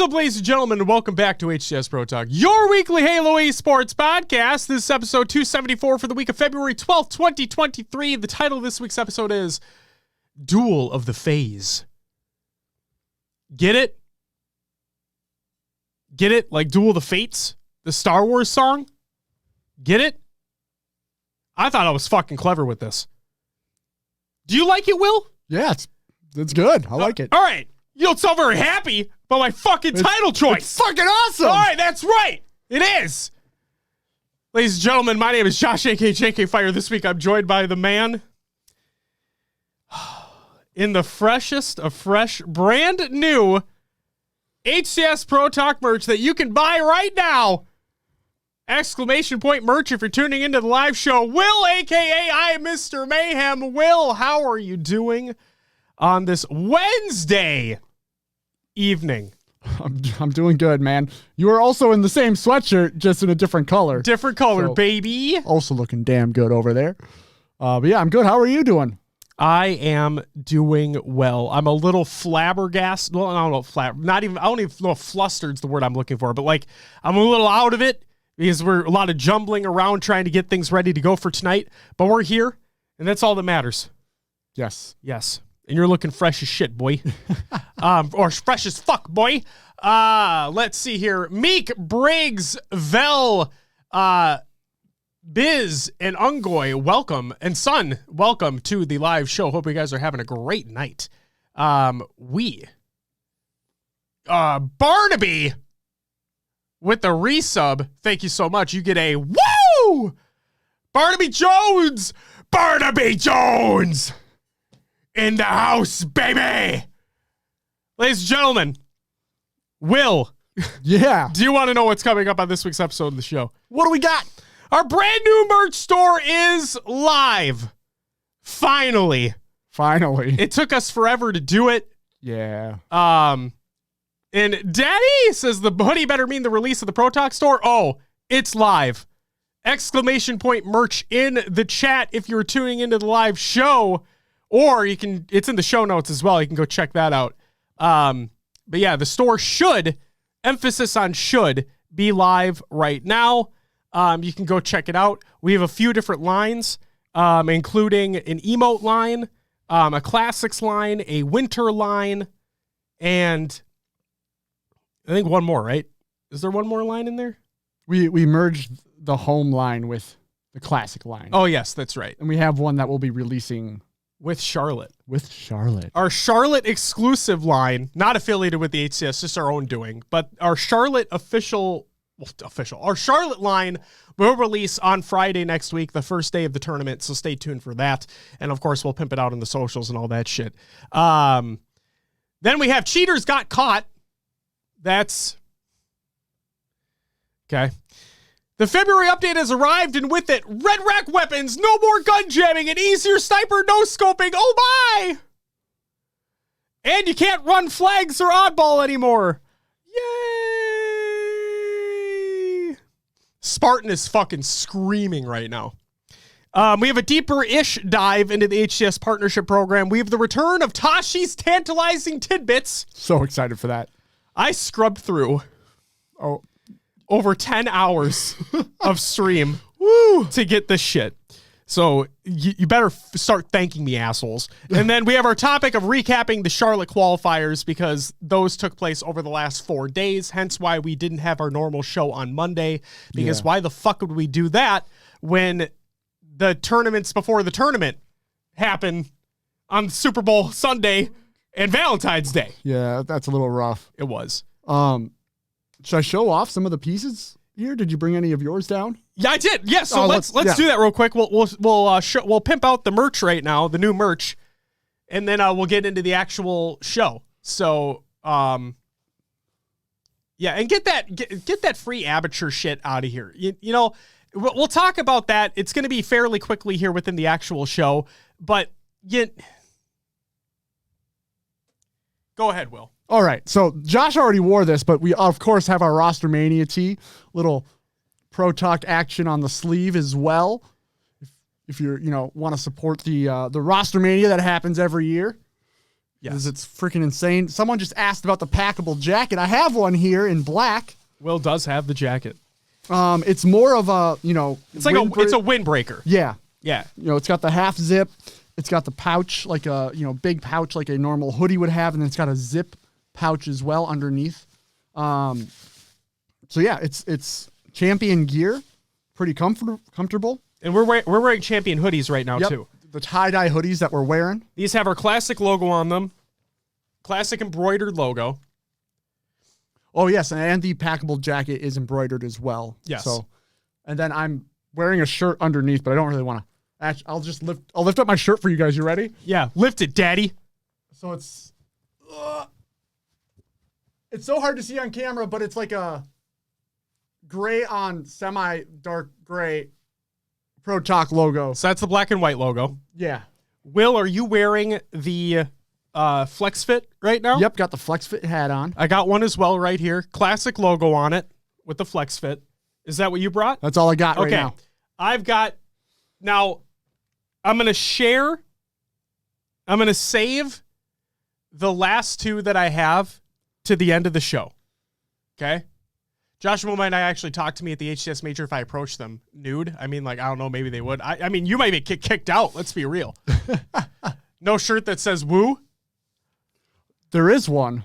What's up, ladies and gentlemen, and welcome back to HCS Pro Talk, your weekly Halo esports podcast. This is episode 274 for the week of February 12th, 2023. The title of this week's episode is Duel of the FaZe. Get it? Get it? Like Duel of the Fates? The Star Wars song? Get it? I thought I was fucking clever with this. Do you like it, Will? Yeah, it's good. I like it. All right. You don't sound very happy about my fucking title choice. It's fucking awesome. All right, that's right. It is. Ladies and gentlemen, my name is Josh, a.k.a. JK Fire. This week I'm joined by the man in the freshest of fresh, brand new HCS Pro Talk merch that you can buy right now. Exclamation point merch if you're tuning into the live show. Will, a.k.a. I am Mr. Mayhem. Will, how are you doing on this Wednesday evening? I'm doing good, man. You are also in the same sweatshirt, just in a different color. Different color, so, baby. Also looking damn good over there. But yeah, I'm good. How are you doing? I am doing well. I'm a little flabbergasted. Well, I don't know, I don't even know if flustered's the word I'm looking for, but like I'm a little out of it because we're a lot of jumbling around trying to get things ready to go for tonight. But we're here, and that's all that matters. Yes. Yes. And you're looking fresh as shit, boy. Or fresh as fuck, boy. Let's see here. Meek, Briggs, Vel, Biz, and Ungoy, welcome. And Sun, welcome to the live show. Hope you guys are having a great night. Barnaby with the resub. Thank you so much. You get a woo! Barnaby Jones! Barnaby Jones! In the house, baby! Ladies and gentlemen, Will. Yeah. Do you want to know what's coming up on this week's episode of the show? What do we got? Our brand new merch store is live. Finally. It took us forever to do it. Yeah. And Daddy says the buddy better mean the release of the Pro Talk store. Oh, it's live. Exclamation point merch in the chat if you're tuning into the live show. Or you can, it's in the show notes as well. You can go check that out. But yeah, the store should, emphasis on should, be live right now. You can go check it out. We have a few different lines, including an emote line, a classics line, a winter line, and I think one more, right? Is there one more line in there? We merged the home line with the classic line. Oh, yes, that's right. And we have one that we'll be releasing with Charlotte. Our Charlotte exclusive line, not affiliated with the HCS, just our own doing, but our Charlotte our Charlotte line will release on Friday next week, the first day of the tournament, so stay tuned for that. And of course, we'll pimp it out on the socials and all that shit. Then we have Cheaters Got Caught. That's okay. The February update has arrived, and with it, red rack weapons, no more gun jamming, and easier sniper no scoping. Oh my! And you can't run flags or oddball anymore. Yay! Spartan is fucking screaming right now. We have a deeper-ish dive into the HCS partnership program. We have the return of Tashi's tantalizing tidbits. So excited for that. I scrubbed through over 10 hours of stream to get this shit. So you better start thanking me, assholes. And then we have our topic of recapping the Charlotte Qualifiers because those took place over the last 4 days, hence why we didn't have our normal show on Monday, because why the fuck would we do that when the tournaments before the tournament happen on Super Bowl Sunday and Valentine's Day? Yeah, that's a little rough. It was. Should I show off some of the pieces here? Did you bring any of yours down? Yeah, I did. Yeah, so let's do that real quick. We'll pimp out the merch right now, the new merch, and then we'll get into the actual show. So, yeah, and get that free aperture shit out of here. You know, we'll talk about that. It's going to be fairly quickly here within the actual show, but go ahead, Will. All right, so Josh already wore this, but we, of course, have our Rostermania tee. Little Pro Talk action on the sleeve as well. If you're, want to support the Rostermania that happens every year. Because it's freaking insane. Someone just asked about the packable jacket. I have one here in black. Will does have the jacket. It's more of a, it's like it's a windbreaker. Yeah. Yeah. It's got the half zip. It's got the pouch, like a, big pouch like a normal hoodie would have. And then it's got a zip pouch as well underneath. So yeah, it's champion gear. Pretty comfortable. And we're wearing champion hoodies right now too. The tie-dye hoodies that we're wearing. These have our classic logo on them. Classic embroidered logo. Oh, yes, and the packable jacket is embroidered as well. Yes. So, and then I'm wearing a shirt underneath, but I don't really want to. I'll lift up my shirt for you guys. You ready? Yeah, lift it, daddy. So it's so hard to see on camera, but it's like a gray on semi-dark gray Pro Talk logo. So that's the black and white logo. Yeah. Will, are you wearing the Flex Fit right now? Yep, got the Flex Fit hat on. I got one as well right here. Classic logo on it with the Flex Fit. Is that what you brought? That's all I got right now. I've got, now I'm going to save the last two that I have to the end of the show. Okay? Joshua might not actually talk to me at the HCS Major if I approach them nude. I mean, I don't know, maybe they would. I mean, you might be kicked out. Let's be real. No shirt that says woo? There is one.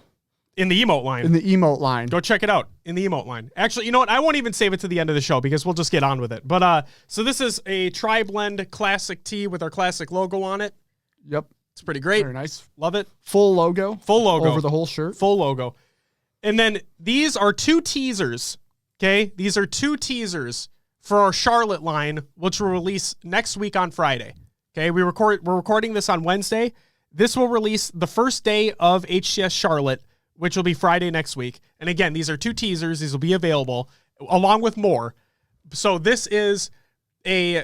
In the emote line. In the emote line. Go check it out in the emote line. Actually, you know what? I won't even save it to the end of the show because we'll just get on with it. But so this is a tri-blend classic tee with our classic logo on it. Yep. It's pretty great. Very nice. Love it. Full logo. Full logo. Over the whole shirt. Full logo. And then these are two teasers, okay? These are two teasers for our Charlotte line, which will release next week on Friday. Okay, we're recording this on Wednesday. This will release the first day of HCS Charlotte, which will be Friday next week. And again, these are two teasers. These will be available along with more. So this is a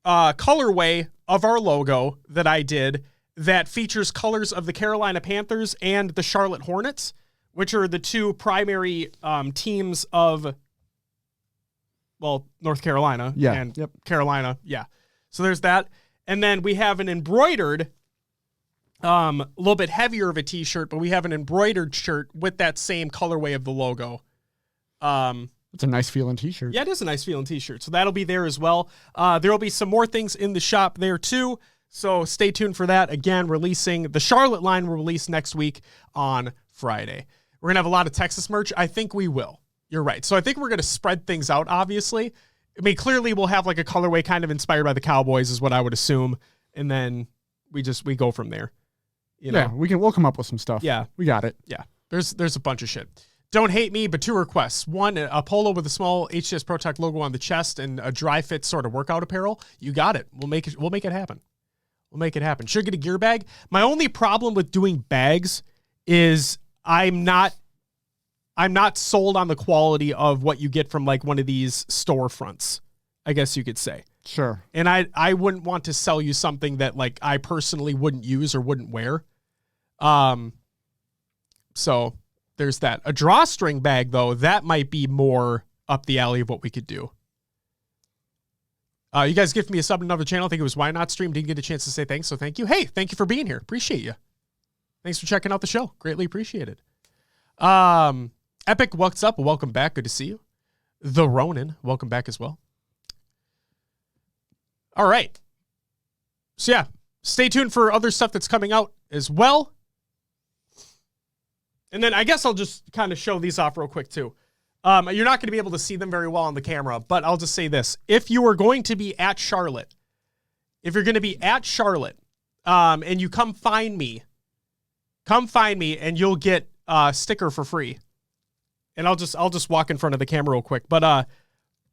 colorway of our logo that I did that features colors of the Carolina Panthers and the Charlotte Hornets, which are the two primary teams of, well, North Carolina and Carolina. Yeah. So there's that. And then we have an embroidered, a little bit heavier of a t-shirt, but we have an embroidered shirt with that same colorway of the logo. It's a nice feeling t-shirt. Yeah, it is a nice feeling t-shirt. So that'll be there as well. There will be some more things in the shop there too. So stay tuned for that. Again, the Charlotte line will release next week on Friday. We're going to have a lot of Texas merch. I think we will. You're right. So I think we're going to spread things out, obviously. I mean, clearly we'll have like a colorway kind of inspired by the Cowboys is what I would assume. And then we go from there. You know? Yeah, we'll come up with some stuff. Yeah. We got it. Yeah. There's a bunch of shit. Don't hate me, but two requests. One, a polo with a small HCS Pro Talk logo on the chest and a dry fit sort of workout apparel. You got it. We'll make it happen. We'll make it happen. Should get a gear bag. My only problem with doing bags is I'm not sold on the quality of what you get from like one of these storefronts, I guess you could say. Sure. And I wouldn't want to sell you something that like I personally wouldn't use or wouldn't wear. So there's that. A drawstring bag though, that might be more up the alley of what we could do. You guys gifted me a sub to another channel. I think it was Why Not Stream. Didn't get a chance to say thanks, so thank you. Hey, thank you for being here. Appreciate you. Thanks for checking out the show. Greatly appreciated. Epic, what's up? Welcome back. Good to see you. The Ronin, welcome back as well. All right. So yeah, stay tuned for other stuff that's coming out as well. And then I guess I'll just kind of show these off real quick too. You're not going to be able to see them very well on the camera, but I'll just say this. If you are going to be at Charlotte, and you come find me and you'll get a sticker for free. And I'll just walk in front of the camera real quick. But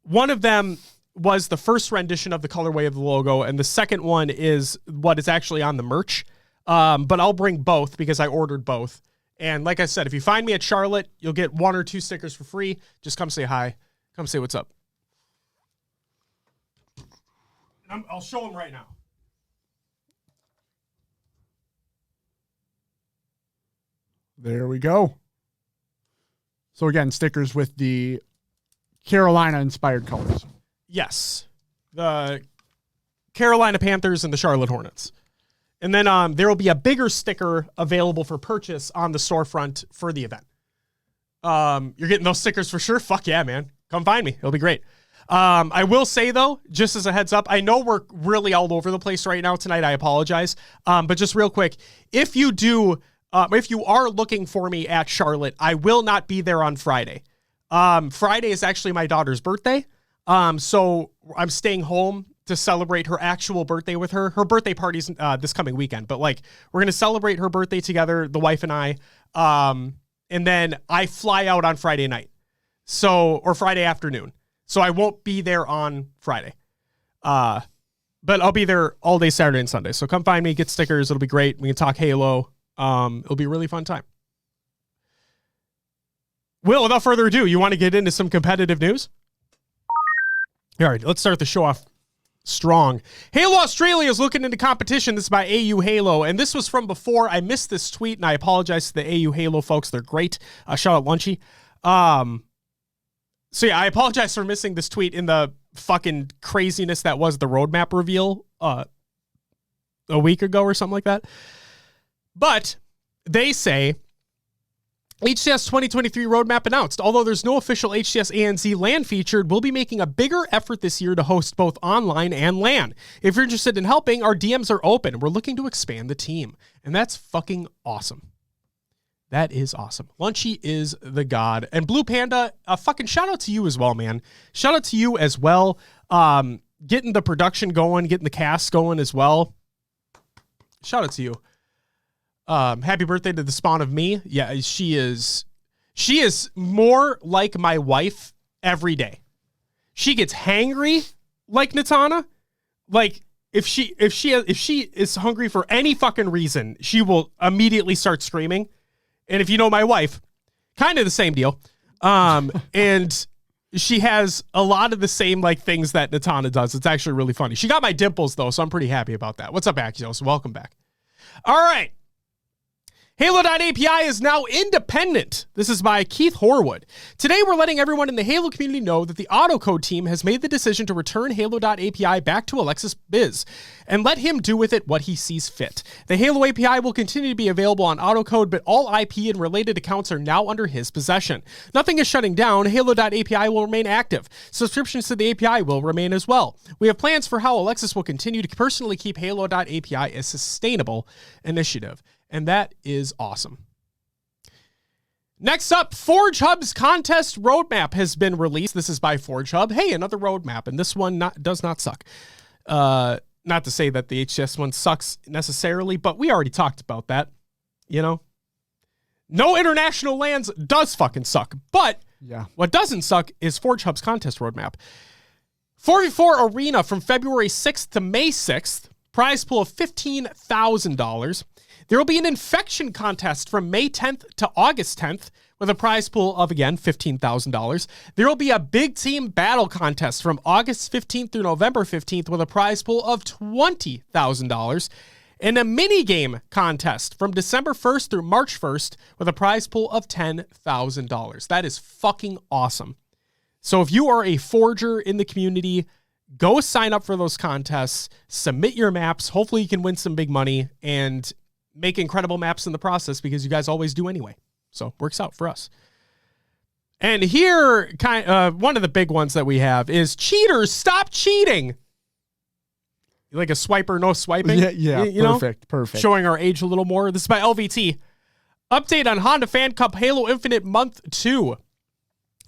one of them was the first rendition of the colorway of the logo, and the second one is what is actually on the merch. But I'll bring both because I ordered both. And like I said, if you find me at Charlotte, you'll get 1 or 2 stickers for free. Just come say hi. Come say what's up. I'll show them right now. There we go. So again, stickers with the Carolina-inspired colors. Yes. The Carolina Panthers and the Charlotte Hornets. And then there will be a bigger sticker available for purchase on the storefront for the event. You're getting those stickers for sure. Fuck yeah, man. Come find me. It'll be great. I will say, though, just as a heads up, I know we're really all over the place right now tonight. I apologize. But just real quick, if you are looking for me at Charlotte, I will not be there on Friday. Friday is actually my daughter's birthday. So I'm staying home to celebrate her actual birthday with her. Her birthday party's this coming weekend, but like we're going to celebrate her birthday together, the wife and I. And then I fly out on Friday night. Or Friday afternoon. So I won't be there on Friday. But I'll be there all day Saturday and Sunday. So come find me, get stickers. It'll be great. We can talk Halo. It'll be a really fun time. Will, without further ado, you want to get into some competitive news? All right, let's start the show off strong. Halo Australia is looking into competition. This is by AU Halo, and this was from before. I missed this tweet, and I apologize to the AU Halo folks. They're great. Shout out Lunchy. So yeah, I apologize for missing this tweet in the fucking craziness that was the roadmap reveal a week ago or something like that. But they say HCS 2023 roadmap announced. Although there's no official HCS ANZ LAN featured, we'll be making a bigger effort this year to host both online and LAN. If you're interested in helping, our DMs are open. We're looking to expand the team. And that's fucking awesome. That is awesome. Lunchy is the god. And Blue Panda, fucking shout out to you as well, man. Shout out to you as well. Getting the production going, getting the cast going as well. Shout out to you. Happy birthday to the spawn of me. Yeah, she is more like my wife every day. She gets hangry like Natana. Like if she is hungry for any fucking reason, she will immediately start screaming. And if you know my wife, kind of the same deal. And she has a lot of the same like things that Natana does. It's actually really funny. She got my dimples though, so I'm pretty happy about that. What's up, Axios? Welcome back. All right. Halo.api is now independent. This is by Keith Horwood. Today, we're letting everyone in the Halo community know that the AutoCode team has made the decision to return Halo.api back to Alexis Biz and let him do with it what he sees fit. The Halo API will continue to be available on AutoCode, but all IP and related accounts are now under his possession. Nothing is shutting down. Halo.api will remain active. Subscriptions to the API will remain as well. We have plans for how Alexis will continue to personally keep Halo.api a sustainable initiative. And that is awesome. Next up, Forge Hub's contest roadmap has been released. This is by Forge Hub. Hey, another roadmap, and this one does not suck. Not to say that the HCS one sucks necessarily, but we already talked about that. You know, no international lands does fucking suck. But yeah, what doesn't suck is Forge Hub's contest roadmap. 4v4 Arena from February 6th to May 6th. Prize pool of $15,000. There will be an infection contest from May 10th to August 10th with a prize pool of, again, $15,000. There will be a big team battle contest from August 15th through November 15th with a prize pool of $20,000. And a mini game contest from December 1st through March 1st with a prize pool of $10,000. That is fucking awesome. So if you are a forger in the community, go sign up for those contests, submit your maps. Hopefully you can win some big money and make incredible maps in the process because you guys always do anyway. So works out for us. And here, one of the big ones that we have is cheaters, stop cheating. Like a swiper, no swiping. Yeah, you perfect. Showing our age a little more. This is by LVT. Update on Honda Fan Cup Halo Infinite Month 2.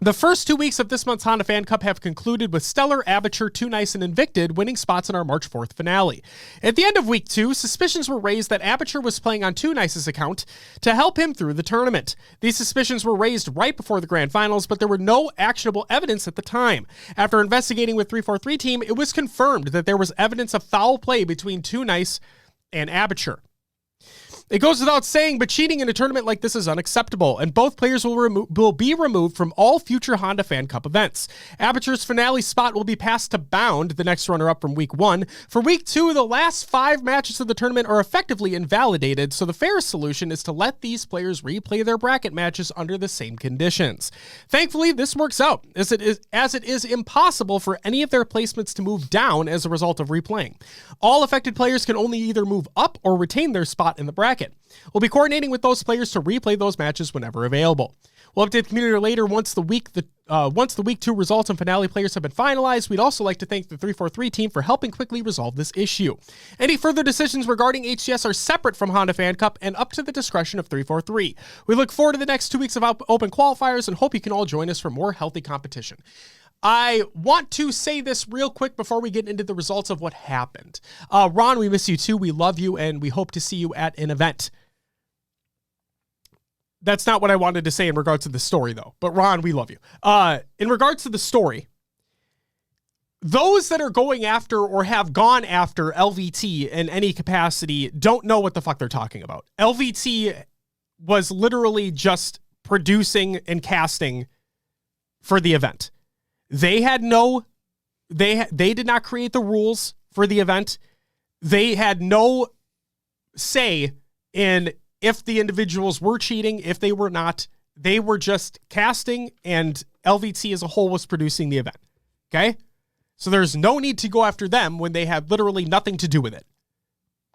The first 2 weeks of this month's Honda Fan Cup have concluded with Stellar, Aperture, Too Nice, and Invicted winning spots in our March 4th finale. At the end of week 2, suspicions were raised that Aperture was playing on Too Nice's account to help him through the tournament. These suspicions were raised right before the grand finals, but there were no actionable evidence at the time. After investigating with 343 team, it was confirmed that there was evidence of foul play between Too Nice and Aperture. It goes without saying, but cheating in a tournament like this is unacceptable, and both players will be removed from all future Honda Fan Cup events. Aperture's finale spot will be passed to Bound, the next runner-up from Week 1. For Week 2, the last 5 matches of the tournament are effectively invalidated, so the fairest solution is to let these players replay their bracket matches under the same conditions. Thankfully, this works out, as it is impossible for any of their placements to move down as a result of replaying. All affected players can only either move up or retain their spot in the bracket. We'll be coordinating with those players to replay those matches whenever available. We'll update the community later once the week 2 results and finale players have been finalized. We'd also like to thank the 343 team for helping quickly resolve this issue. Any further decisions regarding HCS are separate from Honda Fan Cup and up to the discretion of 343. We look forward to the next 2 weeks of open qualifiers and hope you can all join us for more healthy competition. I want to say this real quick before we get into the results of what happened. Ron, we miss you too. We love you, and we hope to see you at an event. That's not what I wanted to say in regards to the story, though. But Ron, we love you. In regards to the story, those that are going after or have gone after LVT in any capacity don't know what the fuck they're talking about. LVT was literally just producing and casting for the event. They did not create the rules for the event. They had no say in if the individuals were cheating, if they were not. They were just casting, and LVT as a whole was producing the event. Okay? So there's no need to go after them when they had literally nothing to do with it.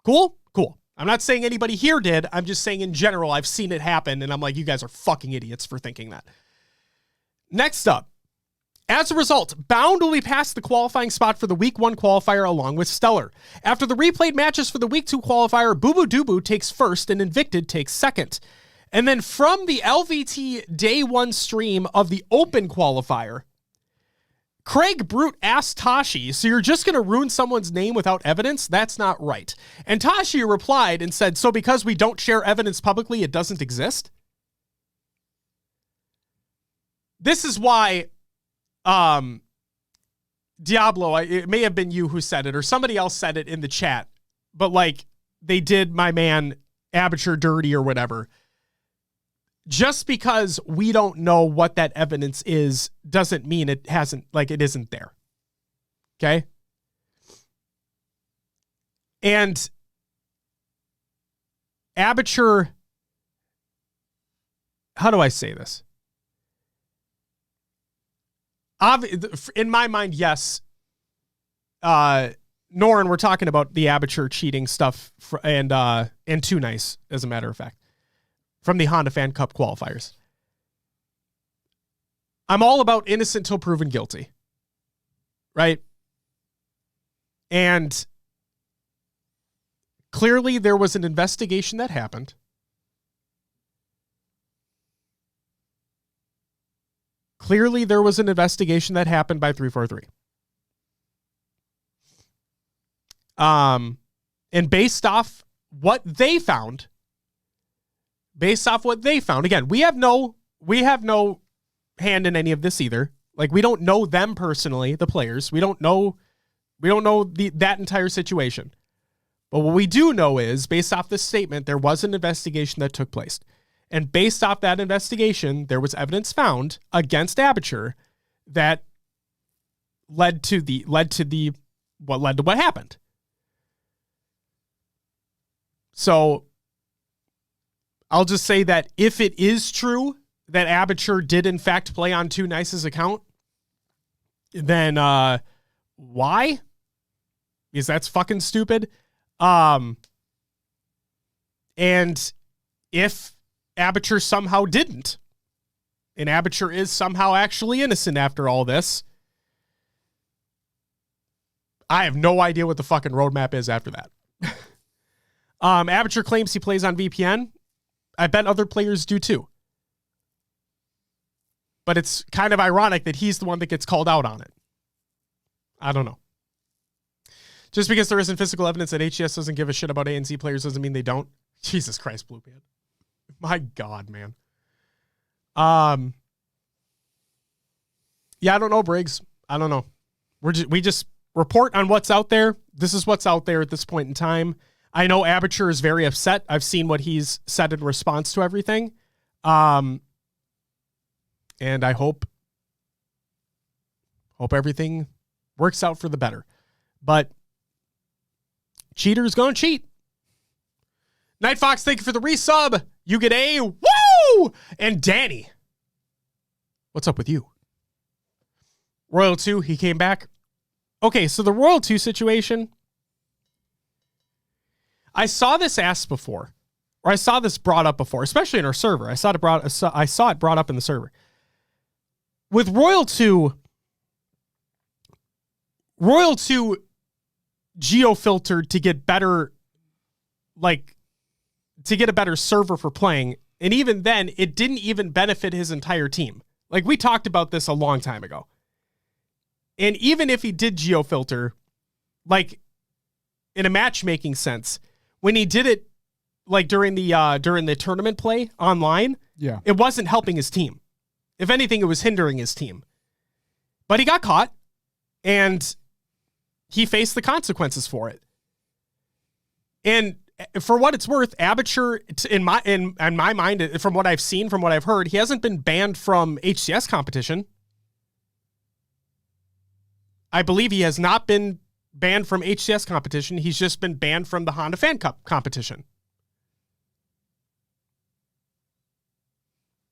Cool? Cool. I'm not saying anybody here did. I'm just saying in general, I've seen it happen, and I'm like, you guys are fucking idiots for thinking that. Next up. As a result, Bound will be past the qualifying spot for the Week 1 qualifier along with Stellar. After the replayed matches for the Week 2 qualifier, Boo Boo Doo takes first and Invicted takes second. And then from the LVT Day 1 stream of the Open qualifier, Craig Brute asked Tashi, so you're just going to ruin someone's name without evidence? That's not right. And Tashi replied and said, so because we don't share evidence publicly, it doesn't exist? This is why... Diablo, it may have been you who said it or somebody else said it in the chat, but like they did my man Aperture dirty or whatever. Just because we don't know what that evidence is doesn't mean it isn't there. Okay. And Aperture, how do I say this? In my mind, yes. Norin, we're talking about the Aperture cheating stuff and Too Nice, as a matter of fact, from the Honda Fan Cup qualifiers. I'm all about innocent till proven guilty, right? And clearly there was an investigation that happened. Clearly, there was an investigation that happened by 343. And based off what they found, again, we have no hand in any of this either. Like, we don't know them personally, the players. We don't know that entire situation. But what we do know is, based off this statement, there was an investigation that took place. And based off that investigation, there was evidence found against Aperture that led to what happened. So I'll just say that if it is true that Aperture did in fact play on Too Nice's account, then why? Because that's fucking stupid. And if Aperture somehow didn't, and Aperture is somehow actually innocent after all this, I have no idea what the fucking roadmap is after that. Aperture claims he plays on VPN. I bet other players do too. But it's kind of ironic that he's the one that gets called out on it. I don't know. Just because there isn't physical evidence that HCS doesn't give a shit about ANC players doesn't mean they don't. Jesus Christ, Blue Man. My God, man. Yeah, I don't know, Briggs. I don't know. We just report on what's out there. This is what's out there at this point in time. I know Aperture is very upset. I've seen what he's said in response to everything. And I hope everything works out for the better. But cheaters gonna cheat. Night Fox, thank you for the resub. You get a woo! And Danny, what's up with you? Royal 2, he came back. Okay, so the Royal 2 situation, I saw this asked before, or I saw this brought up before, especially in our server. I saw it brought up in the server. With Royal 2 geo-filtered to get better, to get a better server for playing, and even then, it didn't even benefit his entire team. Like, we talked about this a long time ago. And even if he did geo-filter, like, in a matchmaking sense, when he did it, like, during the tournament play online, yeah, it wasn't helping his team. If anything, it was hindering his team. But he got caught, and he faced the consequences for it. And for what it's worth, Aperture, in my mind, from what I've seen, from what I've heard, he hasn't been banned from HCS competition. I believe he has not been banned from HCS competition. He's just been banned from the Honda Fan Cup competition.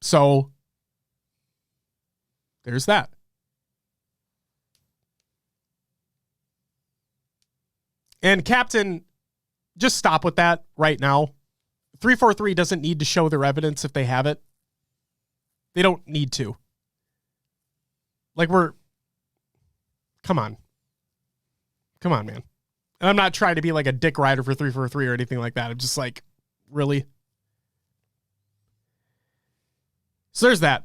So there's that. And Captain, just stop with that right now. 343 doesn't need to show their evidence if they have it. They don't need to. Like, come on. Come on, man. And I'm not trying to be like a dick rider for 343 or anything like that. I'm just like, really? So there's that.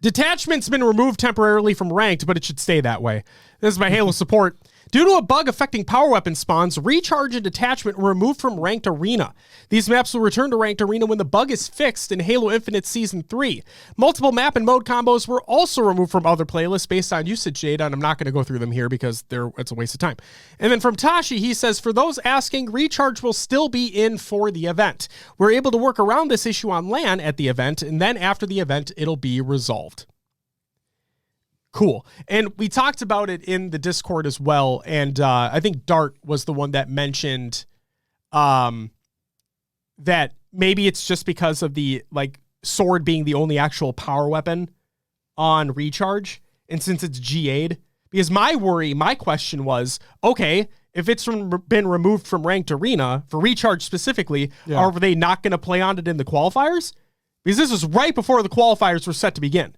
Detachment's been removed temporarily from ranked, but it should stay that way. This is my Halo support. Due to a bug affecting power weapon spawns, Recharge and Detachment were removed from Ranked Arena. These maps will return to Ranked Arena when the bug is fixed in Halo Infinite Season 3. Multiple map and mode combos were also removed from other playlists based on usage data, and I'm not going to go through them here because it's a waste of time. And then from Tashi, he says, for those asking, Recharge will still be in for the event. We're able to work around this issue on LAN at the event, and then after the event, it'll be resolved. Cool. And we talked about it in the Discord as well. And I think Dart was the one that mentioned that maybe it's just because of the sword being the only actual power weapon on Recharge. And since it's GA'd, because my question was, okay, if it's been removed from Ranked Arena for Recharge specifically, are they not going to play on it in the qualifiers? Because this was right before the qualifiers were set to begin.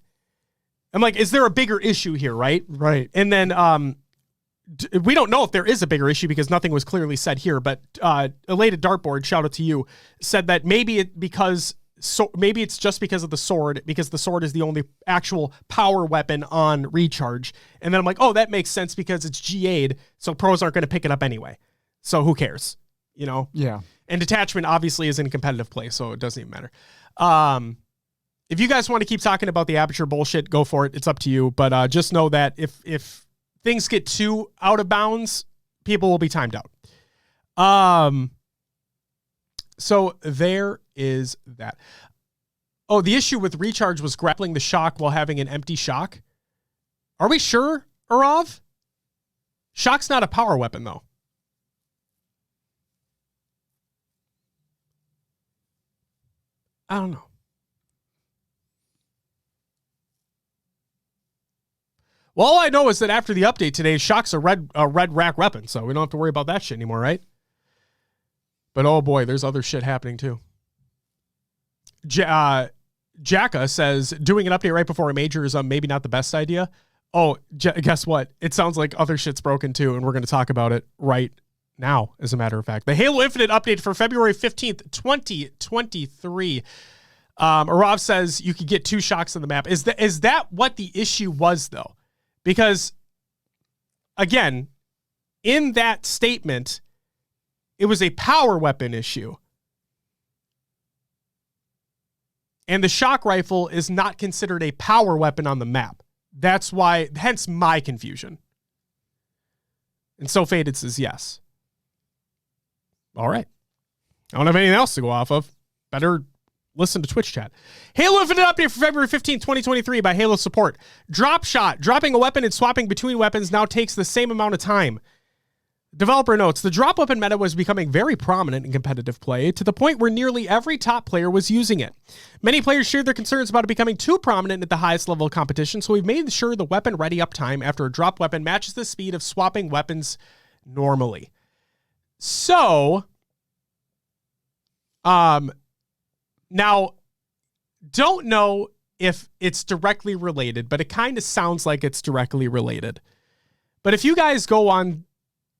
I'm like, is there a bigger issue here, right? Right. And then we don't know if there is a bigger issue because nothing was clearly said here, but Elated Dartboard, shout out to you, said that maybe it's just because of the sword, because the sword is the only actual power weapon on Recharge. And then I'm like, oh, that makes sense because it's GA'd, so pros aren't going to pick it up anyway. So who cares? You know? Yeah. And Detachment obviously is in competitive play, so it doesn't even matter. If you guys want to keep talking about the Aperture bullshit, go for it. It's up to you. But just know that if things get too out of bounds, people will be timed out. So there is that. Oh, the issue with Recharge was grappling the shock while having an empty shock. Are we sure, Arav? Shock's not a power weapon, though. I don't know. Well, all I know is that after the update today, Shock's a red rack weapon, so we don't have to worry about that shit anymore, right? But oh boy, there's other shit happening too. Jacka says, doing an update right before a major is maybe not the best idea. Oh, guess what? It sounds like other shit's broken too, and we're going to talk about it right now, as a matter of fact. The Halo Infinite update for February 15th, 2023. Arav says you could get 2 shocks on the map. Is that what the issue was, though? Because, again, in that statement, it was a power weapon issue. And the shock rifle is not considered a power weapon on the map. That's why, hence my confusion. And So Faded says yes. All right. I don't have anything else to go off of. Better listen to Twitch chat. Halo Infinite update for February 15th, 2023 by Halo Support. Drop shot. Dropping a weapon and swapping between weapons now takes the same amount of time. Developer notes, the drop weapon meta was becoming very prominent in competitive play to the point where nearly every top player was using it. Many players shared their concerns about it becoming too prominent at the highest level of competition, so we've made sure the weapon ready uptime after a drop weapon matches the speed of swapping weapons normally. So, now, don't know if it's directly related, but it kind of sounds like it's directly related. But if you guys go on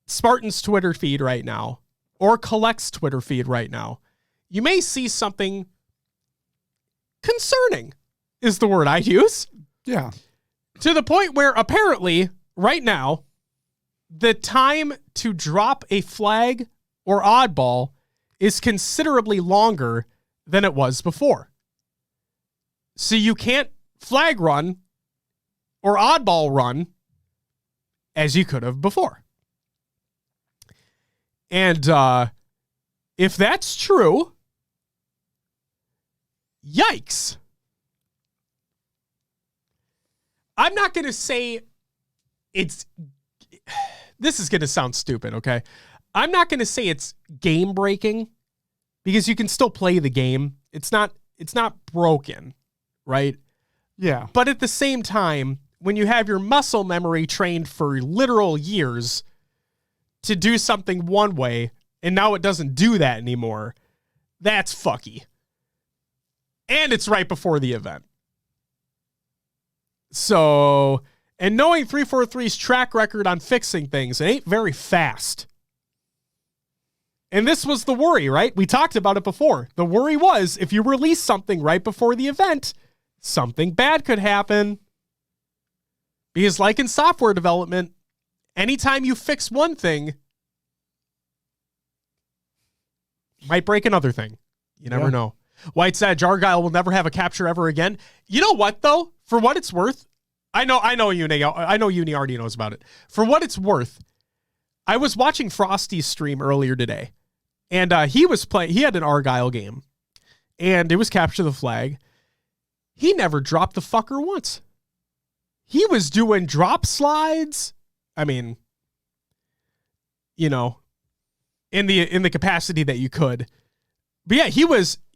Spartan's Twitter feed right now, or Collect's Twitter feed right now, you may see something concerning, is the word I use. Yeah. To the point where apparently, right now, the time to drop a flag or oddball is considerably longer than it was before. So you can't flag run or oddball run as you could have before. And if that's true, yikes. I'm not going to say it's... This is going to sound stupid, okay? I'm not going to say it's game-breaking because you can still play the game. It's not broken, right? Yeah. But at the same time, when you have your muscle memory trained for literal years to do something one way, and now it doesn't do that anymore, that's fucky. And it's right before the event. So, and knowing 343's track record on fixing things, it ain't very fast. And this was the worry, right? We talked about it before. The worry was if you release something right before the event, something bad could happen. Because like in software development, anytime you fix one thing, might break another thing. You never know. White said Argyle will never have a capture ever again. You know what, though? For what it's worth, I know Uni already knows about it. For what it's worth, I was watching Frosty's stream earlier today, and he had an Argyle game, and it was capture the flag. He never dropped the fucker once. He was doing drop slides. I mean, you know, in the capacity that you could. But yeah,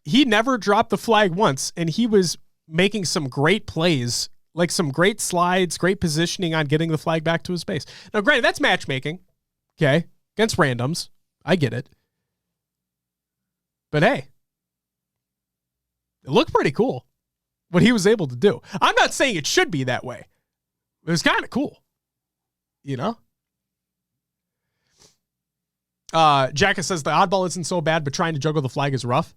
he never dropped the flag once, and he was making some great plays, like some great slides, great positioning on getting the flag back to his base. Now, granted, that's matchmaking, okay, against randoms. I get it. But hey, it looked pretty cool what he was able to do. I'm not saying it should be that way. It was kind of cool, you know? Jacka says the oddball isn't so bad, but trying to juggle the flag is rough.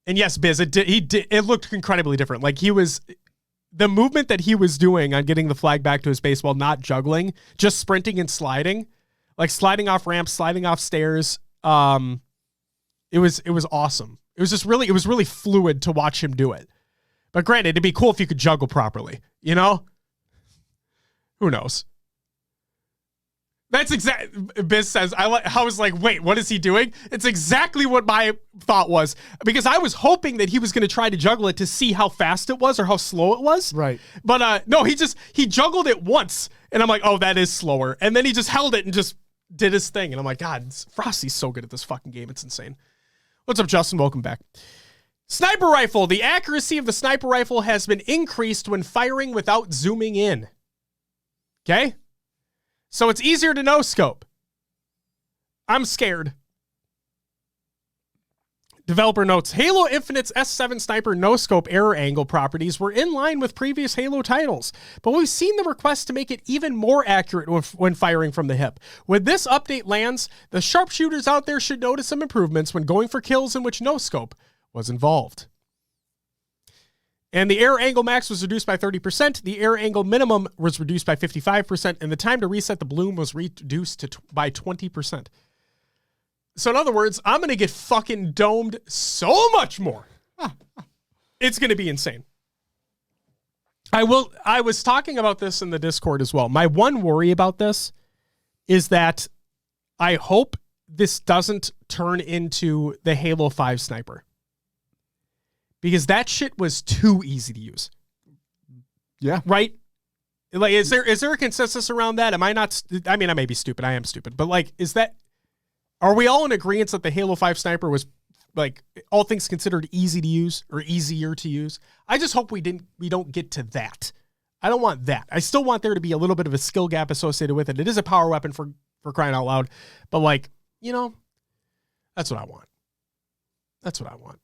And yes, Biz, it looked incredibly different. Like the movement that he was doing on getting the flag back to his base while not juggling, just sprinting and sliding, like sliding off ramps, sliding off stairs. It was awesome. It was really fluid to watch him do it. But granted, it'd be cool if you could juggle properly, you know? Who knows? That's Biz says, I was like, wait, what is he doing? It's exactly what my thought was. Because I was hoping that he was going to try to juggle it to see how fast it was or how slow it was. Right. But no, he juggled it once. And I'm like, oh, that is slower. And then he just held it and just did his thing. And I'm like, God, Frosty's so good at this fucking game. It's insane. What's up, Justin? Welcome back. Sniper rifle. The accuracy of the sniper rifle has been increased when firing without zooming in. Okay? So it's easier to no-scope. I'm scared. Developer notes, Halo Infinite's S7 Sniper no-scope error angle properties were in line with previous Halo titles, but we've seen the request to make it even more accurate when firing from the hip. When this update lands, the sharpshooters out there should notice some improvements when going for kills in which no-scope was involved. And the error angle max was reduced by 30%, the error angle minimum was reduced by 55%, and the time to reset the bloom was reduced by 20%. So in other words, I'm going to get fucking domed so much more. It's going to be insane. I was talking about this in the Discord as well. My one worry about this is that I hope this doesn't turn into the Halo 5 sniper. Because that shit was too easy to use. Yeah. Right? Like, is there a consensus around that? Am I not? I mean, I may be stupid. I am stupid. But like, are we all in agreement that the Halo 5 sniper was, like, all things considered, easy to use or easier to use? I just hope we don't get to that. I don't want that. I still want there to be a little bit of a skill gap associated with it. It is a power weapon for crying out loud. But like, you know, that's what I want. That's what I want.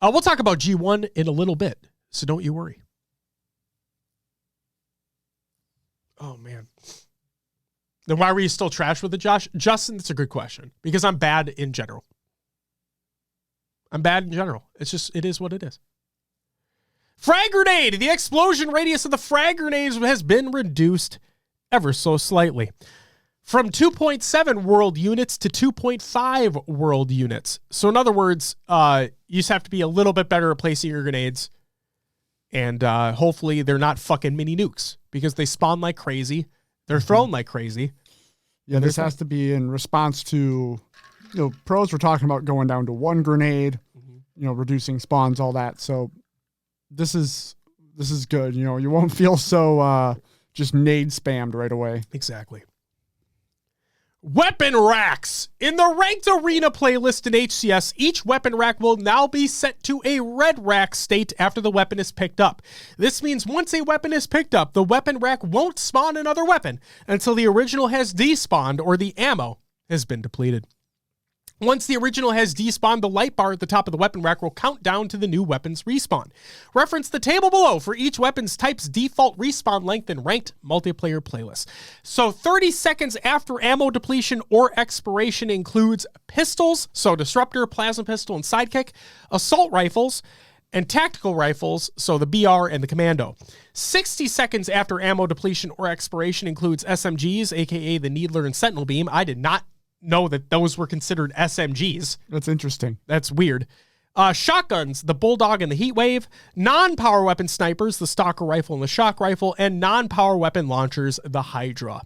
We'll talk about G1 in a little bit, so don't you worry. Oh, man. Then why were you still trash with it, Josh? Justin, that's a good question. Because I'm bad in general. I'm bad in general. It's just, it is what it is. Frag grenade. The explosion radius of the frag grenades has been reduced ever so slightly. From 2.7 world units to 2.5 world units. So in other words, you just have to be a little bit better at placing your grenades. And hopefully they're not fucking mini nukes. Because they spawn like crazy. They're thrown like crazy. Yeah, this has to be in response to, pros were talking about going down to one grenade, reducing spawns, all that. So this is good. You won't feel so just nade spammed right away. Exactly. Weapon racks. In the ranked arena playlist in HCS, each weapon rack will now be set to a red rack state after the weapon is picked up. This means once a weapon is picked up, the weapon rack won't spawn another weapon until the original has despawned or the ammo has been depleted. Once the original has despawned, the light bar at the top of the weapon rack will count down to the new weapon's respawn. Reference the table below for each weapon's type's default respawn length in ranked multiplayer playlists. So 30 seconds after ammo depletion or expiration includes pistols, so disruptor, plasma pistol, and sidekick, assault rifles, and tactical rifles, so the BR and the commando. 60 seconds after ammo depletion or expiration includes SMGs, aka the Needler and Sentinel Beam. I did not know that those were considered SMGs. That's interesting. That's weird. Shotguns, the Bulldog and the Heatwave, non-power weapon snipers, the Stalker rifle and the Shock rifle, and non-power weapon launchers, the Hydra.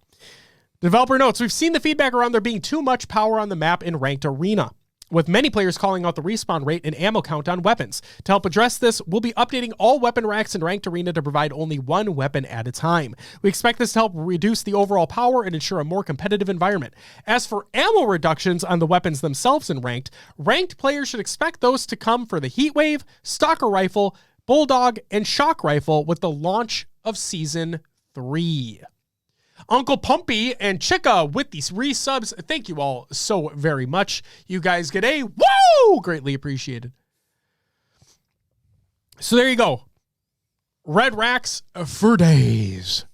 Developer notes, we've seen the feedback around there being too much power on the map in ranked arena, with many players calling out the respawn rate and ammo count on weapons. To help address this, we'll be updating all weapon racks in ranked arena to provide only one weapon at a time. We expect this to help reduce the overall power and ensure a more competitive environment. As for ammo reductions on the weapons themselves in ranked players should expect those to come for the Heatwave, Stalker rifle, Bulldog, and Shock rifle with the launch of Season 3. Uncle Pumpy and Chica with these resubs. Thank you all so very much. You guys get a woo! Greatly appreciated. So there you go. Red racks for days.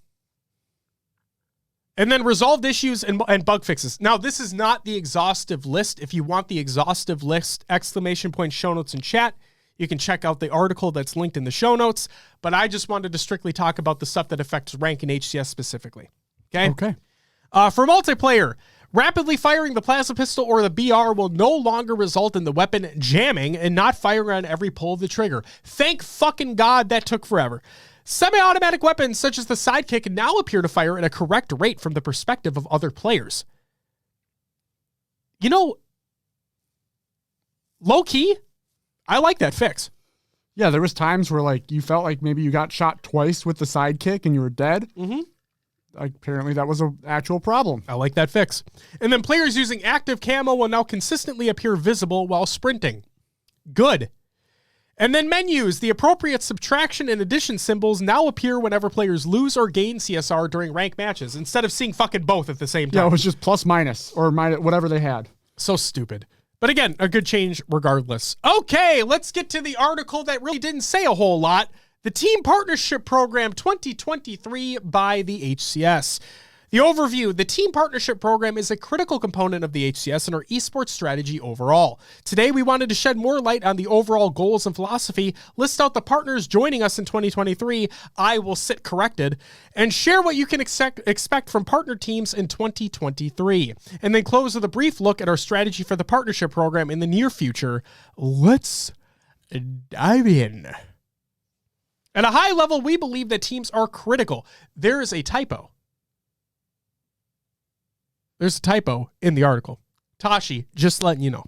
And then resolved issues and bug fixes. Now, this is not the exhaustive list. If you want the exhaustive list, show notes in chat. You can check out the article that's linked in the show notes. But I just wanted to strictly talk about the stuff that affects rank in HCS specifically. Okay. For multiplayer, rapidly firing the plasma pistol or the BR will no longer result in the weapon jamming and not firing on every pull of the trigger. Thank fucking God that took forever. Semi-automatic weapons such as the sidekick now appear to fire at a correct rate from the perspective of other players. Low key, I like that fix. Yeah, there was times where you felt like maybe you got shot twice with the sidekick and you were dead. Mm-hmm. Apparently that was an actual problem. I like that fix. And then players using active camo will now consistently appear visible while sprinting. Good. And then menus, the appropriate subtraction and addition symbols now appear whenever players lose or gain CSR during ranked matches, instead of seeing fucking both at the same time. Yeah, it was just plus minus or minus, whatever they had. So stupid. But again, a good change regardless. Okay, let's get to the article that really didn't say a whole lot. The Team Partnership Program 2023 by the HCS. The overview, the Team Partnership Program is a critical component of the HCS and our esports strategy overall. Today, we wanted to shed more light on the overall goals and philosophy, list out the partners joining us in 2023, I will sit corrected, and share what you can expect from partner teams in 2023. And then close with a brief look at our strategy for the partnership program in the near future. Let's dive in. At a high level, we believe that teams are critical. There is a typo. There's a typo in the article. Tashi, just letting you know.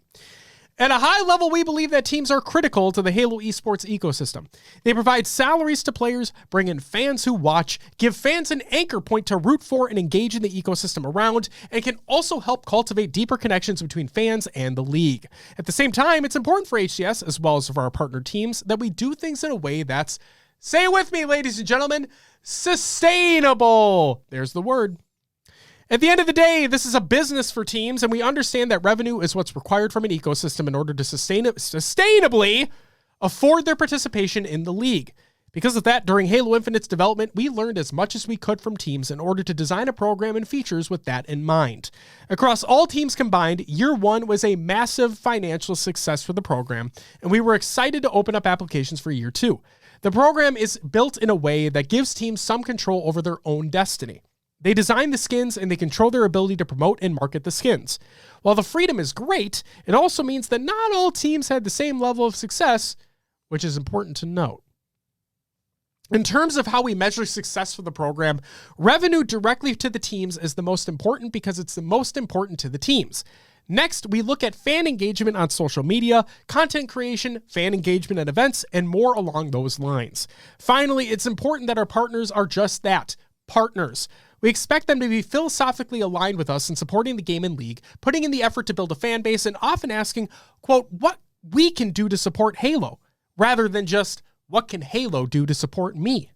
At a high level, we believe that teams are critical to the Halo esports ecosystem. They provide salaries to players, bring in fans who watch, give fans an anchor point to root for and engage in the ecosystem around, and can also help cultivate deeper connections between fans and the league. At the same time, it's important for HCS, as well as for our partner teams, that we do things in a way that's, say it with me, ladies and gentlemen, sustainable. There's the word. At the end of the day, this is a business for teams, and we understand that revenue is what's required from an ecosystem in order to sustainably afford their participation in the league. Because of that, during Halo Infinite's development, we learned as much as we could from teams in order to design a program and features with that in mind. Across all teams combined, year one was a massive financial success for the program, and we were excited to open up applications for year two. The program is built in a way that gives teams some control over their own destiny. They design the skins and they control their ability to promote and market the skins. While the freedom is great, it also means that not all teams had the same level of success, which is important to note. In terms of how we measure success for the program, revenue directly to the teams is the most important because it's the most important to the teams. Next, we look at fan engagement on social media, content creation, fan engagement at events, and more along those lines. Finally, it's important that our partners are just that, partners. We expect them to be philosophically aligned with us in supporting the game and league, putting in the effort to build a fan base, and often asking, quote, what we can do to support Halo, rather than just, what can Halo do to support me?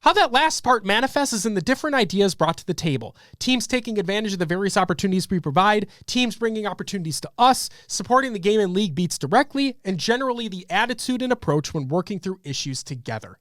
How that last part manifests is in the different ideas brought to the table. Teams taking advantage of the various opportunities we provide, teams bringing opportunities to us, supporting the game and league beats directly, and generally the attitude and approach when working through issues together.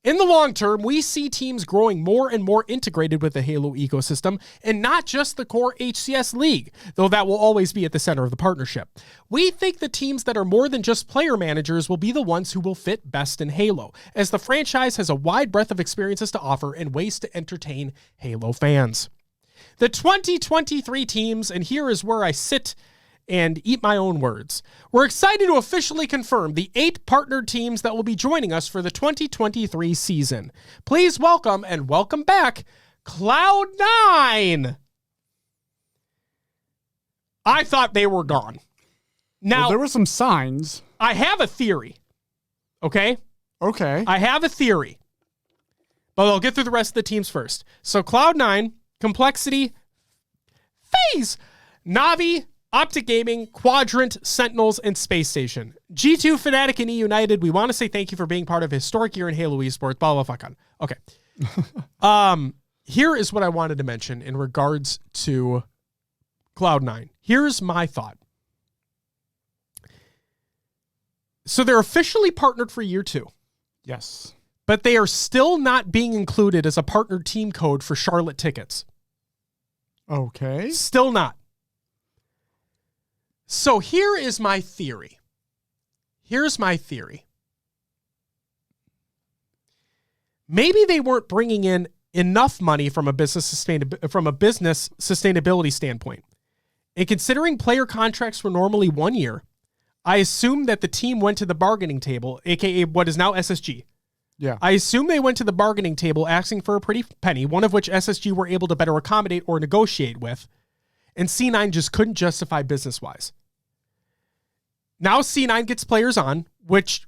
In the long term, we see teams growing more and more integrated with the Halo ecosystem, and not just the core HCS league, though that will always be at the center of the partnership. We think the teams that are more than just player managers will be the ones who will fit best in Halo, as the franchise has a wide breadth of experiences to offer and ways to entertain Halo fans. The 2023 teams, and here is where I sit and eat my own words. We're excited to officially confirm the 8 partnered teams that will be joining us for the 2023 season. Please welcome and welcome back Cloud9. I thought they were gone. Now, well, there were some signs. I have a theory. Okay? Okay. I have a theory. But I'll get through the rest of the teams first. So Cloud9, Complexity, FaZe, Navi, Optic Gaming, Quadrant, Sentinels, and Space Station. G2, Fnatic, and E United, we want to say thank you for being part of a historic year in Halo esports. Blah, blah, fuck on. Okay. Here is what I wanted to mention in regards to Cloud9. Here's my thought. So they're officially partnered for year 2. Yes. But they are still not being included as a partnered team code for Charlotte tickets. Okay. Still not. So here is my theory. Here's my theory. Maybe they weren't bringing in enough money from a business sustainability standpoint. And considering player contracts were normally 1 year, I assume that the team went to the bargaining table, aka what is now SSG. Yeah. I assume they went to the bargaining table asking for a pretty penny, one of which SSG were able to better accommodate or negotiate with, and C9 just couldn't justify business-wise. Now C9 gets players on, what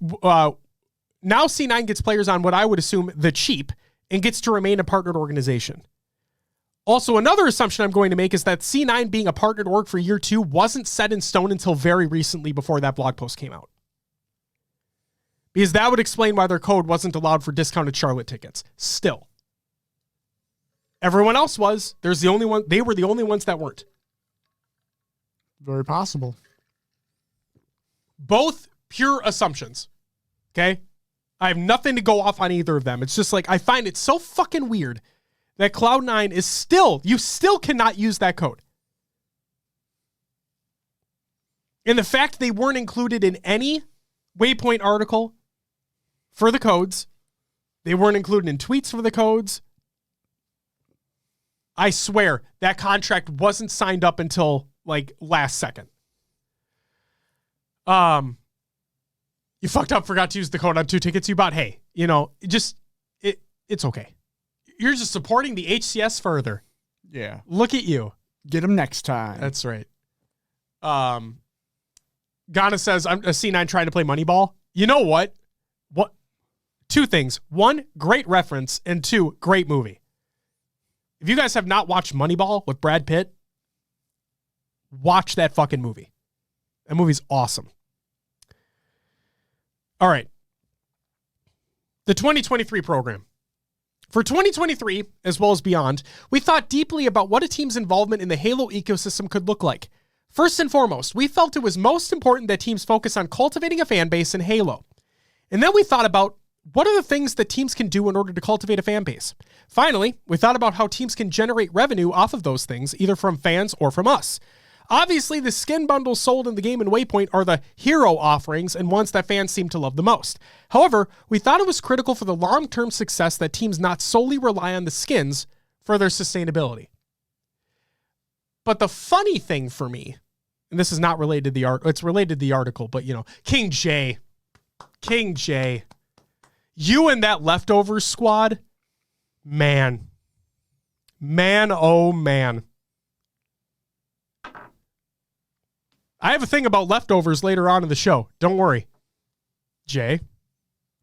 I would assume the cheap, and gets to remain a partnered organization. Also, another assumption I'm going to make is that C9 being a partnered org for year 2 wasn't set in stone until very recently before that blog post came out. Because that would explain why their code wasn't allowed for discounted Charlotte tickets. Still. Everyone else was. They were the only ones that weren't. Very possible. Both pure assumptions. Okay? I have nothing to go off on either of them. It's just like, I find it so fucking weird that Cloud9 is you still cannot use that code. And the fact they weren't included in any Waypoint article for the codes, they weren't included in tweets for the codes. I swear that contract wasn't signed up until like last second. You fucked up, forgot to use the code on 2 tickets you bought. Hey, it's okay. You're just supporting the HCS further. Yeah. Look at you. Get them next time. That's right. Ghana says, I'm a C9 trying to play Moneyball. You know what? Two things. One, great reference. And two, great movie. If you guys have not watched Moneyball with Brad Pitt, watch that fucking movie. That movie's awesome. All right. The 2023 program. For 2023, as well as beyond, we thought deeply about what a team's involvement in the Halo ecosystem could look like. First and foremost, we felt it was most important that teams focus on cultivating a fan base in Halo. And then we thought about what are the things that teams can do in order to cultivate a fan base. Finally, we thought about how teams can generate revenue off of those things, either from fans or from us. Obviously, the skin bundles sold in the game and Waypoint are the hero offerings and ones that fans seem to love the most. However, we thought it was critical for the long-term success that teams not solely rely on the skins for their sustainability. But the funny thing for me, and this is not related to the art, it's related to the article, but King J, you and that leftovers squad, man, oh man. I have a thing about leftovers later on in the show. Don't worry. Jay,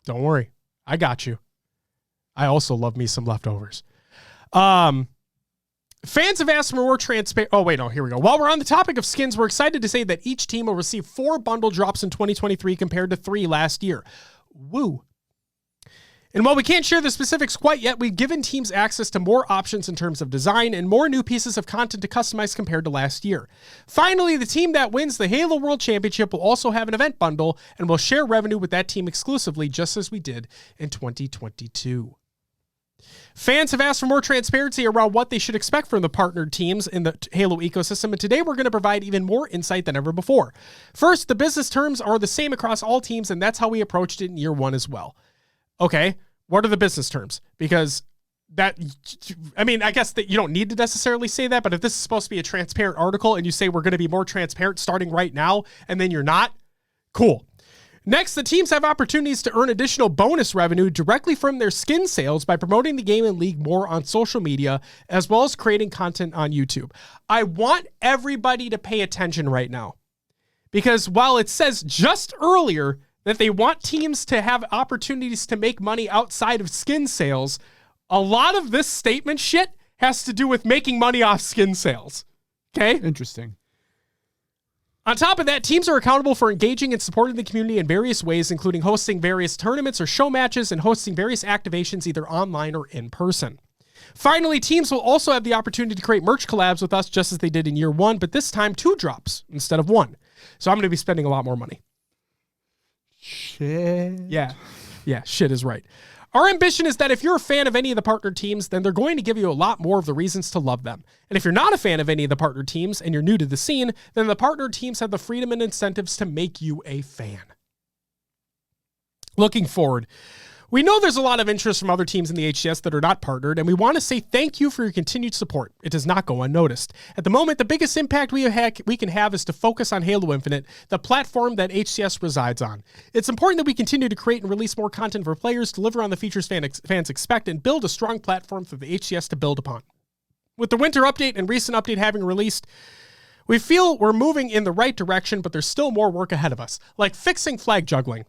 don't worry. I got you. I also love me some leftovers. Fans have asked for more transparent. Oh, wait, no, here we go. While we're on the topic of skins, we're excited to say that each team will receive 4 bundle drops in 2023 compared to 3 last year. Woo. And while we can't share the specifics quite yet, we've given teams access to more options in terms of design and more new pieces of content to customize compared to last year. Finally, the team that wins the Halo World Championship will also have an event bundle and will share revenue with that team exclusively, just as we did in 2022. Fans have asked for more transparency around what they should expect from the partnered teams in the Halo ecosystem, and today we're going to provide even more insight than ever before. First, the business terms are the same across all teams, and that's how we approached it in year 1 as well. Okay, what are the business terms? Because I guess that you don't need to necessarily say that, but if this is supposed to be a transparent article and you say we're going to be more transparent starting right now, and then you're not, cool. Next, the teams have opportunities to earn additional bonus revenue directly from their skin sales by promoting the game and league more on social media, as well as creating content on YouTube. I want everybody to pay attention right now, because while it says just earlier that they want teams to have opportunities to make money outside of skin sales, a lot of this statement shit has to do with making money off skin sales. Okay? Interesting. On top of that, teams are accountable for engaging and supporting the community in various ways, including hosting various tournaments or show matches and hosting various activations either online or in person. Finally, teams will also have the opportunity to create merch collabs with us just as they did in year 1, but this time 2 drops instead of 1. So I'm going to be spending a lot more money. Shit. Yeah, shit is right. Our ambition is that if you're a fan of any of the partnered teams, then they're going to give you a lot more of the reasons to love them. And if you're not a fan of any of the partnered teams and you're new to the scene, then the partnered teams have the freedom and incentives to make you a fan. Looking forward, we know there's a lot of interest from other teams in the HCS that are not partnered, and we want to say thank you for your continued support. It does not go unnoticed. At the moment, the biggest impact we can have is to focus on Halo Infinite, the platform that HCS resides on. It's important that we continue to create and release more content for players, deliver on the features fans expect, and build a strong platform for the HCS to build upon. With the winter update and recent update having released, we feel we're moving in the right direction, but there's still more work ahead of us, like fixing flag juggling.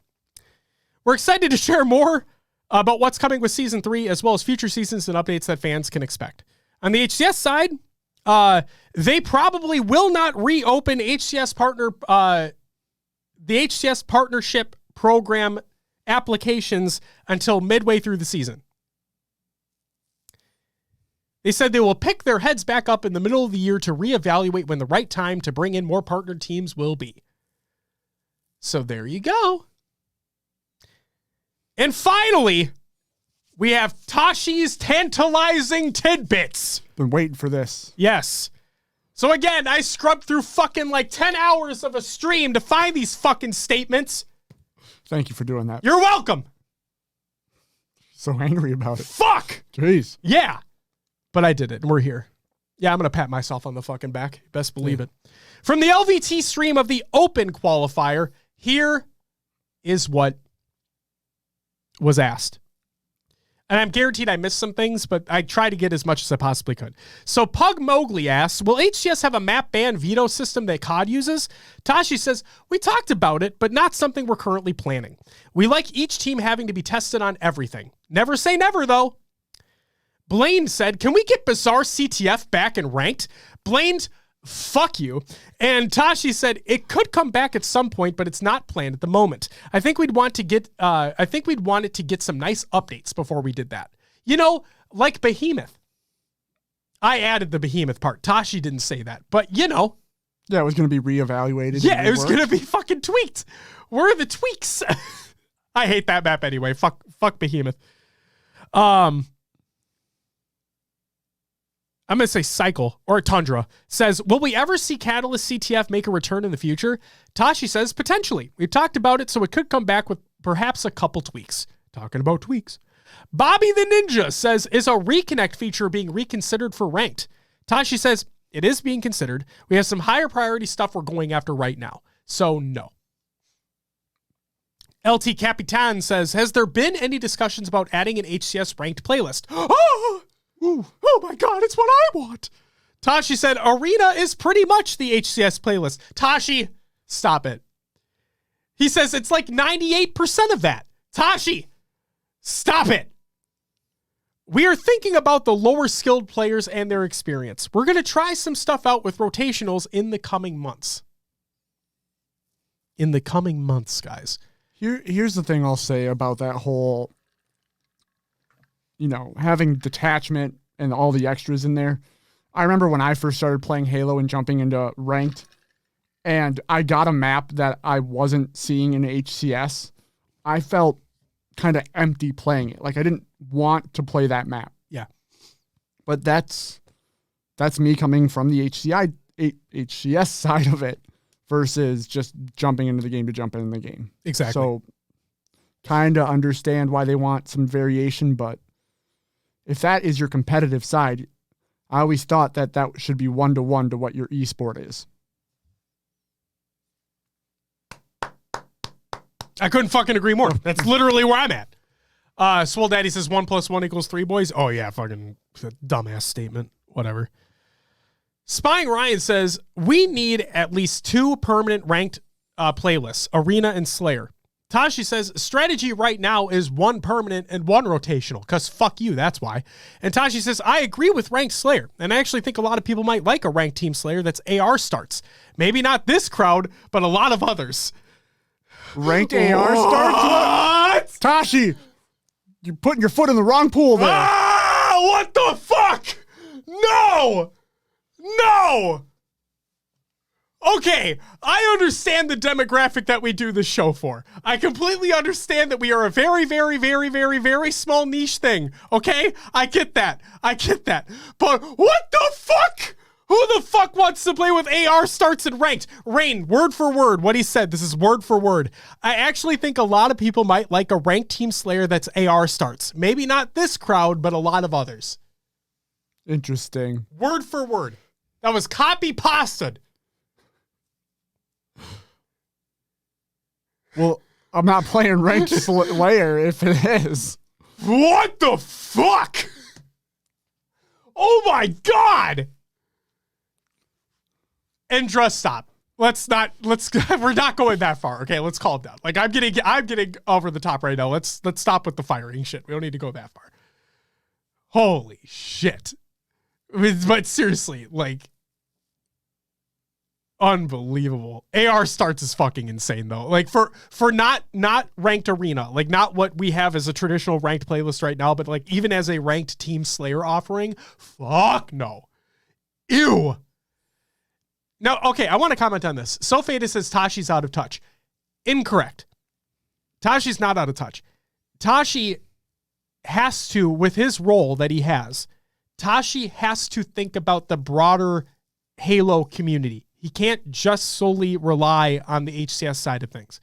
We're excited to share more about what's coming with Season 3, as well as future seasons and updates that fans can expect. On the HCS side, they probably will not reopen the HCS Partnership Program applications until midway through the season. They said they will pick their heads back up in the middle of the year to reevaluate when the right time to bring in more partnered teams will be. So there you go. And finally, we have Tashi's tantalizing tidbits. Been waiting for this. Yes. So again, I scrubbed through fucking like 10 hours of a stream to find these fucking statements. Thank you for doing that. You're welcome. So angry about it. Fuck. Jeez. Yeah. But I did it, and we're here. Yeah, I'm going to pat myself on the fucking back. Best believe it. From the LVT stream of the Open Qualifier, here is what was asked. And I'm guaranteed I missed some things, but I tried to get as much as I possibly could. So Pug Mowgli asks, will HCS have a map ban veto system that COD uses? Tashi says, we talked about it, but not something we're currently planning. We like each team having to be tested on everything. Never say never, though. Blaine said, can we get Bizarre CTF back in ranked? Blaine's, fuck you. And Tashi said, it could come back at some point, but it's not planned at the moment. I think we'd want it to get some nice updates before we did that. You know, like Behemoth. I added the Behemoth part. Tashi didn't say that, but you know. Yeah, it was going to be reevaluated. Yeah, it was going to be fucking tweaked. Where are the tweaks? I hate that map anyway. Fuck Behemoth. I'm going to say Cycle or Tundra says, will we ever see Catalyst CTF make a return in the future? Tashi says, potentially. We've talked about it, so it could come back with perhaps a couple tweaks. Talking about tweaks. Bobby the Ninja says, is a reconnect feature being reconsidered for ranked? Tashi says, it is being considered. We have some higher priority stuff we're going after right now. So no. LT Capitan says, has there been any discussions about adding an HCS ranked playlist? Oh my God, it's what I want. Tashi said, Arena is pretty much the HCS playlist. Tashi, stop it. He says it's like 98% of that. Tashi, stop it. We are thinking about the lower skilled players and their experience. We're going to try some stuff out with rotationals in the coming months. In the coming months, guys. Here's the thing I'll say about that whole, having detachment and all the extras in there. I remember when I first started playing Halo and jumping into ranked, and I got a map that I wasn't seeing in HCS. I felt kind of empty playing it. Like I didn't want to play that map. Yeah. But that's me coming from the HCS side of it versus just jumping into the game to jump in the game. Exactly. So kind of understand why they want some variation, but if that is your competitive side, I always thought that should be 1-to-1 to what your esport is. I couldn't fucking agree more. That's literally where I'm at. Swole Daddy says 1 + 1 = 3 boys. Oh yeah, fucking dumbass statement. Whatever. Spying Ryan says, we need at least 2 permanent ranked playlists, Arena and Slayer. Tashi says, strategy right now is 1 permanent and 1 rotational, because fuck you, that's why. And Tashi says, I agree with ranked Slayer, and I actually think a lot of people might like a ranked team Slayer that's AR starts. Maybe not this crowd, but a lot of others. Ranked AR starts? What? Tashi, you're putting your foot in the wrong pool there. Ah, what the fuck? No! Okay, I understand the demographic that we do this show for. I completely understand that we are a very, very, very, very, very small niche thing. Okay? I get that. But what the fuck? Who the fuck wants to play with AR starts and ranked? Rain, word for word, what he said. This is word for word. I actually think a lot of people might like a ranked team Slayer that's AR starts. Maybe not this crowd, but a lot of others. Interesting. Word for word. That was copy-pasted. Well, I'm not playing ranked Slayer if it is. What the fuck? Oh my God. Endra, stop. We're not going that far. Okay, let's calm down. Like I'm getting over the top right now. Let's stop with the firing shit. We don't need to go that far. Holy shit. But seriously, like unbelievable. AR starts is fucking insane though. Like for not ranked Arena, like not what we have as a traditional ranked playlist right now, but like even as a ranked team Slayer offering, fuck no. Ew. Now, okay, I want to comment on this. Sofada says Tashi's out of touch. Incorrect. Tashi's not out of touch. Tashi has to, with his role that he has, Tashi has to think about the broader Halo community. He can't just solely rely on the HCS side of things.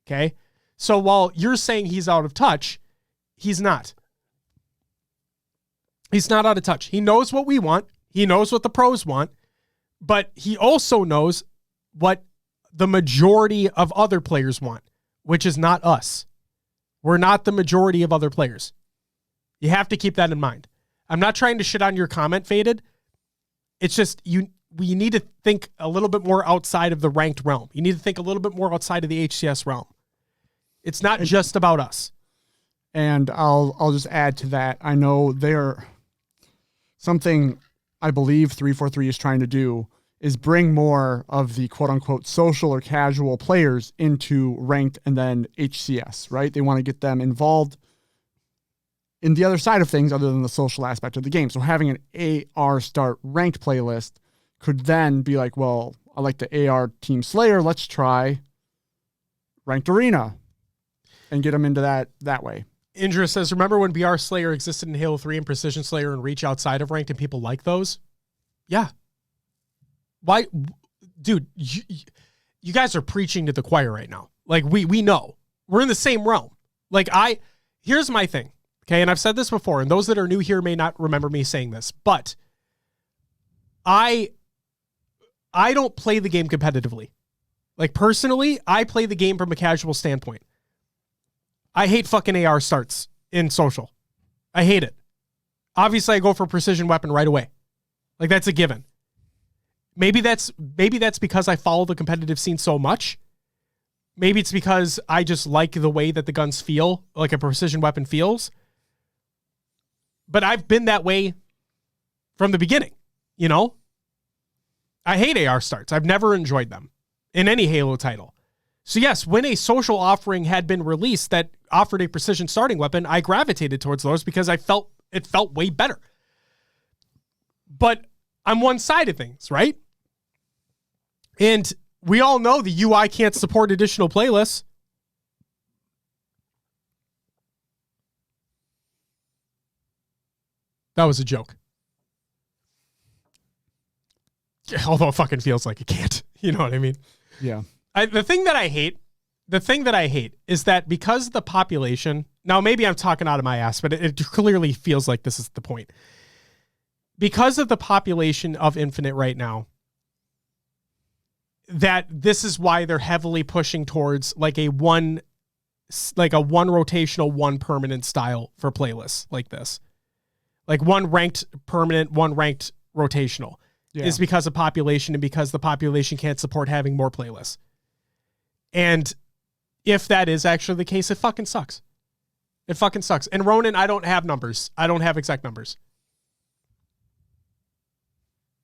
Okay? So while you're saying he's out of touch, he's not. He's not out of touch. He knows what we want. He knows what the pros want. But he also knows what the majority of other players want, which is not us. We're not the majority of other players. You have to keep that in mind. I'm not trying to shit on your comment, Faded. It's just we need to think a little bit more outside of the ranked realm. You need to think a little bit more outside of the HCS realm. It's not just about us. And I'll just add to that. I know something I believe 343 is trying to do is bring more of the quote unquote social or casual players into ranked and then HCS, right? They want to get them involved in the other side of things other than the social aspect of the game. So having an AR start ranked playlist could then be like, well, I like the AR Team Slayer. Let's try ranked arena and get them into that way. Indra says, remember when BR Slayer existed in Halo 3 and Precision Slayer and Reach outside of ranked and people like those? Yeah. Why? Dude, you guys are preaching to the choir right now. Like, we know. We're in the same realm. Like, here's my thing, okay? And I've said this before, and those that are new here may not remember me saying this, but I don't play the game competitively. Like, personally, I play the game from a casual standpoint. I hate fucking AR starts in social. I hate it. Obviously, I go for precision weapon right away. Like, that's a given. Maybe that's because I follow the competitive scene so much. Maybe it's because I just like the way that the guns feel, like a precision weapon feels. But I've been that way from the beginning, you know? I hate AR starts. I've never enjoyed them in any Halo title. So yes, when a social offering had been released that offered a precision starting weapon, I gravitated towards those because it felt way better. But I'm one side of things, right? And we all know the UI can't support additional playlists. That was a joke. Although it fucking feels like it can't. You know what I mean? Yeah. The thing that I hate is that because the population, now maybe I'm talking out of my ass, but it clearly feels like this is the point. Because of the population of Infinite right now, that this is why they're heavily pushing towards like a one rotational, one permanent style for playlists like this. Like one ranked permanent, one ranked rotational is because of population and because the population can't support having more playlists. And if that is actually the case, it fucking sucks. It fucking sucks. And Ronan, I don't have numbers. I don't have exact numbers.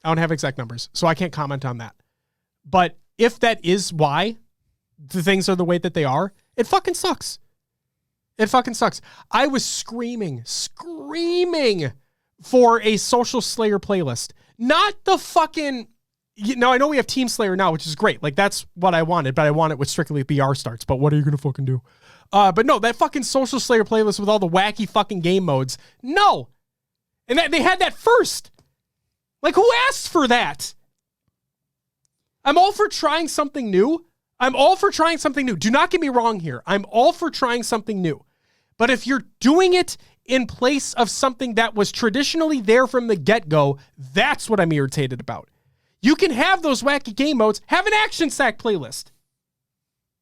So I can't comment on that. But if that is why the things are the way that they are, it fucking sucks. It fucking sucks. I was screaming for a Social Slayer playlist. Not the fucking... I know we have Team Slayer now, which is great. Like, that's what I wanted, but I want it with strictly BR starts. But what are you going to fucking do? But no, that fucking Social Slayer playlist with all the wacky fucking game modes. No. And they had that first. Like, who asked for that? I'm all for trying something new. Do not get me wrong here. I'm all for trying something new. But if you're doing it in place of something that was traditionally there from the get-go, that's what I'm irritated about. You can have those wacky game modes, have an action sack playlist.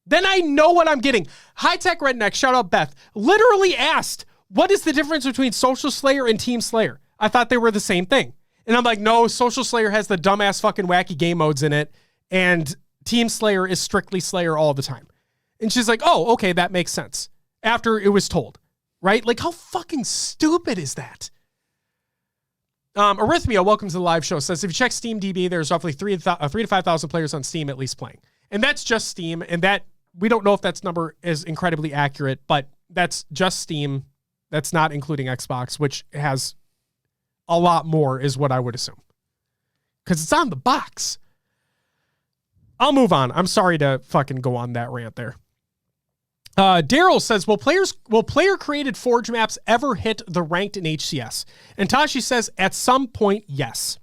Then I know what I'm getting. High Tech Redneck, shout out Beth, literally asked, what is the difference between Social Slayer and Team Slayer? I thought they were the same thing. And I'm like, no, Social Slayer has the dumbass fucking wacky game modes in it, and Team Slayer is strictly Slayer all the time. And she's like, oh, okay, that makes sense. After it was told, right? Like, how fucking stupid is that? Arrhythmia, welcome to the live show, says, if you check Steam DB, there's roughly 3,000 to 5,000 players on Steam at least playing. And that's just Steam, and that we don't know if that number is incredibly accurate, but that's just Steam. That's not including Xbox, which has a lot more is what I would assume. Because it's on the box. I'll move on. I'm sorry to fucking go on that rant there. Daryl says, will player-created Forge maps ever hit the ranked in HCS? And Tashi says, at some point, yes.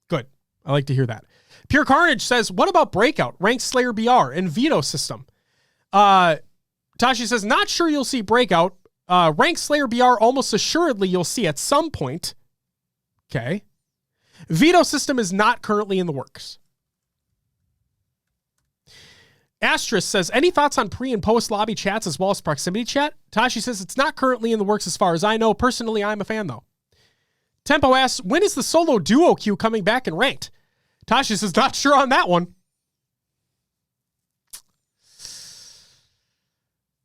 Good. I like to hear that. Pure Carnage says, what about Breakout, Ranked Slayer BR, and Veto System? Tashi says, not sure you'll see Breakout. Ranked Slayer BR, almost assuredly you'll see at some point. Okay. Veto System is not currently in the works. Asterisk says, any thoughts on pre and post lobby chats as well as proximity chat? Tashi says, it's not currently in the works as far as I know. Personally, I'm a fan though. Tempo asks, when is the solo duo queue coming back in ranked? Tashi says, not sure on that one.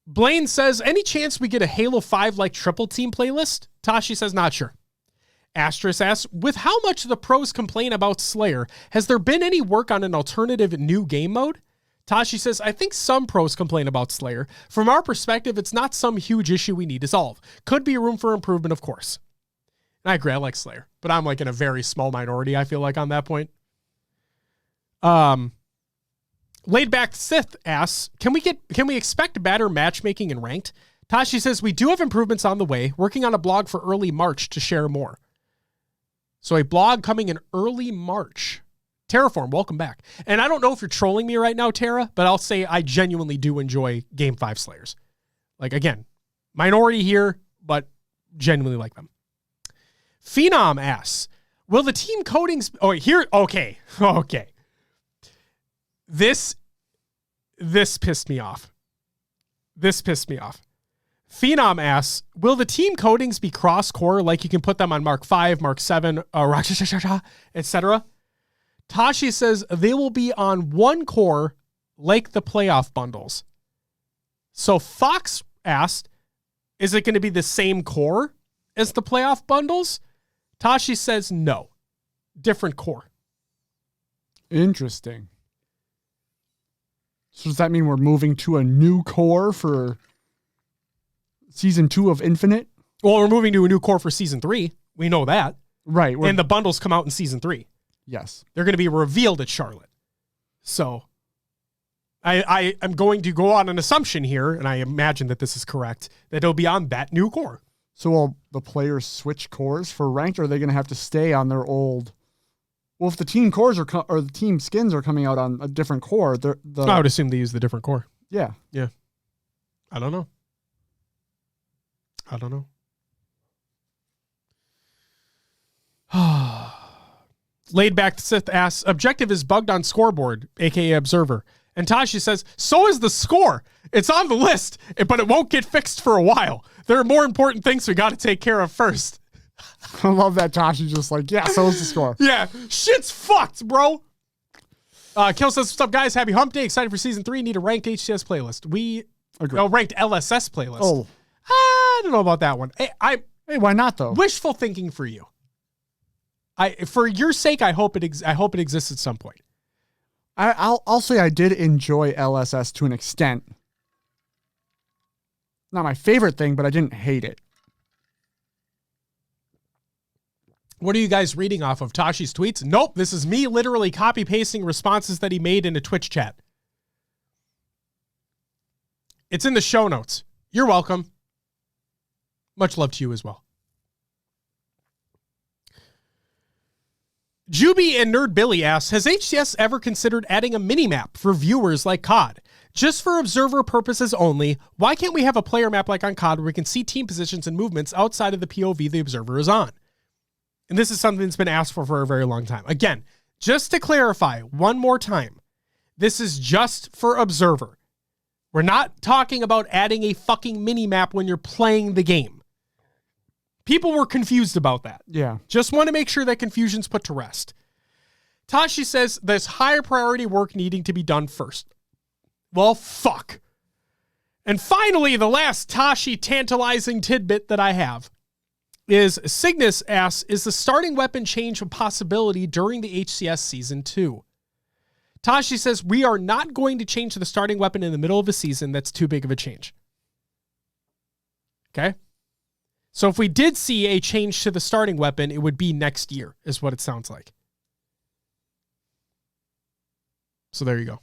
Blaine says, any chance we get a Halo 5 like triple team playlist? Tashi says, not sure. Asterisk asks, with how much the pros complain about Slayer, has there been any work on an alternative new game mode? Tashi says, I think some pros complain about Slayer. From our perspective, it's not some huge issue we need to solve. Could be room for improvement, of course. And I agree, I like Slayer, but I'm like in a very small minority, I feel like, on that point. Laid Back Sith asks, can we expect better matchmaking in ranked? Tashi says, we do have improvements on the way, working on a blog for early March to share more. So a blog coming in early March. Terraform, welcome back. And I don't know if you're trolling me right now, Terra, but I'll say I genuinely do enjoy Game 5 Slayers. Like, again, minority here, but genuinely like them. Phenom asks, will the team codings... Oh, here... Okay. This pissed me off. Phenom asks, will the team codings be cross-core, like you can put them on Mark 5, Mark 7, etc.? Tashi says they will be on one core like the playoff bundles. So Fox asked, is it going to be the same core as the playoff bundles? Tashi says no. Different core. Interesting. So does that mean we're moving to a new core for season 2 of Infinite? Well, we're moving to a new core for season 3. We know that. Right. And the bundles come out in season 3. Yes. They're going to be revealed at Charlotte. So I am going to go on an assumption here, and I imagine that this is correct, that it'll be on that new core. So will the players switch cores for ranked, or are they going to have to stay on their old... Well, if the team cores or the team skins are coming out on a different core, I would assume they use the different core. Yeah. Yeah. I don't know. Laid Back Sith asks, objective is bugged on scoreboard, aka observer. And Tashi says, so is the score. It's on the list, but it won't get fixed for a while. There are more important things we got to take care of first. I love that Tashi's just like, yeah, so is the score. Yeah, shit's fucked, bro. Kill says, what's up, guys? Happy hump day. Excited for season 3. Need a ranked HCS playlist. We ranked LSS playlist. Oh. I don't know about that one. Hey, why not, though? Wishful thinking for you. For your sake, I hope it exists at some point. I'll say I did enjoy LSS to an extent. Not my favorite thing, but I didn't hate it. What are you guys reading off of? Tashi's tweets? Nope, this is me literally copy-pasting responses that he made in a Twitch chat. It's in the show notes. You're welcome. Much love to you as well. Juby and Nerd Billy asks, has HCS ever considered adding a mini-map for viewers like COD? Just for observer purposes only, why can't we have a player map like on COD where we can see team positions and movements outside of the POV the observer is on? And this is something that's been asked for a very long time. Again, just to clarify one more time, this is just for observer. We're not talking about adding a fucking mini-map when you're playing the game. People were confused about that. Yeah. Just want to make sure that confusion's put to rest. Tashi says there's higher priority work needing to be done first. Well, fuck. And finally, the last Tashi tantalizing tidbit that I have is Cygnus asks, is the starting weapon change a possibility during the HCS Season 2? Tashi says, we are not going to change the starting weapon in the middle of a season. That's too big of a change. Okay? So if we did see a change to the starting weapon, it would be next year, is what it sounds like. So there you go.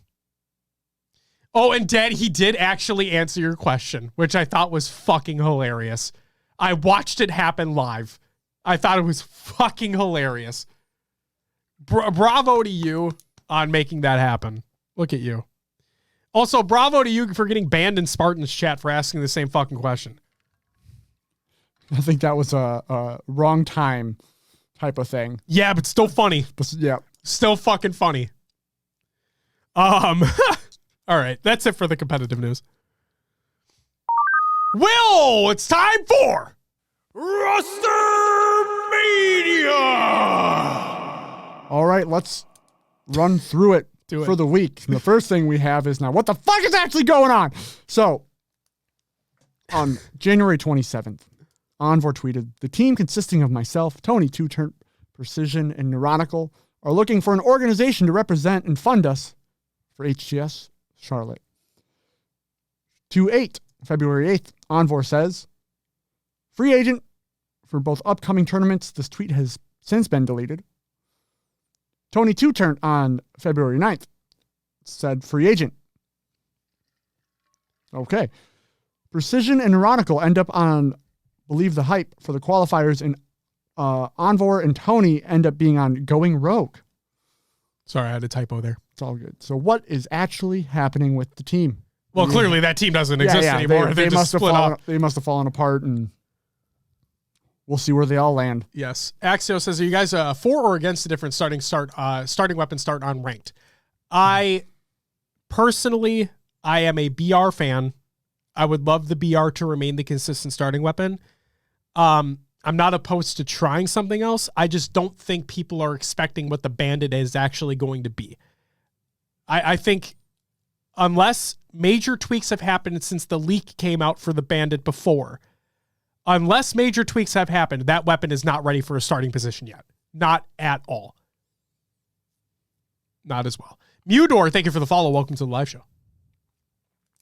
Oh, and Dad, he did actually answer your question, which I thought was fucking hilarious. I watched it happen live. I thought it was fucking hilarious. Bravo to you on making that happen. Look at you. Also, bravo to you for getting banned in Spartan's chat for asking the same fucking question. I think that was a wrong time type of thing. Yeah, but still funny. Yeah. Still fucking funny. All right, that's it for the competitive news. Will, it's time for Rostermania. All right, let's run through it for the week. And the first thing we have is now, what the fuck is actually going on? So, on January 27th, Envor tweeted, the team consisting of myself, Tony, Two-Turn, Precision, and Neuronical are looking for an organization to represent and fund us for HCS Charlotte. 2/8, February 8th, Envor says, free agent for both upcoming tournaments. This tweet has since been deleted. Tony Two-Turn on February 9th said free agent. Okay. Precision and Neuronical end up on Believe the Hype for the qualifiers, and Envor and Tony end up being on Going Rogue. Sorry, I had a typo there. It's all good. So what is actually happening with the team? Well, clearly that team doesn't exist anymore. They just split up. They must have fallen apart, and we'll see where they all land. Yes. Axio says, are you guys for or against the different starting weapon start on ranked? I am a BR fan. I would love the BR to remain the consistent starting weapon. I'm not opposed to trying something else. I just don't think people are expecting what the Bandit is actually going to be. I think unless major tweaks have happened since the leak came out for the Bandit before, unless major tweaks have happened, that weapon is not ready for a starting position yet. Not at all. Not as well. Mudor, thank you for the follow. Welcome to the live show.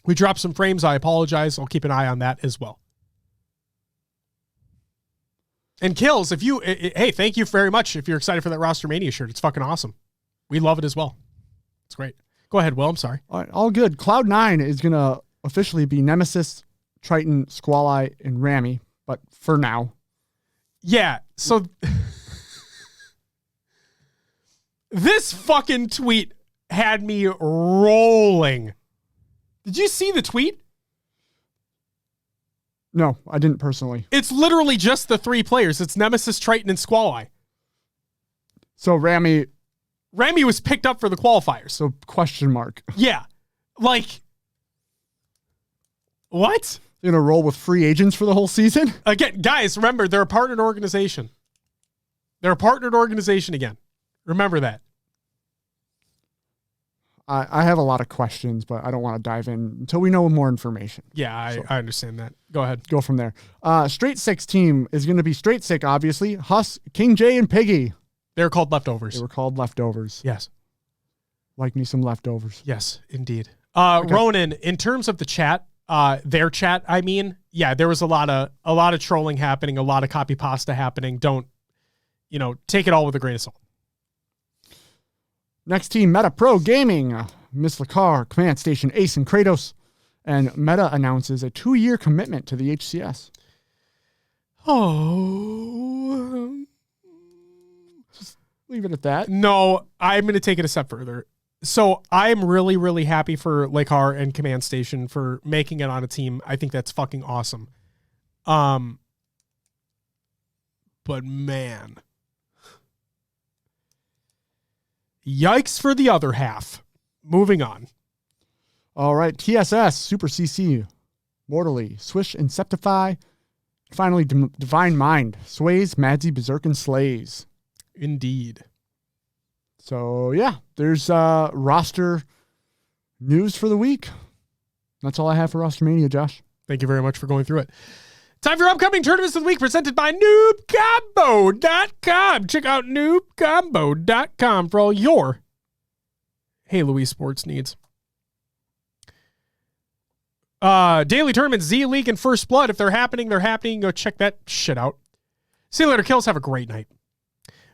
We dropped some frames. I apologize. I'll keep an eye on that as well. And Kills, hey, thank you very much if you're excited for that Rostermania shirt. It's fucking awesome. We love it as well. It's great. Go ahead, Will. I'm sorry. All right, all good. Cloud9 is going to officially be Nemesis, Triton, Squall-Eye, and Rami, but for now. Yeah, so this fucking tweet had me rolling. Did you see the tweet? No, I didn't personally. It's literally just the three players. It's Nemesis, Triton, and Squall-Eye. So Rami was picked up for the qualifiers. So question mark. Yeah. Like, what? You gonna roll with free agents for the whole season? Again, guys, remember, they're a partnered organization. They're a partnered organization again. Remember that. I have a lot of questions, but I don't want to dive in until we know more information. Yeah, I understand that. Go ahead. Go from there. Straight Six team is going to be Straight Sick, obviously. Huss, King J, and Piggy. They're called leftovers. They were called leftovers. Yes. Like me some leftovers. Yes, indeed. Okay. Ronan, in terms of the chat, their chat, I mean, yeah, there was a lot of trolling happening, a lot of copy pasta happening. Don't, take it all with a grain of salt. Next team, Meta Pro Gaming. Miss Lacar, Command Station, Ace, and Kratos. And Meta announces a 2-year commitment to the HCS. Oh. Just leave it at that. No, I'm going to take it a step further. So I'm really, really happy for Lacar and Command Station for making it on a team. I think that's fucking awesome. But man. Yikes for the other half. Moving on. All right. TSS, Super CC, Mortally, Swish, Inceptify. Finally, Divine Mind, Sways, Madsy, Berserk, and Slays. Indeed. So, yeah, there's roster news for the week. That's all I have for Rostermania, Josh. Thank you very much for going through it. Time for upcoming tournaments of the week presented by noobcombo.com. Check out noobcombo.com for all your Halo esports needs. Daily tournaments, Z League and First Blood. If they're happening, they're happening. Go check that shit out. See you later, Kills. Have a great night.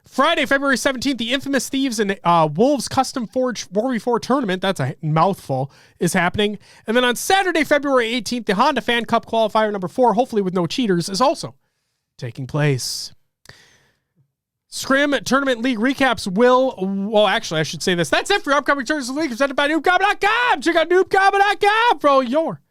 Friday, February 17th, the Infamous Thieves and Wolves Custom Forge 4v4 tournament, that's a mouthful, is happening. And then on Saturday, February 18th, the Honda Fan Cup Qualifier number 4, hopefully with no cheaters, is also taking place. Scrim Tournament League recaps actually, I should say this. That's it for your upcoming tournaments of the league presented by noobcombo.com. Check out noobcombo.com for all your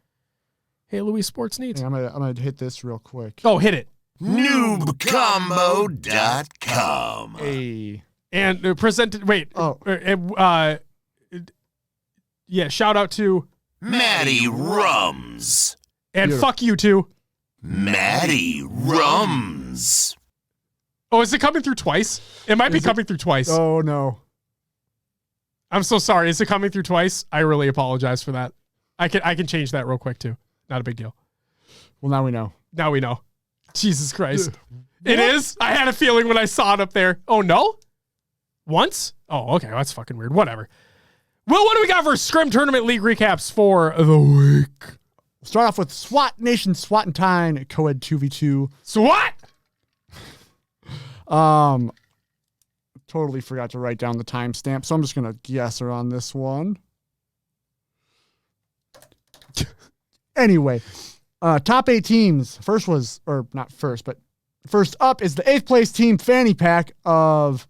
Halo esports needs. Hey, I'm gonna hit this real quick. Oh, hit it. noobcombo.com. Hey. And presented, wait. Oh. Yeah, shout out to Maddie Rums. And fuck you too. Maddie Rums. Oh, is it coming through twice? It might be coming through twice. Oh, no. I'm so sorry. Is it coming through twice? I really apologize for that. I can change that real quick too. Not a big deal. Well, now we know. Now we know. Jesus Christ. It is? I had a feeling when I saw it up there. Oh, no? Once? Oh, okay. That's fucking weird. Whatever. Well, what do we got for Scrim Tournament League recaps for the week? We'll start off with SWAT Nation SWAT-N-Tine co-ed 2v2. SWAT! Totally forgot to write down the timestamp, so I'm just going to guess her on this one. Anyway, top 8 teams. First up is the 8th place team fanny pack of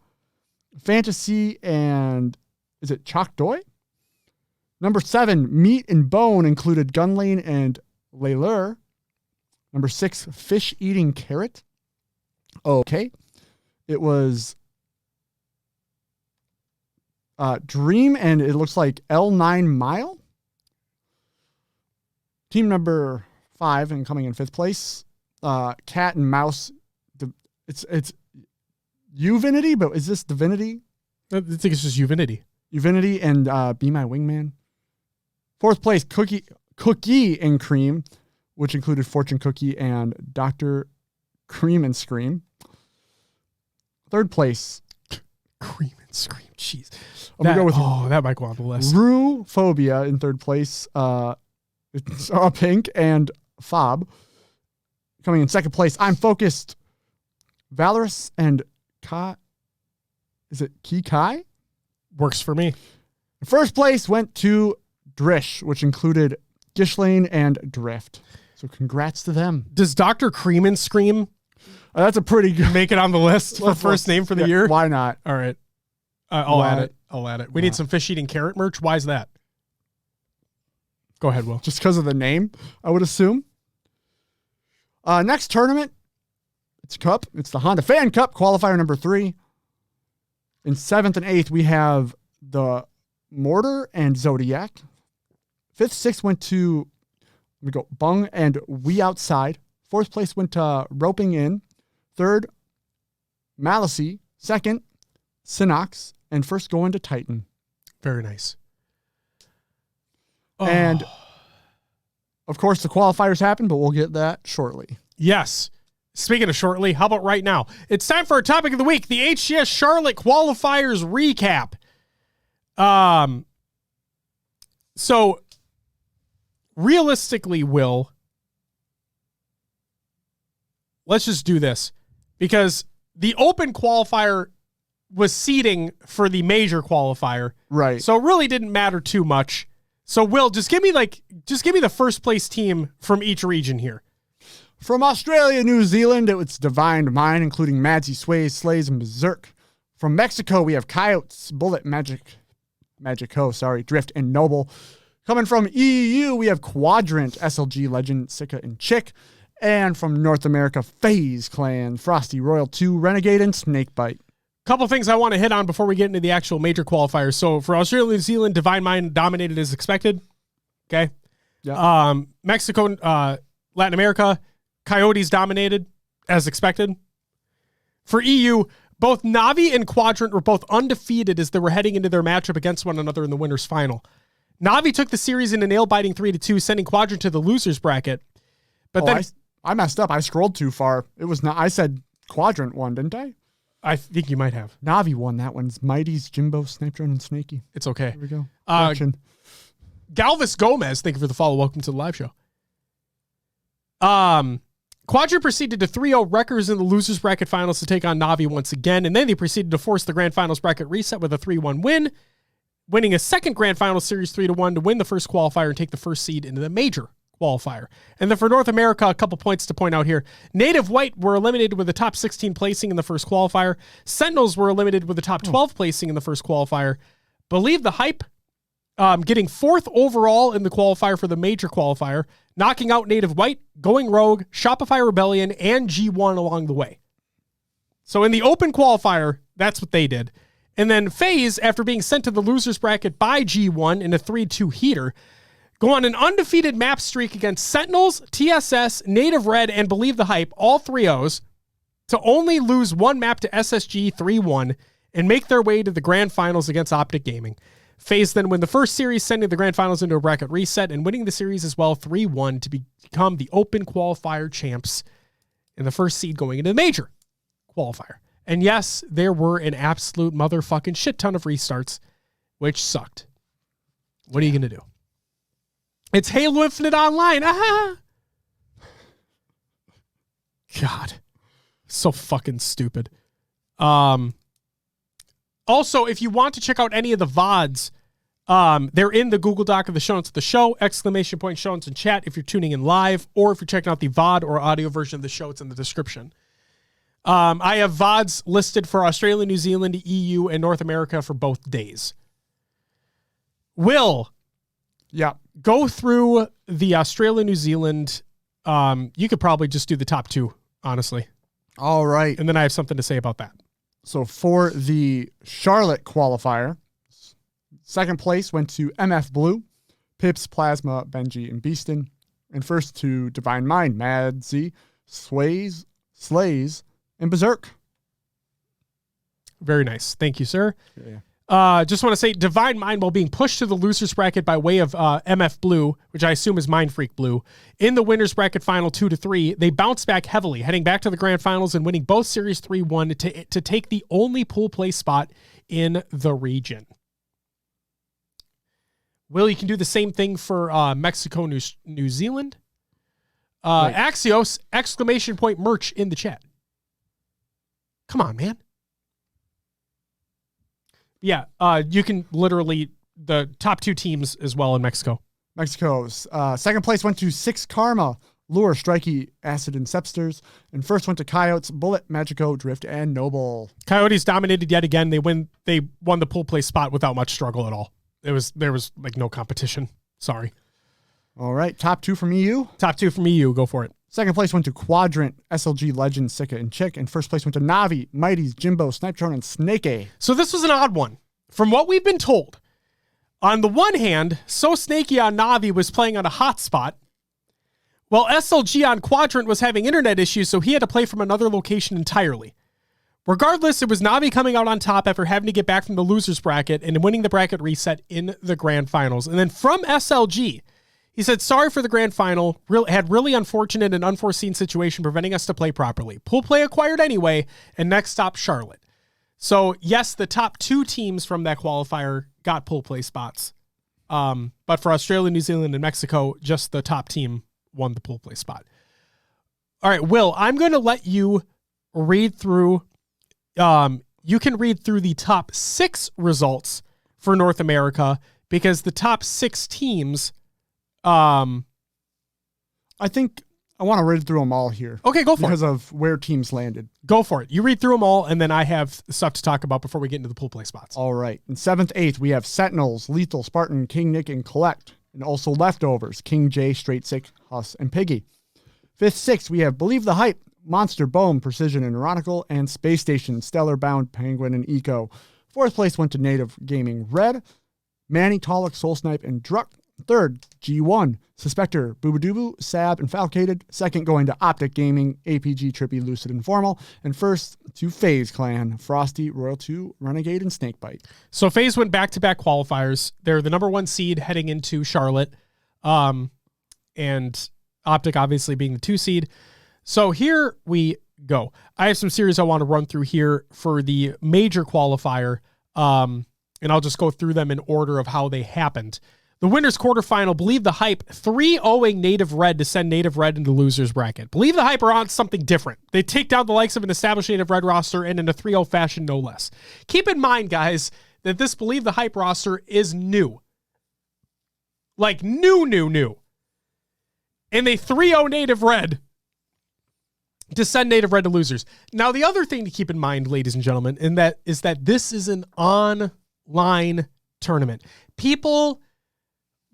Fantasy and is it Chalk Doy? Number 7, Meat and Bone included Gunlane and Laylure. Number 6, Fish Eating Carrot. Okay. It was Dream and it looks like L9 Mile. Team number 5 and coming in 5th place, Cat and Mouse. It's Uvinity, but is this Divinity? I think it's just Uvinity. Uvinity and Be My Wingman. 4th place, Cookie and Cream, which included Fortune Cookie and Dr. Cream and Scream. 3rd place, Cream and Scream. Jeez. That might go on the list. Rue Phobia in 3rd place. It's Pink and Fob. Coming in 2nd place, I'm Focused, Valorous and Kai. Is it Kai? Works for me. 1st place went to Drish, which included Gishlane and Drift. So congrats to them. Does Dr. Cream and Scream That's a pretty good. make it on the list for first name for the year? Why not? All right. I'll add it. We need some fish eating carrot merch. Why is that? Go ahead, Will. Just because of the name, I would assume. Next tournament, it's Cup. It's the Honda Fan Cup qualifier number 3. In 7th and 8th, we have the Mortar and Zodiac. 5th, 6th went to Bung and We Outside. 4th place went to Roping In. 3rd, Malicy. 2nd, Sinox. And 1st going to Titan. Very nice. And, of course, the qualifiers happen, but we'll get that shortly. Yes. Speaking of shortly, how about right now? It's time for our topic of the week, the HCS Charlotte Qualifiers recap. So, realistically, Will, let's just do this. Because the open qualifier was seeding for the major qualifier. Right. So it really didn't matter too much. So Will, just give me the first place team from each region here. From Australia, New Zealand, it's Divine Mind, including Madsy, Sways, Slays, and Berserk. From Mexico, we have Coyotes, Bullet, Magico, Drift, and Noble. Coming from EU, we have Quadrant, SLG, Legend, Sika, and Chick. And from North America, FaZe Clan, Frosty, Royal 2, Renegade, and Snakebite. Couple things I want to hit on before we get into the actual major qualifiers. So for Australia, New Zealand, Divine Mind dominated as expected. Okay. Yeah. Mexico, Latin America, Coyotes dominated as expected. For EU, both Navi and Quadrant were both undefeated as they were heading into their matchup against one another in the winners final. Navi took the series in a nail-biting 3-2, sending Quadrant to the losers bracket. But then I messed up. I scrolled too far. It was not. I said Quadrant won, didn't I? I think you might have. Navi won that one. Mighty's, Jimbo, Snipe Drone, and Snaky. It's okay. There we go. Galvis Gomez, thank you for the follow. Welcome to the live show. Quadrant proceeded to 3-0 Wreckers in the losers bracket finals to take on Navi once again, and then they proceeded to force the grand finals bracket reset with a 3-1 win, winning a second grand final series 3-1 to win the first qualifier and take the first seed into the major qualifier. And then for North America, a couple points to point out here. Native White were eliminated with the top 16 placing in the first qualifier. Sentinels were eliminated with the top 12 placing in the first qualifier. Believe the Hype getting 4th overall in the qualifier for the major qualifier, knocking out Native White, Going Rogue, Shopify Rebellion, and G1 along the way. So in the open qualifier, that's what they did. And then FaZe, after being sent to the losers bracket by G1 in a 3-2 heater, go on an undefeated map streak against Sentinels, TSS, Native Red, and Believe the Hype, all 3-0s, to only lose one map to SSG 3-1 and make their way to the grand finals against Optic Gaming. FaZe then win the first series, sending the grand finals into a bracket reset and winning the series as well 3-1 to become the open qualifier champs in the first seed going into the major qualifier. And yes, there were an absolute motherfucking shit ton of restarts, which sucked. What are you going to do? It's Halo Infinite Online. God. So fucking stupid. Also, if you want to check out any of the VODs, they're in the Google Doc of the show notes of the show, ! Show notes in chat if you're tuning in live, or if you're checking out the VOD or audio version of the show, it's in the description. I have VODs listed for Australia, New Zealand, EU, and North America for both days. Will, go through the Australia, New Zealand. You could probably just do the top two, honestly. All right. And then I have something to say about that. So for the Charlotte qualifier, second place went to MF Blue, Pips, Plasma, Benji, and Beaston. And first to Divine Mind, Mad Z, Slays, and Berserk. Very nice. Thank you, sir. Yeah. Just want to say Divine Mind, while being pushed to the losers bracket by way of MF Blue, which I assume is Mind Freak Blue, in the winners bracket final 2-3, they bounced back heavily, heading back to the grand finals and winning both series 3-1 to take the only pool play spot in the region. Will, you can do the same thing for Mexico, New Zealand. Axios, ! Merch in the chat. Come on, man. Yeah, you can literally, the top two teams as well in Mexico. Mexico's second place went to Six Karma, Lure, Strikey, Acid, and Sepsters. And first went to Coyotes, Bullet, Magico, Drift, and Noble. Coyotes dominated yet again. They won the pool play spot without much struggle at all. There was like no competition. Sorry. All right, top two from EU. Top two from EU. Go for it. Second place went to Quadrant, SLG, Legend, Sika, and Chick. And first place went to Navi, Mighties, Jimbo, Snipetron, and Snake. So this was an odd one. From what we've been told, on the one hand, So Snaky on Navi was playing on a hotspot, while SLG on Quadrant was having internet issues, so he had to play from another location entirely. Regardless, it was Navi coming out on top after having to get back from the losers bracket and winning the bracket reset in the grand finals. And then from SLG, he said, sorry for the grand final, had really unfortunate and unforeseen situation preventing us to play properly. Pool play acquired anyway, and next stop, Charlotte. So, yes, the top two teams from that qualifier got pool play spots. But for Australia, New Zealand, and Mexico, just the top team won the pool play spot. All right, Will, I'm going to let you read through. You can read through the top 6 results for North America because the top 6 teams... I think I want to read through them all here. Okay, go for because of where teams landed. Go for it. You read through them all, and then I have stuff to talk about before we get into the pool play spots. All right. In 7th, 8th, we have Sentinels, Lethal, Spartan, King Nick, and Collect. And also leftovers, King J, Straight Sick, Huss, and Piggy. 5th, 6th, we have Believe the Hype, Monster, Boom, Precision, and Ironical, and Space Station, Stellar Bound, Penguin, and Eco. 4th place went to Native Gaming Red, Manny, Tolic, Soul Snipe, and Druck. 3rd, G1, Suspector, Boobadooboo, Sab, and Falcated. 2nd going to Optic Gaming, APG, Trippy, Lucid, and Formal. And first to FaZe Clan, Frosty, Royal 2, Renegade, and Snakebite. So FaZe went back-to-back qualifiers. They're the number 1 seed heading into Charlotte. And Optic obviously being the 2 seed. So here we go. I have some series I want to run through here for the major qualifier. And I'll just go through them in order of how they happened. The winners quarterfinal, Believe the Hype, 3-0ing Native Red to send Native Red into losers bracket. Believe the Hype are on something different. They take down the likes of an established Native Red roster and in a 3-0 fashion, no less. Keep in mind, guys, that this Believe the Hype roster is new. Like new. And they 3-0 Native Red to send Native Red to losers. Now, the other thing to keep in mind, ladies and gentlemen, is that this is an online tournament. People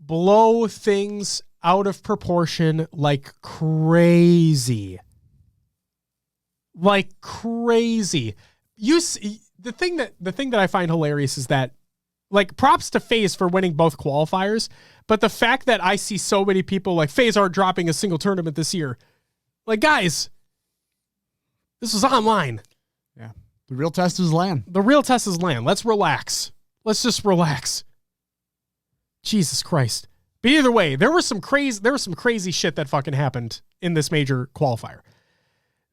blow things out of proportion like crazy. You see, the thing that I find hilarious is that, like, props to FaZe for winning both qualifiers, but the fact that I see so many people like FaZe aren't dropping a single tournament this year. Like, guys, this was online. Yeah. The real test is LAN. The real test is LAN. Let's relax. Let's just relax. Jesus Christ. But either way, there was some crazy shit that fucking happened in this major qualifier.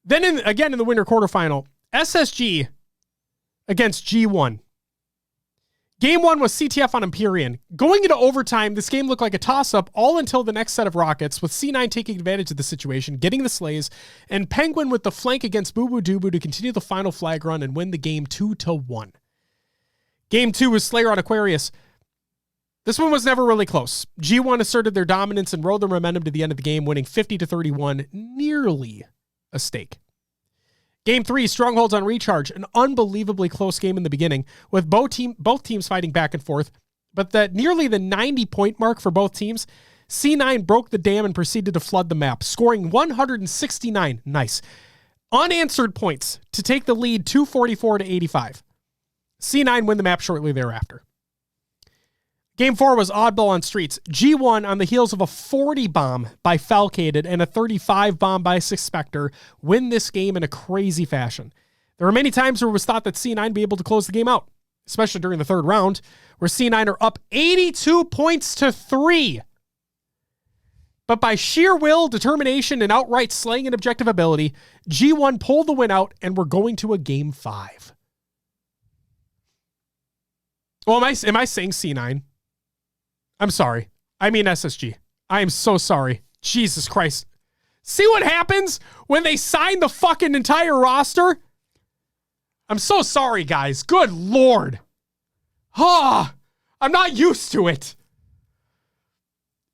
Then in the winter quarterfinal, SSG against G1. Game 1 was CTF on Empyrean. Going into overtime, this game looked like a toss-up all until the next set of rockets, with C9 taking advantage of the situation, getting the slays, and Penguin with the flank against Boo Boo Doo Boo to continue the final flag run and win the game 2-1. Game 2 was Slayer on Aquarius. This one was never really close. G1 asserted their dominance and rode their momentum to the end of the game, winning 50-31, nearly a stake. Game 3, Strongholds on Recharge, an unbelievably close game in the beginning, with both teams fighting back and forth, but nearly the 90-point mark for both teams, C9 broke the dam and proceeded to flood the map, scoring 169, nice, unanswered points to take the lead 244-85. C9 win the map shortly thereafter. Game 4 was Oddball on Streets. G1, on the heels of a 40 bomb by Falcated and a 35 bomb by Suspector, win this game in a crazy fashion. There were many times where it was thought that C9 would be able to close the game out, especially during the third round, where C9 are up 82 points to 3. But by sheer will, determination, and outright slaying and objective ability, G1 pulled the win out and we're going to a Game 5. Well, am I saying C9? I'm sorry. I mean SSG. I am so sorry. Jesus Christ. See what happens when they sign the fucking entire roster? I'm so sorry, guys. Good Lord. I'm not used to it.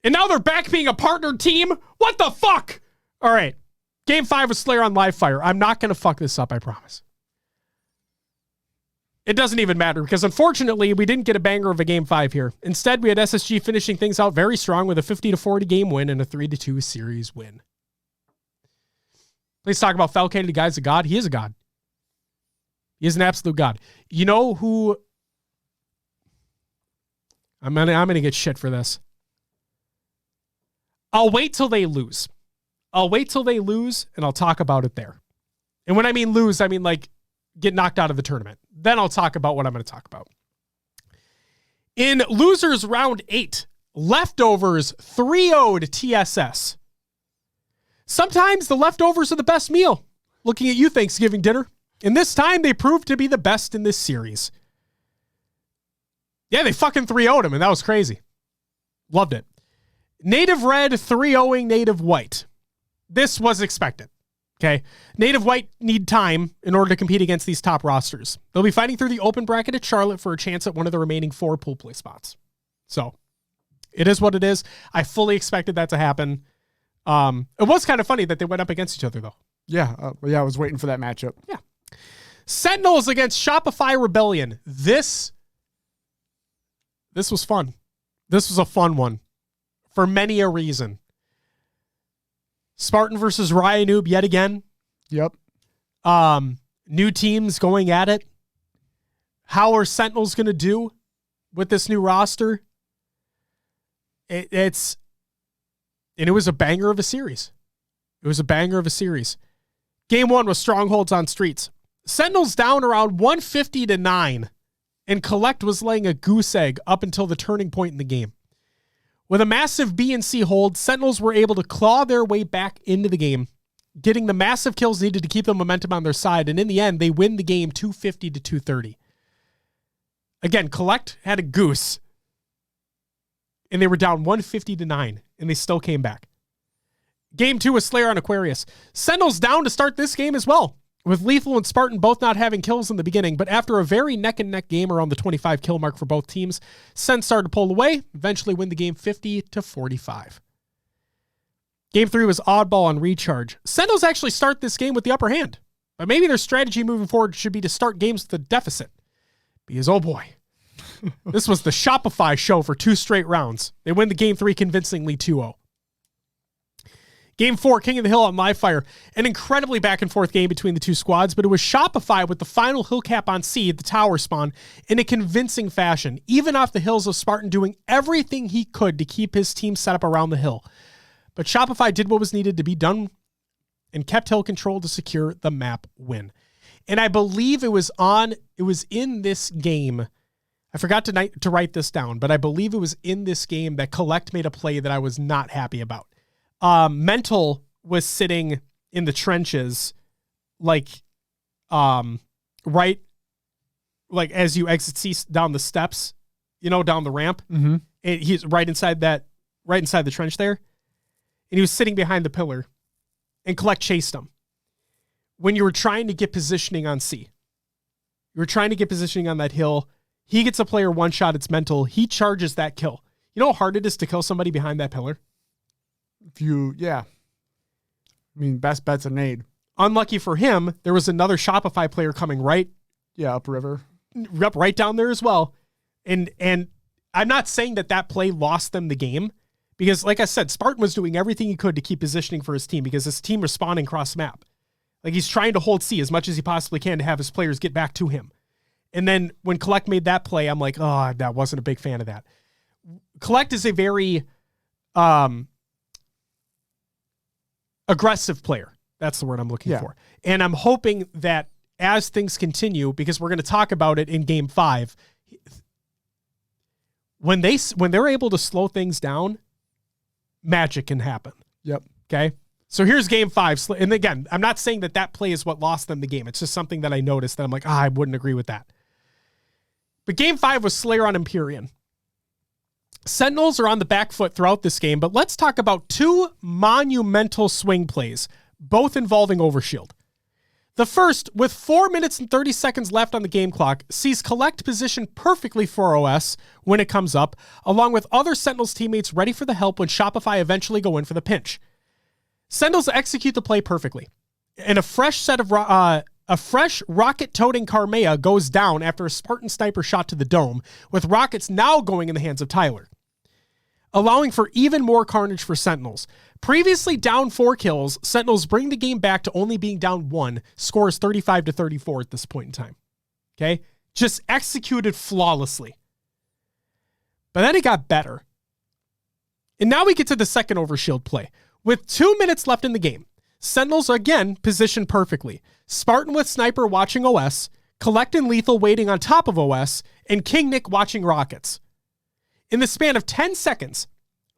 And now they're back being a partnered team? What the fuck? All right. Game 5 was Slayer on Livefire. I'm not going to fuck this up, I promise. It doesn't even matter because, unfortunately, we didn't get a banger of a Game 5 here. Instead, we had SSG finishing things out very strong with a 50-40 game win and a 3-2 series win. Let's talk about Falcated. The guy's a god. He is a god. He is an absolute god. You know who... I'm gonna get shit for this. I'll wait till they lose. I'll wait till they lose, and I'll talk about it there. And when I mean lose, I mean like get knocked out of the tournament. Then I'll talk about what I'm going to talk about. In losers round 8, Leftovers 3-0'd TSS. Sometimes the leftovers are the best meal. Looking at you, Thanksgiving dinner. And this time they proved to be the best in this series. Yeah, they fucking 3-0'd him, and that was crazy. Loved it. Native Red 3-0'ing Native White. This was expected. Okay. Native White need time in order to compete against these top rosters. They'll be fighting through the open bracket at Charlotte for a chance at one of the remaining 4 pool play spots. So it is what it is. I fully expected that to happen. It was kind of funny that they went up against each other though. Yeah. I was waiting for that matchup. Yeah. Sentinels against Shopify Rebellion. This was fun. This was a fun one for many a reason. Spartan versus Ryanoob yet again. Yep. New teams going at it. How are Sentinels going to do with this new roster? It was a banger of a series. It was a banger of a series. Game 1 was Strongholds on Streets. Sentinels down around 150-9, and Collect was laying a goose egg up until the turning point in the game. With a massive B and C hold, Sentinels were able to claw their way back into the game, getting the massive kills needed to keep the momentum on their side, and in the end, they win the game 250-230. Again, Collect had a goose, and they were down 150-9, and they still came back. Game 2 was Slayer on Aquarius. Sentinels down to start this game as well, with Lethal and Spartan both not having kills in the beginning, but after a very neck-and-neck game around the 25 kill mark for both teams, Sen started to pull away, eventually win the game 50-45. Game 3 was Oddball on Recharge. Sentinels actually start this game with the upper hand, but maybe their strategy moving forward should be to start games with a deficit. Because, oh boy, this was the Shopify show for 2 straight rounds. They win the Game 3 convincingly 2-0. Game 4, King of the Hill on Live Fire. An incredibly back and forth game between the two squads, but it was Shopify with the final hill cap on C, the tower spawn, in a convincing fashion, even off the hills of Spartan doing everything he could to keep his team set up around the hill. But Shopify did what was needed to be done and kept hill control to secure the map win. And I believe it was in this game. I forgot to write this down, but I believe it was in this game that Collect made a play that I was not happy about. Mental was sitting in the trenches, right as you exit C down the steps, down the ramp. Mm-hmm. And he's right inside the trench there. And he was sitting behind the pillar, and Collect chased him. When you were trying to get positioning on C, you were trying to get positioning on that hill. He gets a player one shot. It's Mental. He charges that kill. You know how hard it is to kill somebody behind that pillar? Best bet's a nade. Unlucky for him, there was another Shopify player coming right upriver. Right down there as well. And I'm not saying that play lost them the game, because like I said, Spartan was doing everything he could to keep positioning for his team, because his team was spawning cross map. Like, he's trying to hold C as much as he possibly can to have his players get back to him. And then when Collect made that play, I'm like, oh, that wasn't a big fan of that. Collect is a very aggressive player. That's the word I'm looking for. And I'm hoping that as things continue, because we're going to talk about it in Game 5, when they're able to slow things down, magic can happen. Yep. Okay? So here's Game 5. And again, I'm not saying that play is what lost them the game. It's just something that I noticed that I'm like, I wouldn't agree with that. But Game 5 was Slayer on Empyrean. Sentinels are on the back foot throughout this game, but let's talk about two monumental swing plays, both involving Overshield. The first, with 4 minutes and 30 seconds left on the game clock, sees Collect positioned perfectly for OS when it comes up, along with other Sentinels teammates ready for the help when Shopify eventually go in for the pinch. Sentinels execute the play perfectly, and a fresh rocket-toting Karmea goes down after a Spartan sniper shot to the dome, with rockets now going in the hands of Tyler, allowing for even more carnage for Sentinels. Previously down 4 kills, Sentinels bring the game back to only being down 1, scores 35-34 at this point in time. Okay? Just executed flawlessly. But then it got better. And now we get to the second Overshield play. With 2 minutes left in the game, Sentinels again positioned perfectly. Spartan with Sniper watching OS, Collect and Lethal waiting on top of OS, and King Nick watching rockets. In the span of 10 seconds,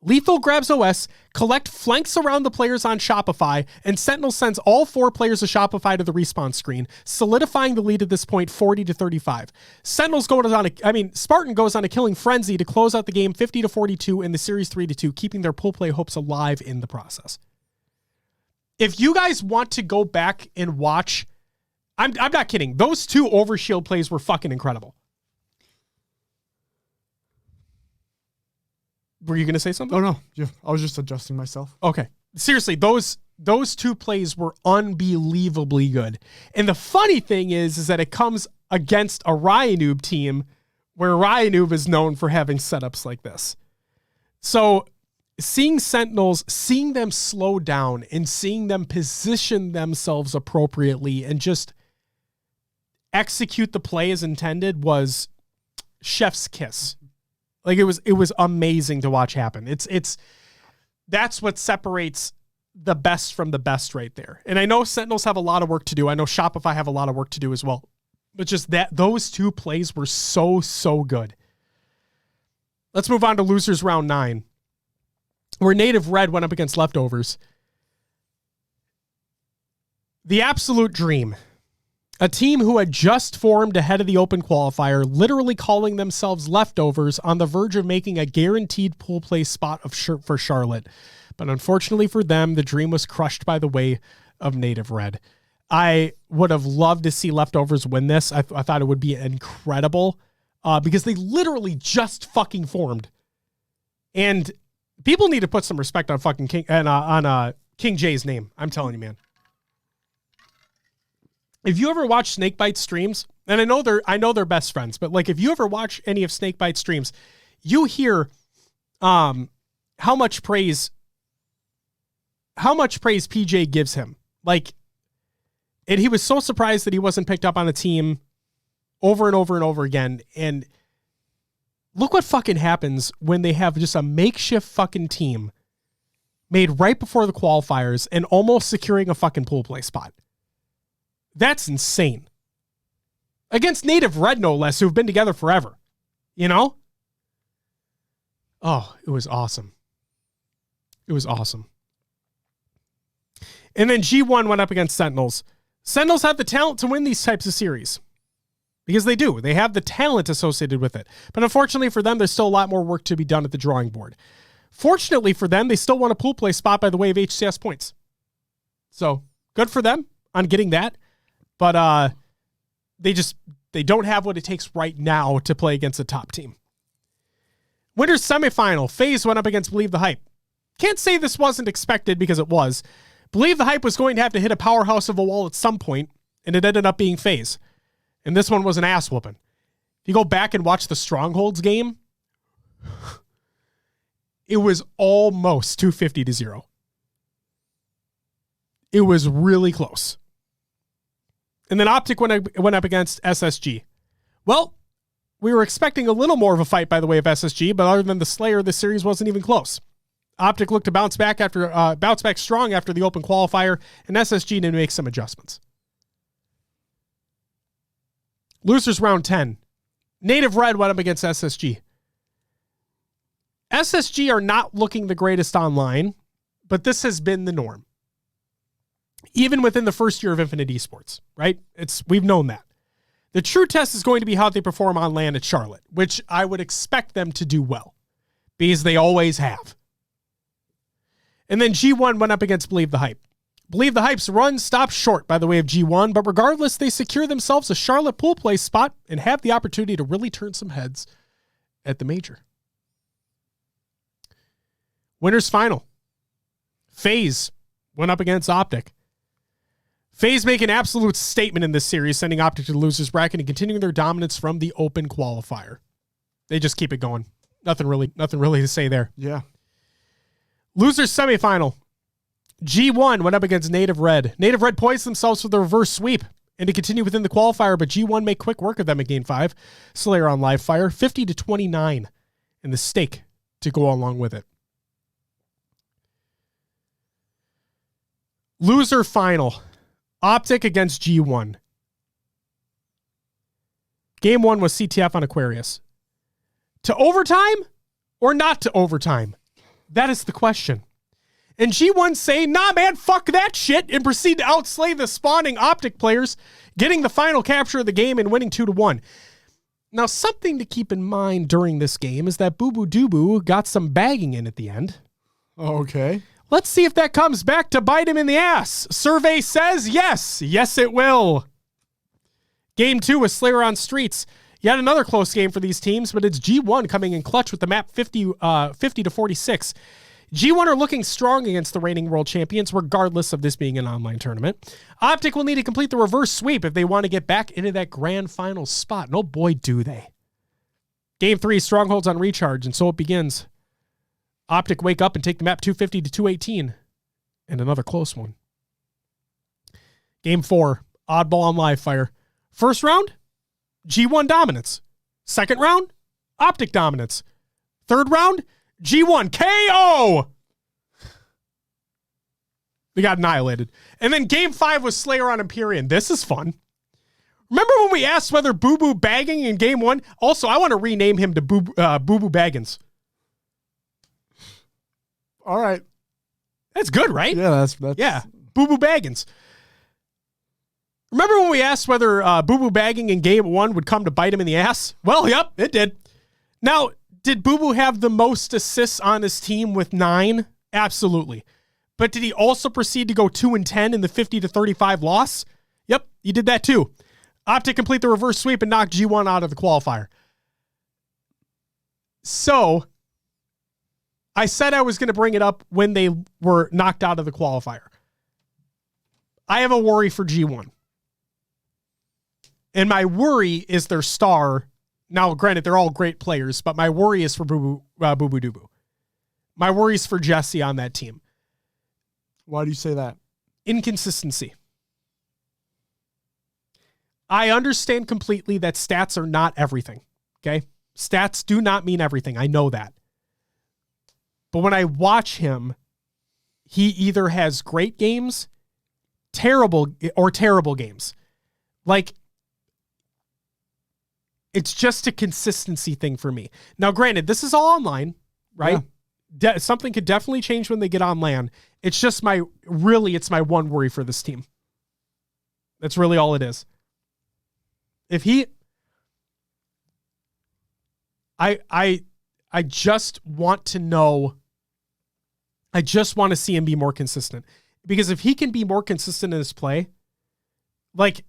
Lethal grabs OS, Collect flanks around the players on Shopify, and Sentinel sends all 4 players of Shopify to the respawn screen, solidifying the lead at this point 40-35. Spartan goes on a killing frenzy to close out the game 50-42 in the series 3-2, keeping their pool play hopes alive in the process. If you guys want to go back and watch, I'm not kidding. Those 2 Overshield plays were fucking incredible. Were you going to say something? Oh, no. I was just adjusting myself. Okay. Seriously, those 2 plays were unbelievably good. And the funny thing is that it comes against a Ryanoob team where Ryanoob is known for having setups like this. So seeing Sentinels, seeing them slow down and seeing them position themselves appropriately and just execute the play as intended was chef's kiss. Like, it was amazing to watch happen. That's what separates the best from the best right there. And I know Sentinels have a lot of work to do. I know Shopify have a lot of work to do as well. But just those 2 plays were so, so good. Let's move on to losers round 9, where Native Red went up against Leftovers. The absolute dream. A team who had just formed ahead of the open qualifier, literally calling themselves Leftovers, on the verge of making a guaranteed pool play spot for Charlotte. But unfortunately for them, the dream was crushed by the way of Native Red. I would have loved to see Leftovers win this. I thought it would be incredible because they literally just fucking formed. And people need to put some respect on fucking King and on King J's name. I'm telling you, man. If you ever watch Snakebite streams, and I know they're best friends, but like if you ever watch any of Snakebite streams, you hear how much praise how much praise PJ gives him. Like, and he was so surprised that he wasn't picked up on a team over and over and over again. And look what fucking happens when they have just a makeshift fucking team made right before the qualifiers and almost securing a fucking pool play spot. That's insane. Against Native Red, no less, who've been together forever. You know? Oh, it was awesome. It was awesome. And then G1 went up against Sentinels. Sentinels have the talent to win these types of series. Because they do. They have the talent associated with it. But unfortunately for them, there's still a lot more work to be done at the drawing board. Fortunately for them, they still won a pool play spot by the way of HCS points. So, good for them on getting that. But they don't have what it takes right now to play against a top team. Winter's semifinal, FaZe went up against Believe the Hype. Can't say this wasn't expected because it was. Believe the Hype was going to have to hit a powerhouse of a wall at some point, and it ended up being FaZe. And this one was an ass whooping. If you go back and watch the Strongholds game, it was almost 250-0. It was really close. And then Optic went up against SSG. Well, we were expecting a little more of a fight by the way of SSG, but other than the Slayer, this series wasn't even close. Optic looked to bounce back strong after the open qualifier, and SSG didn't make some adjustments. Losers round 10. Native Red went up against SSG. SSG are not looking the greatest online, but this has been the norm. Even within the first year of Infinite Esports, right? We've known that. The true test is going to be how they perform on LAN at Charlotte, which I would expect them to do well, because they always have. And then G1 went up against Believe the Hype. Believe the Hype's run stopped short by the way of G1, but regardless, they secure themselves a Charlotte pool play spot and have the opportunity to really turn some heads at the major. Winners final. FaZe went up against Optic. FaZe make an absolute statement in this series, sending Optic to the losers bracket and continuing their dominance from the open qualifier. They just keep it going. Nothing really to say there. Yeah. Losers semifinal. G1 went up against Native Red. Native Red poised themselves for the reverse sweep and to continue within the qualifier, but G1 make quick work of them at game 5. Slayer on live fire, 50-29, and the stake to go along with it. Loser final. Optic against G1. Game 1 was CTF on Aquarius. To overtime or not to overtime? That is the question. And G1 say, nah, man, fuck that shit, and proceed to outslay the spawning Optic players, getting the final capture of the game and winning 2-1. Now, something to keep in mind during this game is that Boo Boo Doo got some bagging in at the end. Okay. Let's see if that comes back to bite him in the ass. Survey says yes. Yes, it will. Game 2 was Slayer on Streets. Yet another close game for these teams, but it's G1 coming in clutch with the map 50-46. G1 are looking strong against the reigning world champions, regardless of this being an online tournament. Optic will need to complete the reverse sweep if they want to get back into that grand final spot. And oh boy, do they. Game 3, Strongholds on recharge, and so it begins. Optic wake up and take the map 250-218. And another close one. Game 4, Oddball on live fire. First round, G1 dominance. Second round, Optic dominance. Third round, G1 KO. They got annihilated. And then game 5 was Slayer on Empyrean. This is fun. Remember when we asked whether Boo Boo bagging in game 1? Also, I want to rename him to Boo Boo Baggins. All right. That's good, right? Yeah, that's yeah. Boo Boo Baggins. Remember when we asked whether Boo Boo bagging in game 1 would come to bite him in the ass? Well, yep, it did. Now, did Boo Boo have the most assists on his team with 9? Absolutely. But did he also proceed to go 2-10 in the 50-35 loss? Yep, he did that too. Optic complete the reverse sweep and knock G1 out of the qualifier. So, I said I was going to bring it up when they were knocked out of the qualifier. I have a worry for G1. And my worry is their star. Now, granted, they're all great players, but my worry is for Boo Boo Doo Boo. My worry is for Jesse on that team. Why do you say that? Inconsistency. I understand completely that stats are not everything, okay? Stats do not mean everything. I know that. But when I watch him, he either has great games, terrible games. Like, it's just a consistency thing for me. Now, granted, this is all online, right? Yeah. Something could definitely change when they get on LAN. It's just it's my one worry for this team. That's really all it is. If he, I just want to know, I just want to see him be more consistent. Because if he can be more consistent in his play, like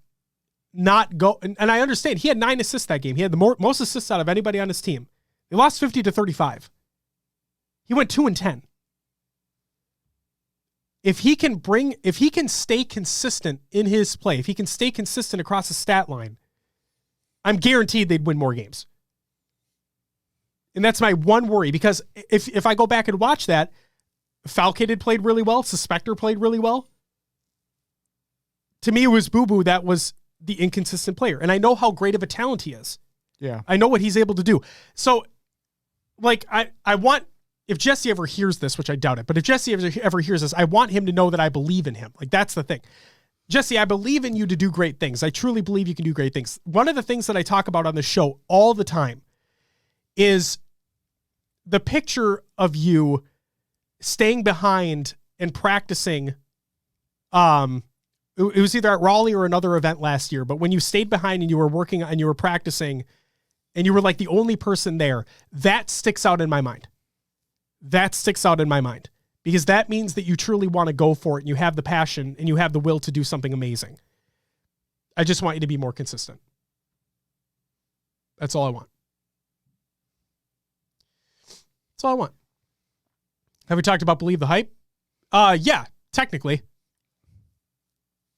not go, and I understand he had 9 assists that game. He had the most assists out of anybody on his team. They lost 50-35. He went 2-10. If he can stay consistent in his play, if he can stay consistent across the stat line, I'm guaranteed they'd win more games. And that's my one worry, because if I go back and watch that, Falcated played really well. Suspector played really well. To me, it was Boo Boo that was the inconsistent player. And I know how great of a talent he is. Yeah. I know what he's able to do. So, like, I want, if Jesse ever hears this, which I doubt it, but if Jesse ever hears this, I want him to know that I believe in him. Like, that's the thing. Jesse, I believe in you to do great things. I truly believe you can do great things. One of the things that I talk about on the show all the time is the picture of you staying behind and practicing. It was either at Raleigh or another event last year, but when you stayed behind and you were working and you were practicing and you were like the only person there, that sticks out in my mind. That sticks out in my mind because that means that you truly want to go for it and you have the passion and you have the will to do something amazing. I just want you to be more consistent. That's all I want. That's all I want. Have we talked about Believe the Hype? Yeah, technically.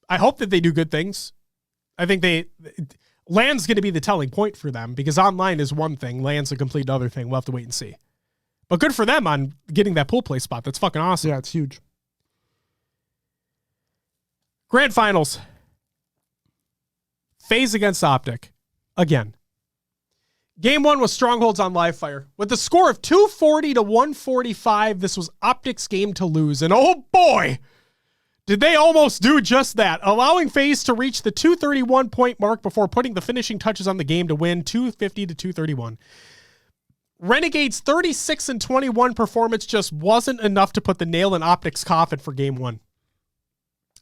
I hope that they do good things. I think LAN's going to be the telling point for them because online is one thing. LAN's a complete other thing. We'll have to wait and see. But good for them on getting that pool play spot. That's fucking awesome. Yeah, it's huge. Grand Finals. FaZe against Optic. Again. Game 1 was Strongholds on live fire. With the score of 240-145, this was Optic's game to lose. And oh boy, did they almost do just that, allowing FaZe to reach the 231 point mark before putting the finishing touches on the game to win 250-231. Renegades' 36-21 performance just wasn't enough to put the nail in Optic's coffin for game 1.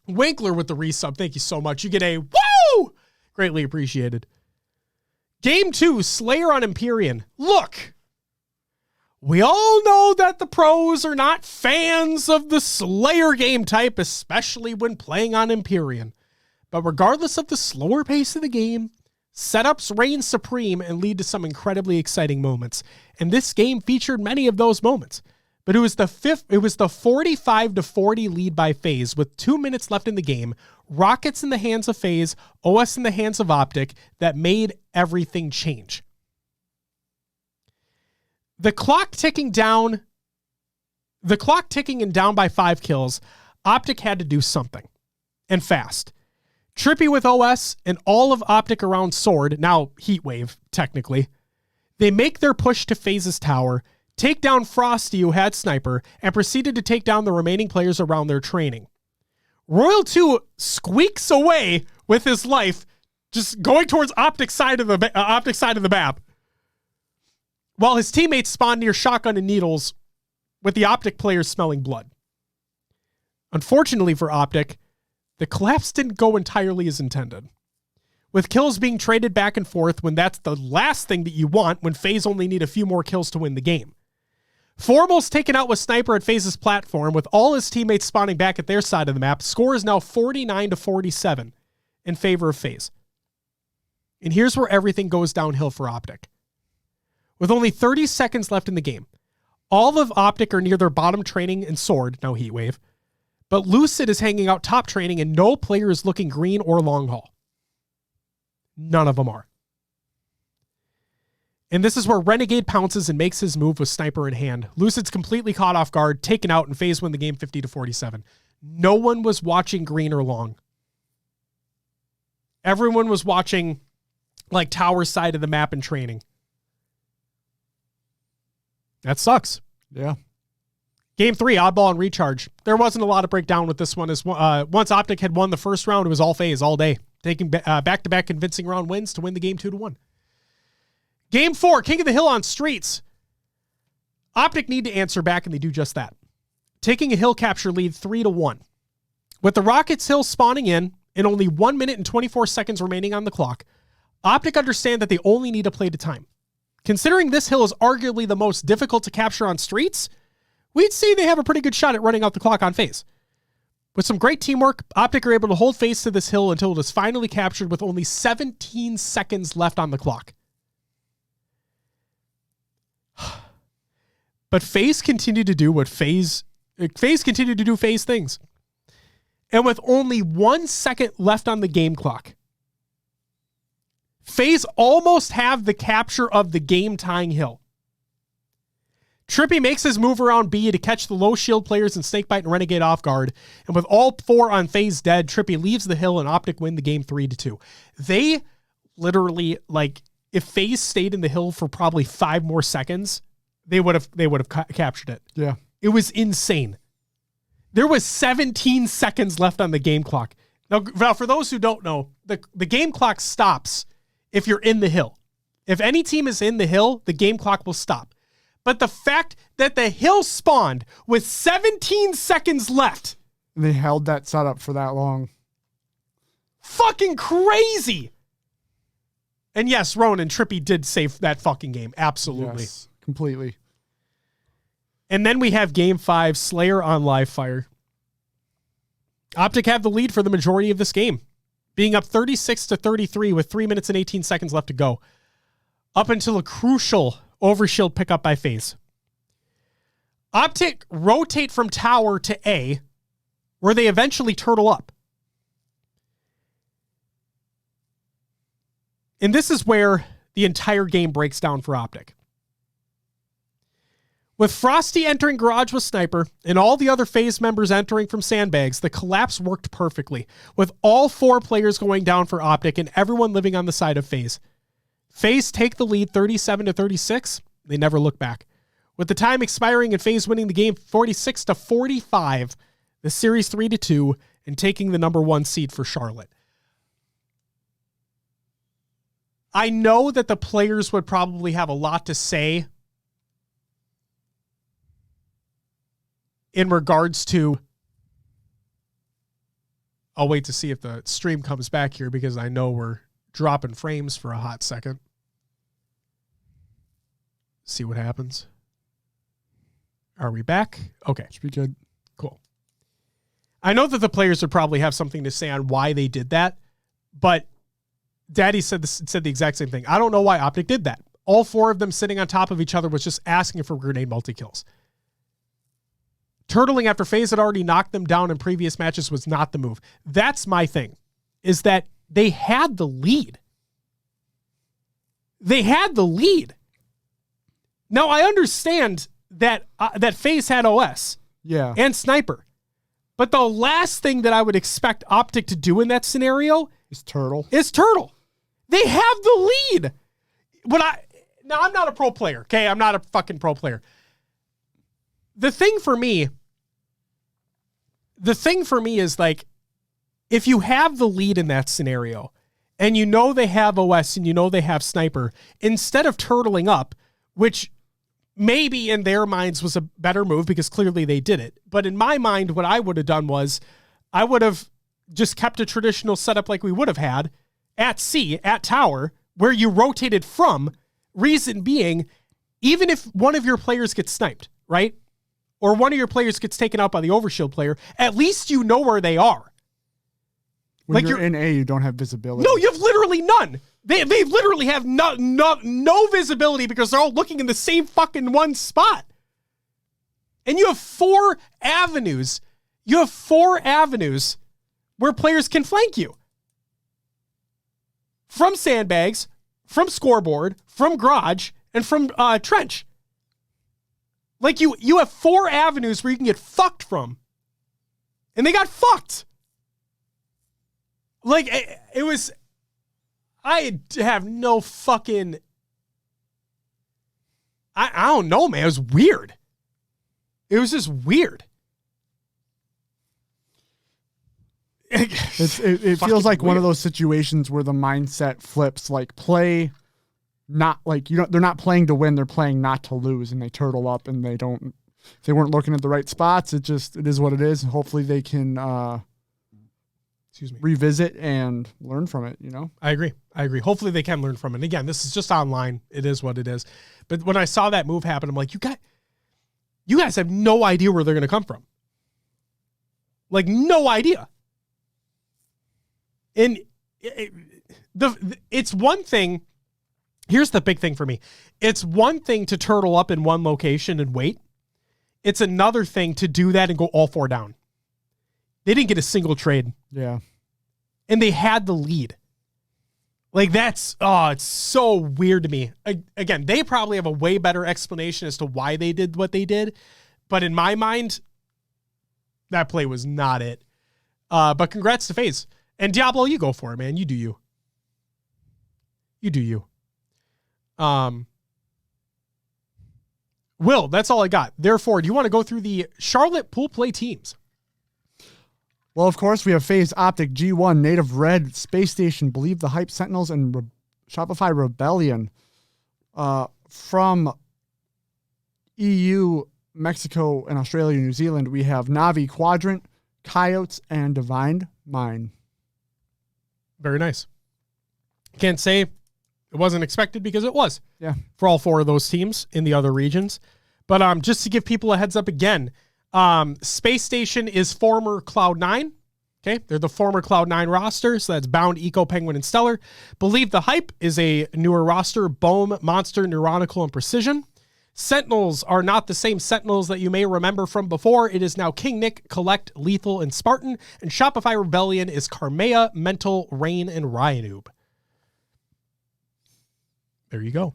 Winkler with the resub. Thank you so much. You get a woo! Greatly appreciated. Game 2, Slayer on Empyrean. Look, we all know that the pros are not fans of the Slayer game type, especially when playing on Empyrean. But regardless of the slower pace of the game, setups reign supreme and lead to some incredibly exciting moments. And this game featured many of those moments. But it was the 45-40 lead by FaZe with 2 minutes left in the game, rockets in the hands of FaZe, OS in the hands of Optic, that made everything change. The clock ticking and down by 5 kills, Optic had to do something, and fast. Trippy with OS and all of Optic around Sword, now Heatwave, technically. They make their push to FaZe's tower, take down Frosty, who had Sniper, and proceeded to take down the remaining players around their training. Royal 2 squeaks away with his life, just going towards Optic side of the map, while his teammates spawn near Shotgun and Needles, with the Optic players smelling blood. Unfortunately for Optic, the collapse didn't go entirely as intended, with kills being traded back and forth when that's the last thing that you want when FaZe only need a few more kills to win the game. Foremost taken out with Sniper at FaZe's platform, with all his teammates spawning back at their side of the map. Score is now 49-47 in favor of FaZe. And here's where everything goes downhill for Optic. With only 30 seconds left in the game, all of Optic are near their bottom training and Sword, now Heatwave, but Lucid is hanging out top training and no player is looking green or long haul. None of them are. And this is where Renegade pounces and makes his move with Sniper in hand. Lucid's completely caught off guard, taken out, and FaZe win the game 50-47. no one was watching green or long. Everyone was watching like tower side of the map and training. That sucks. Yeah. Game 3, oddball and recharge. There wasn't a lot of breakdown with this one. As once Optic had won the first round, it was all FaZe all day, taking back-to-back convincing round wins to win the game 2-1. Game 4, King of the Hill on streets. Optic need to answer back, and they do just that, taking a hill capture lead 3-1. With the Rockets Hill spawning in and only 1 minute and 24 seconds remaining on the clock, Optic understand that they only need to play to time. Considering this hill is arguably the most difficult to capture on streets, we'd say they have a pretty good shot at running out the clock on FaZe. With some great teamwork, Optic are able to hold FaZe to this hill until it is finally captured with only 17 seconds left on the clock. But FaZe continued to do FaZe things. And with only 1 second left on the game clock, FaZe almost have the capture of the game-tying hill. Trippy makes his move around B to catch the low shield players and Snakebite and Renegade off guard. And with all 4 on FaZe dead, Trippy leaves the hill and Optic win the game 3-2. They literally, like, if FaZe stayed in the hill for probably 5 more seconds, they would have captured it. Yeah. It was insane. There was 17 seconds left on the game clock. Now for those who don't know, the game clock stops if you're in the hill. If any team is in the hill, the game clock will stop. But the fact that the hill spawned with 17 seconds left. And they held that setup for that long. Fucking crazy. And yes, Ronan, Trippy did save that fucking game. Absolutely. Yes, completely. And then we have game 5, Slayer on live fire. Optic have the lead for the majority of this game, being up 36-33 with 3 minutes and 18 seconds left to go, up until a crucial overshield pickup by FaZe. Optic rotate from tower to A, where they eventually turtle up. And this is where the entire game breaks down for Optic. With Frosty entering Garage with Sniper and all the other FaZe members entering from sandbags, the collapse worked perfectly, with all 4 players going down for Optic and everyone living on the side of FaZe. FaZe take the lead 37-36. They never look back. With the time expiring and FaZe winning the game 46-45, the series 3-2, and taking the number 1 seed for Charlotte. I know that the players would probably have a lot to say in regards to, I'll wait to see if the stream comes back here because I know we're dropping frames for a hot second. See what happens. Are we back? Okay. Should be good. Cool. I know that the players would probably have something to say on why they did that, but Daddy said the exact same thing. I don't know why Optic did that. All 4 of them sitting on top of each other was just asking for grenade multi-kills. Turtling after FaZe had already knocked them down in previous matches was not the move. That's my thing, is that they had the lead. They had the lead. Now, I understand that FaZe had OS and Sniper, but the last thing that I would expect Optic to do in that scenario is turtle. They have the lead. Now, I'm not a pro player, okay? I'm not a fucking pro player. The thing for me is, like, if you have the lead in that scenario and you know they have OS and you know they have Sniper, instead of turtling up, which maybe in their minds was a better move because clearly they did it. But in my mind, what I would have done was I would have just kept a traditional setup like we would have had at C, at tower, where you rotated from, reason being, even if one of your players gets sniped, right? Or one of your players gets taken out by the overshield player, at least you know where they are. When you're in A, you don't have visibility. No, you have literally none. They literally have no visibility because they're all looking in the same fucking one spot. And you have 4 avenues. You have 4 avenues where players can flank you. From sandbags, from scoreboard, from garage, and from trench. Like you have 4 avenues where you can get fucked from. And they got fucked. Like, it was... I have no fucking... I don't know, man. It was weird. It was just weird. It feels like one of those situations where the mindset flips, like play not like they're not playing to win, they're playing not to lose, and they turtle up and they weren't looking at the right spots. It is what it is. And hopefully they can revisit and learn from it, I agree. Hopefully they can learn from it. And again, this is just online. It is what it is. But when I saw that move happen, I'm like, you guys have no idea where they're going to come from. Like, no idea. And it's one thing. Here's the big thing for me. It's one thing to turtle up in one location and wait. It's another thing to do that and go all four down. They didn't get a single trade. Yeah. And they had the lead. Like, it's so weird to me. Again, they probably have a way better explanation as to why they did what they did. But in my mind, that play was not it. But congrats to FaZe. And Diablo, you go for it, man. You do you. You do you. Will, that's all I got. Therefore, do you want to go through the Charlotte pool play teams? Well, of course, we have FaZe, Optic, G1, Native Red, Space Station, Believe the Hype, Sentinels, and Shopify Rebellion. From EU, Mexico, and Australia, New Zealand, we have Navi, Quadrant, Coyotes, and Divine Mine. Very nice. Can't say it wasn't expected because it was. Yeah. For all four of those teams in the other regions. But just to give people a heads up again, Space Station is former Cloud9. Okay. They're the former Cloud9 roster. So that's Bound, Eco, Penguin, and Stellar. Believe the Hype is a newer roster. Bohm, Monster, Neuronical, and Precision. Sentinels are not the same Sentinels that you may remember from before. It is now King Nick, Collect, Lethal, and Spartan. And Shopify Rebellion is Carmea, Mental, Rain, and Ryanoob. There you go.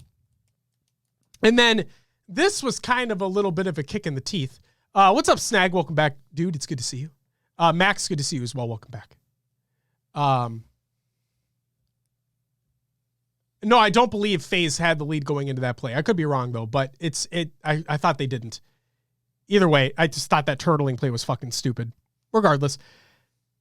And then this was kind of a little bit of a kick in the teeth. What's up, Snag? Welcome back, dude. It's good to see you. Max, good to see you as well. Welcome back. No, I don't believe FaZe had the lead going into that play. I could be wrong, though, but I thought they didn't. Either way, I just thought that turtling play was fucking stupid. Regardless,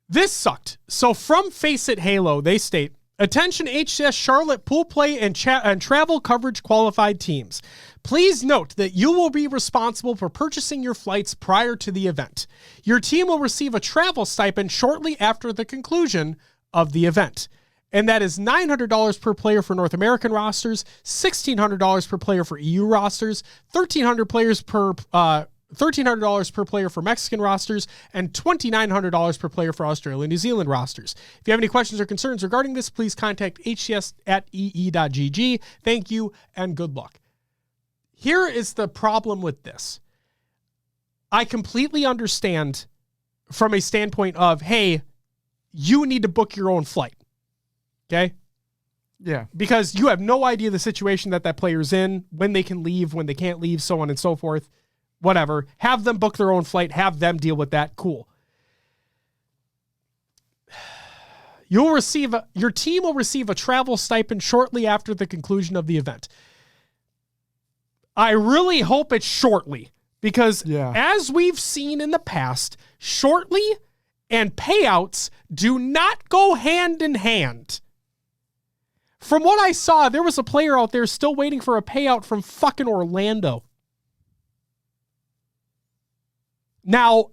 this sucked. So from Face It Halo, they state, attention HCS Charlotte pool play and travel coverage qualified teams. Please note that you will be responsible for purchasing your flights prior to the event. Your team will receive a travel stipend shortly after the conclusion of the event. And that is $900 per player for North American rosters, $1,600 per player for EU rosters, $1,300 per player for Mexican rosters, and $2,900 per player for Australia and New Zealand rosters. If you have any questions or concerns regarding this, please contact hcs@ee.gg. Thank you and good luck. Here is the problem with this. I completely understand from a standpoint of, hey, you need to book your own flight. Okay? Yeah. Because you have no idea the situation that player's in, when they can leave, when they can't leave, so on and so forth. Whatever. Have them book their own flight. Have them deal with that. Cool. Your team will receive a travel stipend shortly after the conclusion of the event. I really hope it's shortly because as we've seen in the past, shortly and payouts do not go hand in hand. From what I saw, there was a player out there still waiting for a payout from fucking Orlando. Now,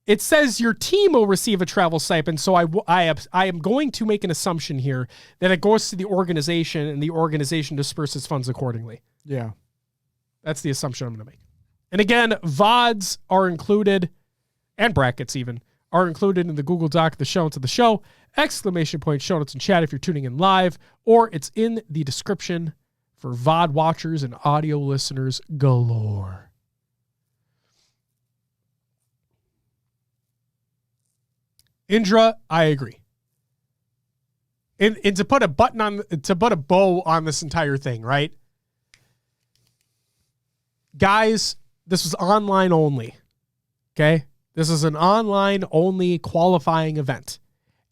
it says your team will receive a travel stipend, so I am going to make an assumption here that it goes to the organization and the organization disperses funds accordingly. Yeah. That's the assumption I'm going to make. And again, VODs are included, and brackets even, are included in the Google Doc, the show notes of the show, ! Show notes in chat if you're tuning in live, or it's in the description for VOD watchers and audio listeners galore. Indra, I agree. And to put a bow on this entire thing, right? Guys, this was online only. Okay? This is an online-only qualifying event.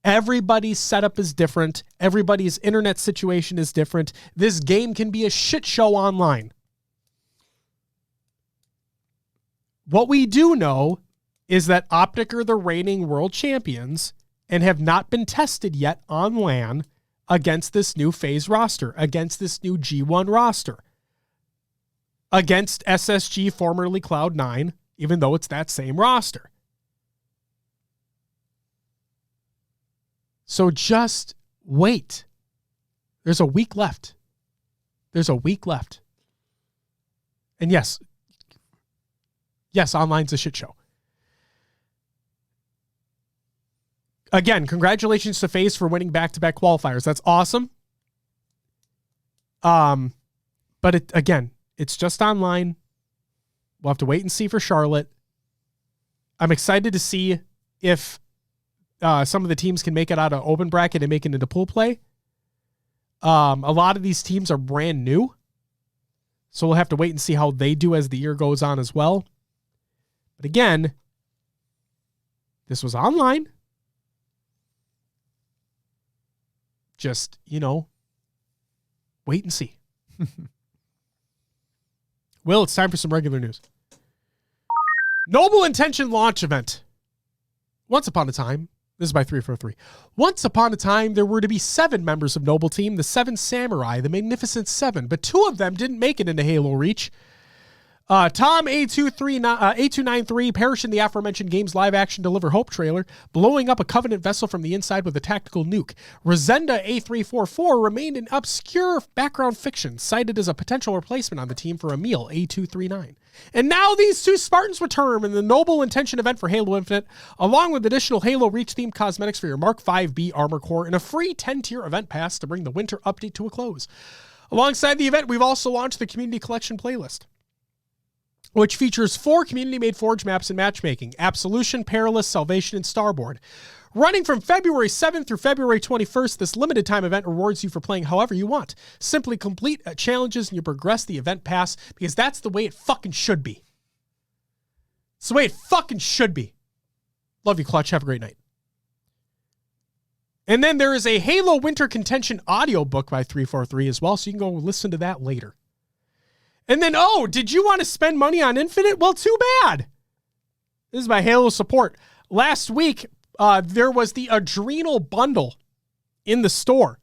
Everybody's setup is different. Everybody's internet situation is different. This game can be a shit show online. What we do know is that Optic are the reigning world champions and have not been tested yet on LAN against this new FaZe roster, against this new G1 roster, against SSG, formerly Cloud9, even though it's that same roster. So just wait. There's a week left. There's a week left. And yes, online's a shit show. Again, congratulations to FaZe for winning back-to-back qualifiers. That's awesome. But it's just online. We'll have to wait and see for Charlotte. I'm excited to see if some of the teams can make it out of open bracket and make it into pool play. A lot of these teams are brand new, so we'll have to wait and see how they do as the year goes on as well. But again, this was online. Just, wait and see. Will, it's time for some regular news. Noble Intention launch event. Once upon a time, this is by 343. Once upon a time, there were to be 7 members of Noble Team, the 7 Samurai, the Magnificent 7, but 2 of them didn't make it into Halo Reach. Tom A293 perished in the aforementioned game's live-action Deliver Hope trailer, blowing up a Covenant vessel from the inside with a tactical nuke. Rosenda A344 remained an obscure background fiction, cited as a potential replacement on the team for Emil A239. And now these 2 Spartans return in the Noble Intention event for Halo Infinite, along with additional Halo Reach-themed cosmetics for your Mark 5B armor core and a free 10-tier event pass to bring the winter update to a close. Alongside the event, we've also launched the Community Collection playlist, which features 4 community-made Forge maps and matchmaking: Absolution, Perilous, Salvation, and Starboard. Running from February 7th through February 21st, this limited-time event rewards you for playing however you want. Simply complete challenges and you progress the event pass, because that's the way it fucking should be. It's the way it fucking should be. Love you, Clutch. Have a great night. And then there is a Halo Winter Contention audiobook by 343 as well, so you can go listen to that later. And then, did you want to spend money on Infinite? Well, too bad. This is my Halo support. Last week, there was the Adrenal Bundle in the store.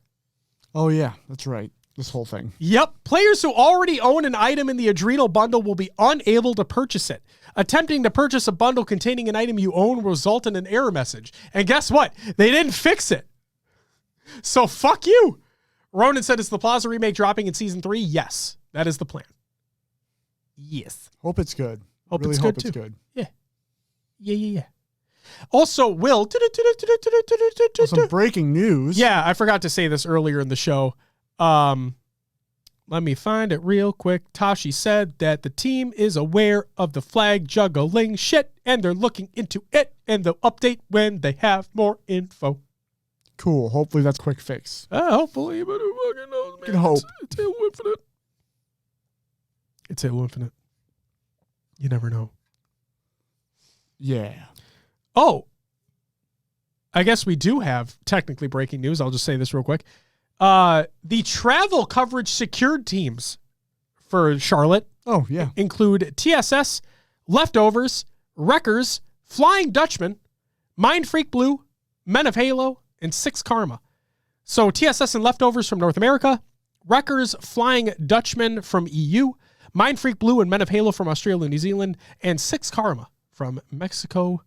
Oh, yeah, that's right. This whole thing. Yep. Players who already own an item in the Adrenal Bundle will be unable to purchase it. Attempting to purchase a bundle containing an item you own will result in an error message. And guess what? They didn't fix it. So fuck you. Ronan said, is the Plaza remake dropping in Season 3? Yes, that is the plan. Yes. Hope it's good. Hope really it's hope good it's too. good. Yeah. Also, Will. Some breaking news. Yeah, I forgot to say this earlier in the show. Let me find it real quick. Tashi said that the team is aware of the flag juggling shit, and they're looking into it, and they'll update when they have more info. Cool. Hopefully that's quick fix. Hopefully, but who fucking knows, man? Can hope. It's Halo Infinite. It's Halo Infinite. You never know. Yeah. Oh, I guess we do have technically breaking news. I'll just say this real quick. The travel coverage secured teams for Charlotte include TSS, Leftovers, Wreckers, Flying Dutchman, Mind Freak Blue, Men of Halo, and 6 Karma. So TSS and Leftovers from North America, Wreckers, Flying Dutchman from EU, Mind Freak Blue and Men of Halo from Australia and New Zealand, and 6 Karma from Mexico,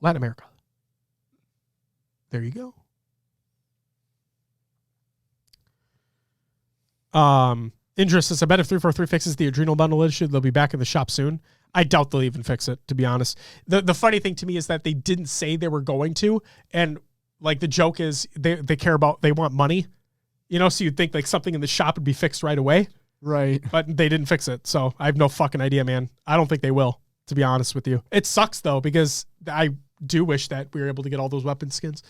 Latin America. There you go. Interest is, I bet if 343 fixes the Adrenal Bundle issue, they'll be back in the shop soon. I doubt they'll even fix it, to be honest. The funny thing to me is that they didn't say they were going to, and like the joke is they want money, so you'd think like something in the shop would be fixed right away. Right. But they didn't fix it, so I have no fucking idea, man. I don't think they will, to be honest with you. It sucks, though, because I do wish that we were able to get all those weapon skins.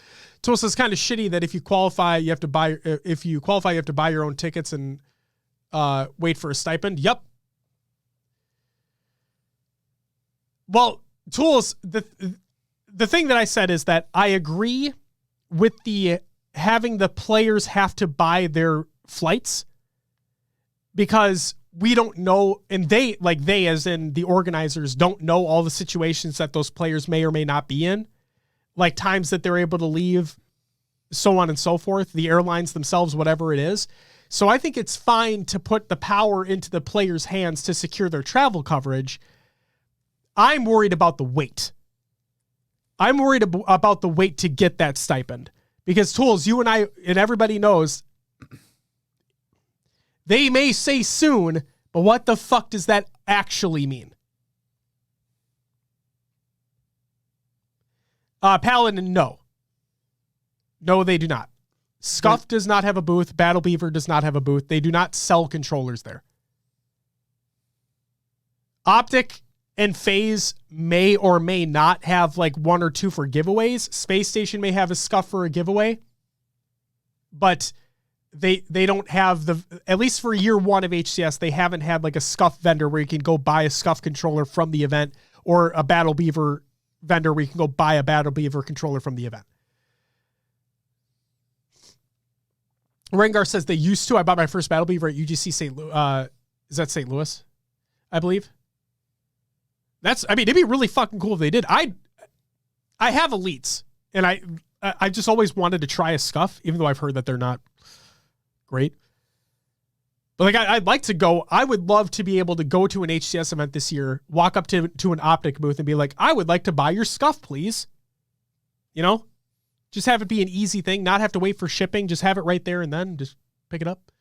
So it's kind of shitty that if you qualify, you have to buy your own tickets and wait for a stipend. Yep. Well, Tools, the thing that I said is that I agree with the having the players have to buy their flights because we don't know, and they as in the organizers don't know all the situations that those players may or may not be in, like times that they're able to leave, so on and so forth, the airlines themselves, whatever it is. So I think it's fine to put the power into the players' hands to secure their travel coverage. I'm worried about the wait. I'm worried about the wait to get that stipend. Because Tools, you and I, and everybody knows, they may say soon, but what the fuck does that actually mean? Paladin, no. No, they do not. Scuff does not have a booth. Battle Beaver does not have a booth. They do not sell controllers there. Optic and FaZe may or may not have like 1 or 2 for giveaways. Space Station may have a Scuff for a giveaway, but they don't have at least for year 1 of HCS, they haven't had like a Scuff vendor where you can go buy a Scuff controller from the event, or a Battle Beaver vendor where you can go buy a Battle Beaver controller from the event. Rengar says they used to. I bought my first Battle Beaver at UGC St. Louis. Is that St. Louis? I believe. It'd be really fucking cool if they did. I have elites, and I just always wanted to try a Scuff, even though I've heard that they're not great. But like, I'd like to go. I would love to be able to go to an HCS event this year, walk up to an Optic booth and be like, I would like to buy your Scuff, please. You know? Just have it be an easy thing, not have to wait for shipping. Just have it right there and then just pick it up.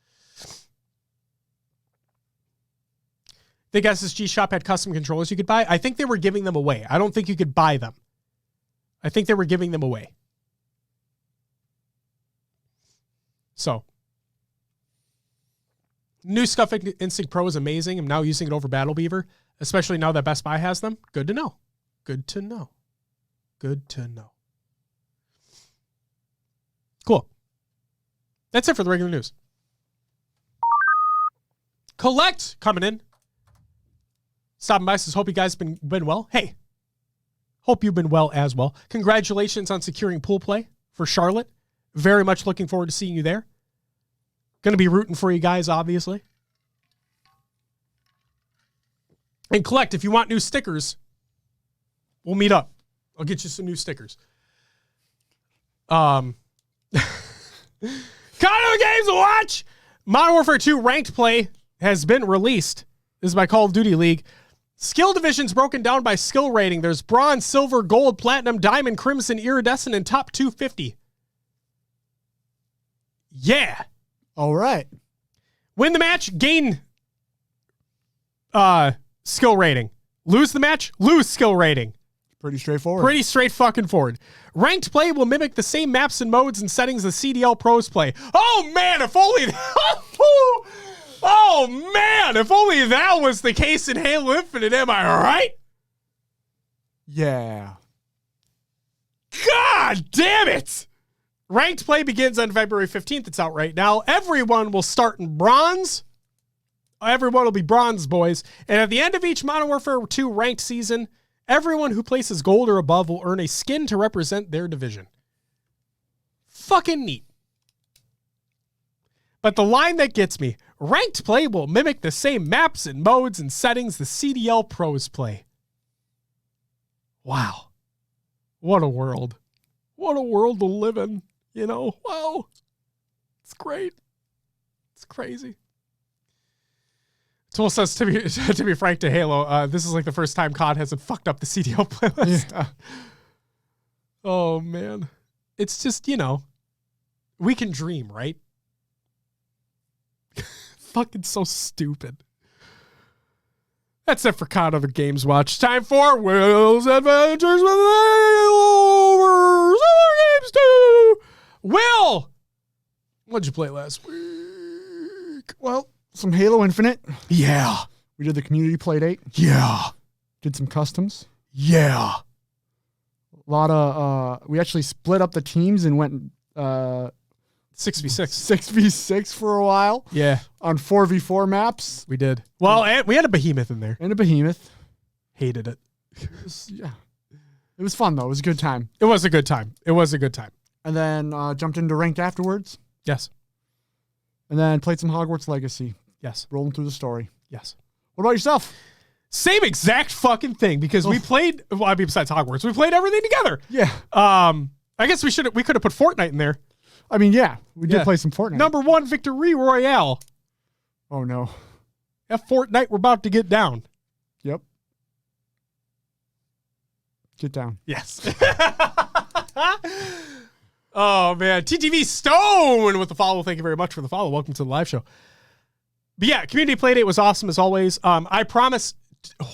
Think SSG Shop had custom controllers you could buy? I think they were giving them away. I don't think you could buy them. I think they were giving them away. So, new Scuff Instinct Pro is amazing. I'm now using it over Battle Beaver, especially now that Best Buy has them. Good to know. Good to know. Good to know. Cool. That's it for the regular news. Collect coming in. Stopping by says, hope you guys been well. Hey, hope you've been well as well. Congratulations on securing pool play for Charlotte. Very much looking forward to seeing you there. Going to be rooting for you guys, obviously. And Collect, if you want new stickers, we'll meet up. I'll get you some new stickers. Kind of games to watch. Modern Warfare 2 ranked play has been released. This is my Call of Duty League. Skill divisions broken down by skill rating. There's bronze, silver, gold, platinum, diamond, crimson, iridescent, and top 250. Yeah. All right. Win the match, gain skill rating. Lose the match, lose skill rating. Pretty straightforward. Pretty straight fucking forward. Ranked play will mimic the same maps and modes and settings the CDL pros play. Oh man, if only oh man, if only that was the case in Halo Infinite, am I right? Yeah. God damn it. Ranked play begins on February 15th. It's out right now. Everyone will start in bronze. Everyone will be bronze, boys. And at the end of each Modern Warfare 2 ranked season, everyone who places gold or above will earn a skin to represent their division. Fucking neat. But the line that gets me, ranked play will mimic the same maps and modes and settings the CDL pros play. Wow. What a world. What a world to live in. You know, wow. It's great. It's crazy. Tool says, to be frank to Halo, this is like the first time COD hasn't fucked up the CDL playlist. Yeah. Oh, man. It's just, you know, we can dream, right? Fucking so stupid. That's it for COD Other Games Watch. Time for Will's Adventures with Halo Games 2. Will, what'd you play last week? Well, some Halo Infinite. Yeah. We did the community play date. Yeah. Did some customs. Yeah. A lot of, we actually split up the teams and went 6v6. 6v6 for a while. Yeah. On 4v4 maps. We did. Well, and we had a behemoth in there. And a behemoth. Hated it. Yeah. It was fun, though. It was a good time. It was a good time. It was a good time. And then jumped into ranked afterwards. Yes. And then played some Hogwarts Legacy. Yes. Rolling through the story. Yes. What about yourself? Same exact fucking thing because we played, well, I mean, besides Hogwarts, we played everything together. Yeah. I guess we could have put Fortnite in there. I mean, yeah. We did play some Fortnite. Number 1 victory royale. Oh, no. That Fortnite we're about to get down. Yep. Get down. Yes. Oh, man. TTV Stone with the follow. Thank you very much for the follow. Welcome to the live show. But yeah, Community Playdate was awesome as always. I promise,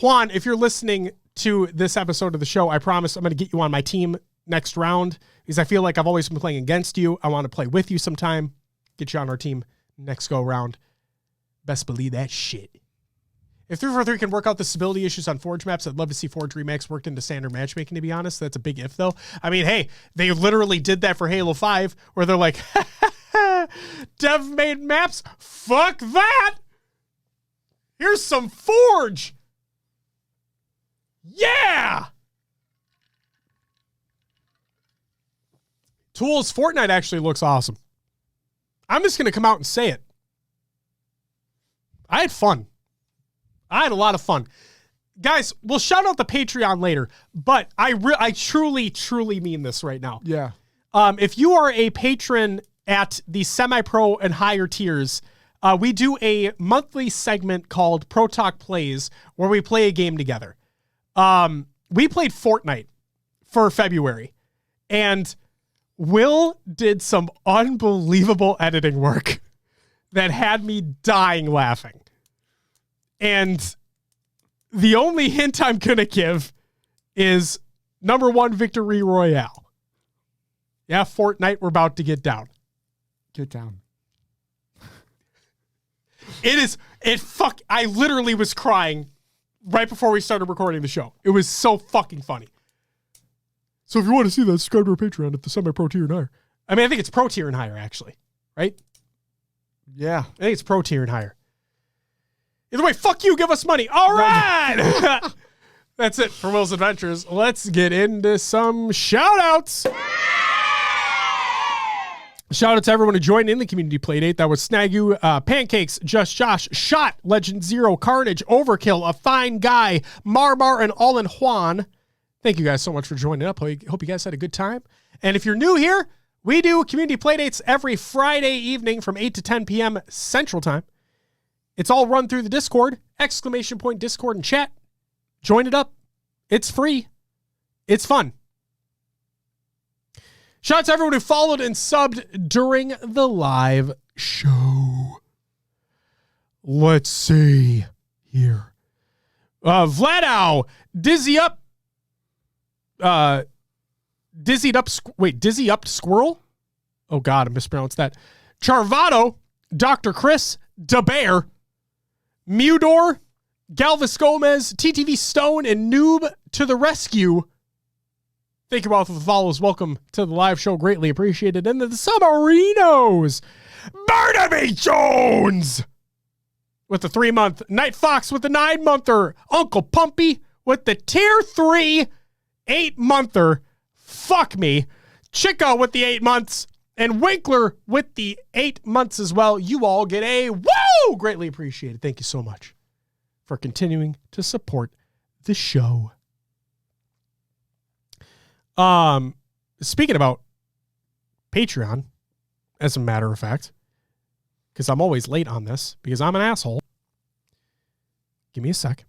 Juan, if you're listening to this episode of the show, I promise I'm going to get you on my team next round because I feel like I've always been playing against you. I want to play with you sometime. Get you on our team next go round. Best believe that shit. If 343 can work out the stability issues on Forge maps, I'd love to see Forge remakes worked into standard matchmaking, to be honest. That's a big if, though. I mean, hey, they literally did that for Halo 5, where they're like, dev-made maps? Fuck that! Here's some Forge! Yeah! Tools Fortnite actually looks awesome. I'm just going to come out and say it. I had fun. I had a lot of fun. Guys, we'll shout out the Patreon later, but I truly, truly mean this right now. Yeah. If you are a patron at the semi-pro and higher tiers, we do a monthly segment called Pro Talk Plays where we play a game together. We played Fortnite for February, and Will did some unbelievable editing work that had me dying laughing. And the only hint I'm going to give is number 1 victory royale. Yeah, Fortnite, we're about to get down. Get down. I literally was crying right before we started recording the show. It was so fucking funny. So if you want to see that, subscribe to our Patreon at the semi-pro tier and higher. I mean, I think it's pro tier and higher, actually. Right? Yeah. I think it's pro tier and higher. Either way, fuck you, give us money. All right. That's it for Will's Adventures. Let's get into some shout-outs. Shout out to everyone who joined in the community playdate. That was Snagu, Pancakes, Just Josh, Shot, Legend Zero, Carnage, Overkill, A Fine Guy, Marmar, and All in Juan. Thank you guys so much for joining up. Hope you guys had a good time. And if you're new here, we do community playdates every Friday evening from 8 to 10 p.m. Central Time. It's all run through the Discord, !Discord and chat. Join it up. It's free. It's fun. Shout out to everyone who followed and subbed during the live show. Let's see here. Vladow, Dizzy Up. Dizzy Up Squirrel? Oh God, I mispronounced that. Charvado, Dr. Chris, DeBear, Mudor, Galvis Gomez, TTV Stone, and Noob to the Rescue. Thank you all for the follows. Welcome to the live show. Greatly appreciated. And the Submarinos, Barnaby Jones with the 3-month, Night Fox with the 9-monther, Uncle Pumpy with the tier 3 8-monther, fuck me, Chico with the 8 months, and Winkler with the 8 months as well. You all get a woo! Greatly appreciated. Thank you so much for continuing to support the show. Speaking about Patreon, as a matter of fact, because I'm always late on this, because I'm an asshole. Give me a sec.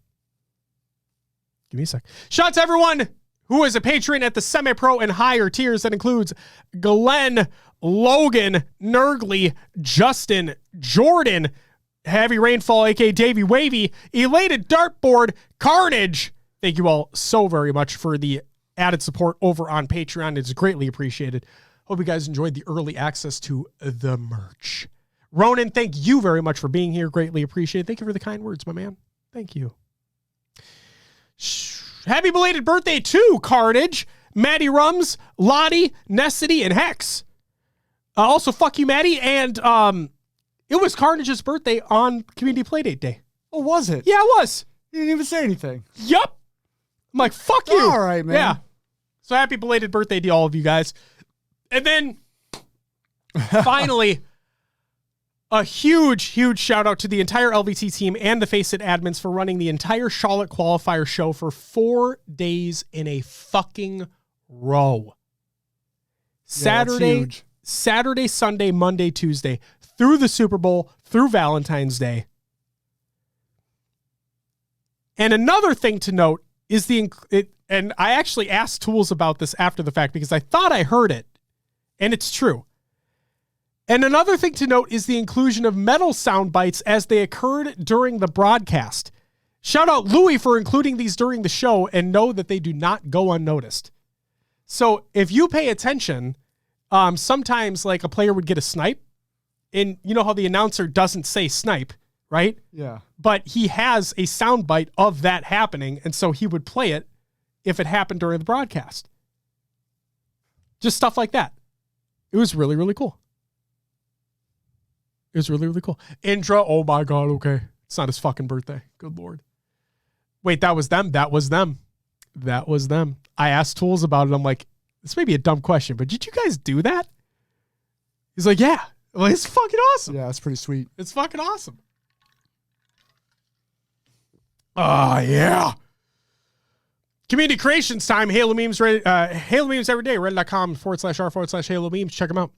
Shout out to everyone who is a patron at the semi-pro and higher tiers. That includes Glenn, Logan, Nergly, Justin, Jordan, Heavy Rainfall, aka Davey Wavy, Elated Dartboard, Carnage. Thank you all so very much for the added support over on Patreon. It's greatly appreciated. Hope you guys enjoyed the early access to the merch. Ronan, thank you very much for being here. Greatly appreciated. Thank you for the kind words, my man. Thank you. Happy belated birthday to Carnage, Maddie Rums, Lottie, Nessity, and Hex. Also, fuck you, Maddie. And it was Carnage's birthday on Community Playdate Day. Oh, was it? Yeah, it was. You didn't even say anything. Yup. I'm like, fuck you. All right, man. Yeah. So happy belated birthday to all of you guys. And then finally, a huge, huge shout out to the entire LVT team and the Face It admins for running the entire Charlotte Qualifier show for 4 days in a fucking row. Saturday, Sunday, Monday, Tuesday, through the Super Bowl, through Valentine's Day. And another thing to note is and I actually asked Tools about this after the fact because I thought I heard it, and it's true. And another thing to note is the inclusion of metal sound bites as they occurred during the broadcast. Shout out Louis for including these during the show, and know that they do not go unnoticed. So if you pay attention, sometimes like a player would get a snipe, and you know how the announcer doesn't say snipe, right? Yeah. But he has a sound bite of that happening, and so he would play it if it happened during the broadcast. Just stuff like that. It was really, really cool. It was really, really cool. Indra, oh my God, okay. It's not his fucking birthday. Good Lord. Wait, that was them? That was them. That was them. I asked Tools about it. I'm like, this may be a dumb question, but did you guys do that? He's like, yeah. I'm like, it's fucking awesome. Yeah, it's pretty sweet. It's fucking awesome. Oh, yeah. Community creations time. Halo memes, Halo memes every day. Reddit.com/r/Halo memes. Check them out.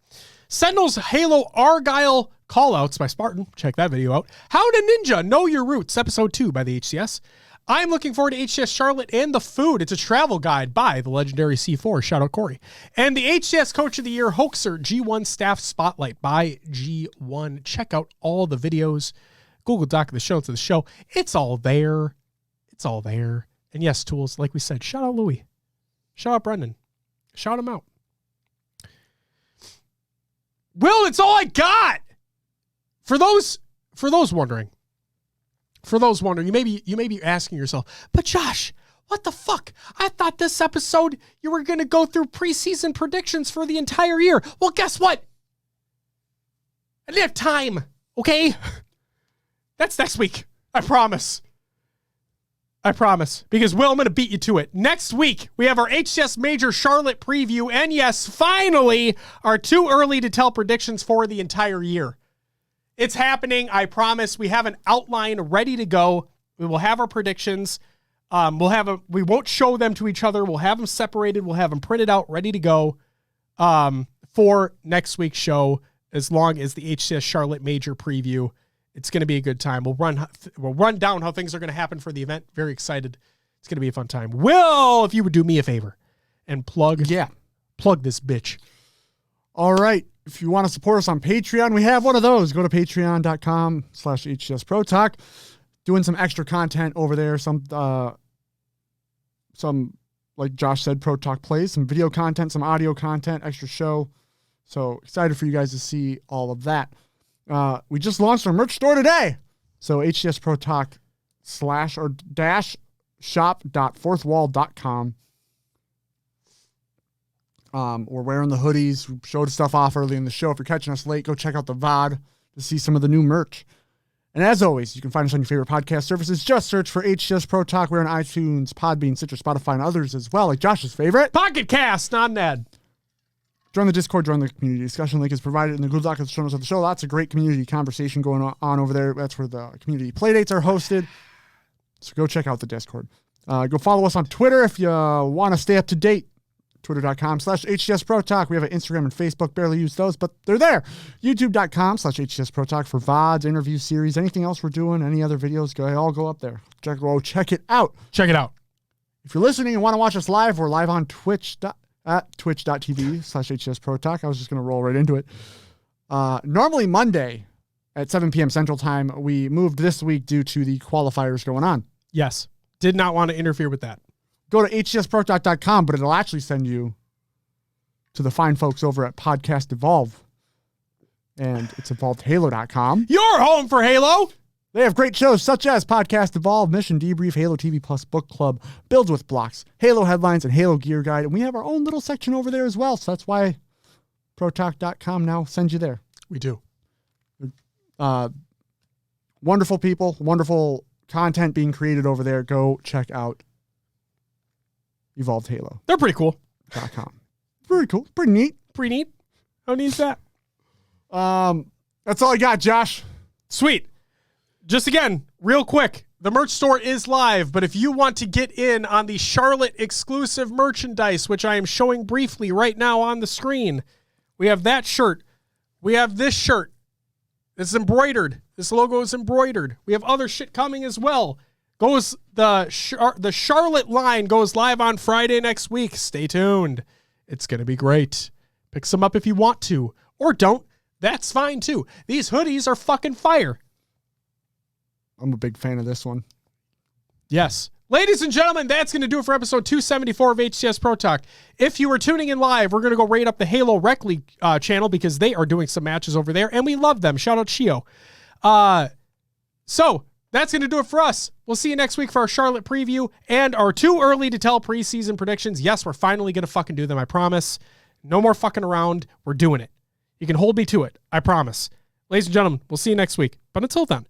Sentinel's Halo Argyle callouts by Spartan. Check that video out. How to Ninja Know Your Roots, episode 2 by the HCS. I'm looking forward to HCS Charlotte and the food. It's a travel guide by the legendary C4. Shout out Corey. And the HCS Coach of the Year Hoaxer G1 Staff Spotlight by G1. Check out all the videos. Google Doc of the show to the show. It's all there. It's all there. And yes, Tools, like we said, shout out Louis. Shout out Brendan. Shout him out. Will, it's all I got. For those wondering, you may be asking yourself, but Josh, what the fuck? I thought this episode you were going to go through preseason predictions for the entire year. Well, guess what? I didn't have time. Okay, that's next week. I promise. Because, Will, I'm going to beat you to it. Next week, we have our HCS Major Charlotte preview. And yes, finally, our too early to tell predictions for the entire year. It's happening. I promise. We have an outline ready to go. We will have our predictions. We won't show them to each other. We'll have them separated. We'll have them printed out, ready to go for next week's show, as long as the HCS Charlotte Major preview. It's going to be a good time. We'll run down how things are going to happen for the event. Very excited. It's going to be a fun time. Will, if you would do me a favor and plug this bitch. All right. If you want to support us on Patreon, we have one of those. Go to patreon.com/HCS Pro Talk. Doing some extra content over there. Some, like Josh said, Pro Talk plays. Some video content, some audio content, extra show. So excited for you guys to see all of that. We just launched our merch store today. So HCS Pro Talk /shop.fourthwall.com. We're wearing the hoodies. We showed stuff off early in the show. If you're catching us late, go check out the VOD to see some of the new merch. And as always, you can find us on your favorite podcast services. Just search for HCS Pro Talk. We're on iTunes, Podbean, Stitcher, Spotify, and others as well, like Josh's favorite. Pocket Cast, not an ad. Join the Discord, join the community discussion. Link is provided in the Google Doc of the show notes of the show. Lots of great community conversation going on over there. That's where the community playdates are hosted. So go check out the Discord. Go follow us on Twitter if you want to stay up to date. Twitter.com/HCS Pro Talk. We have an Instagram and Facebook. Barely use those, but they're there. YouTube.com/HCS Pro Talk for VODs, interview series, anything else we're doing, any other videos, go up there. Check it out. Check it out. If you're listening and want to watch us live, we're live on Twitch at twitch.tv/HCS Pro Talk. I was just going to roll right into it. Normally Monday at 7 p.m. Central Time. We moved this week due to the qualifiers going on. Yes. Did not want to interfere with that. Go to hcsprotalk.com, but it'll actually send you to the fine folks over at Podcast Evolve. And it's evolvedhalo.com. Your home for Halo. They have great shows such as Podcast Evolve, Mission Debrief, Halo TV Plus Book Club, Builds with Blocks, Halo Headlines, and Halo Gear Guide. And we have our own little section over there as well. So that's why protalk.com now sends you there. We do. Wonderful people, wonderful content being created over there. Go check out evolvedhalo.com. They're pretty cool. Very cool. Pretty neat. Pretty neat. How neat is that? That's all I got, Josh. Sweet. Just again, real quick, the merch store is live, but if you want to get in on the Charlotte exclusive merchandise, which I am showing briefly right now on the screen, we have that shirt. We have this shirt. It's embroidered. This logo is embroidered. We have other shit coming as well. The Charlotte line goes live on Friday next week. Stay tuned. It's going to be great. Pick some up if you want to, or don't. That's fine too. These hoodies are fucking fire. I'm a big fan of this one. Yes. Ladies and gentlemen, that's going to do it for episode 274 of HCS Pro Talk. If you are tuning in live, we're going to go rate up the Halo Rec League channel because they are doing some matches over there, and we love them. Shout out Shio. So that's going to do it for us. We'll see you next week for our Charlotte preview and our too early to tell preseason predictions. Yes, we're finally going to fucking do them, I promise. No more fucking around. We're doing it. You can hold me to it. I promise. Ladies and gentlemen, we'll see you next week. But until then,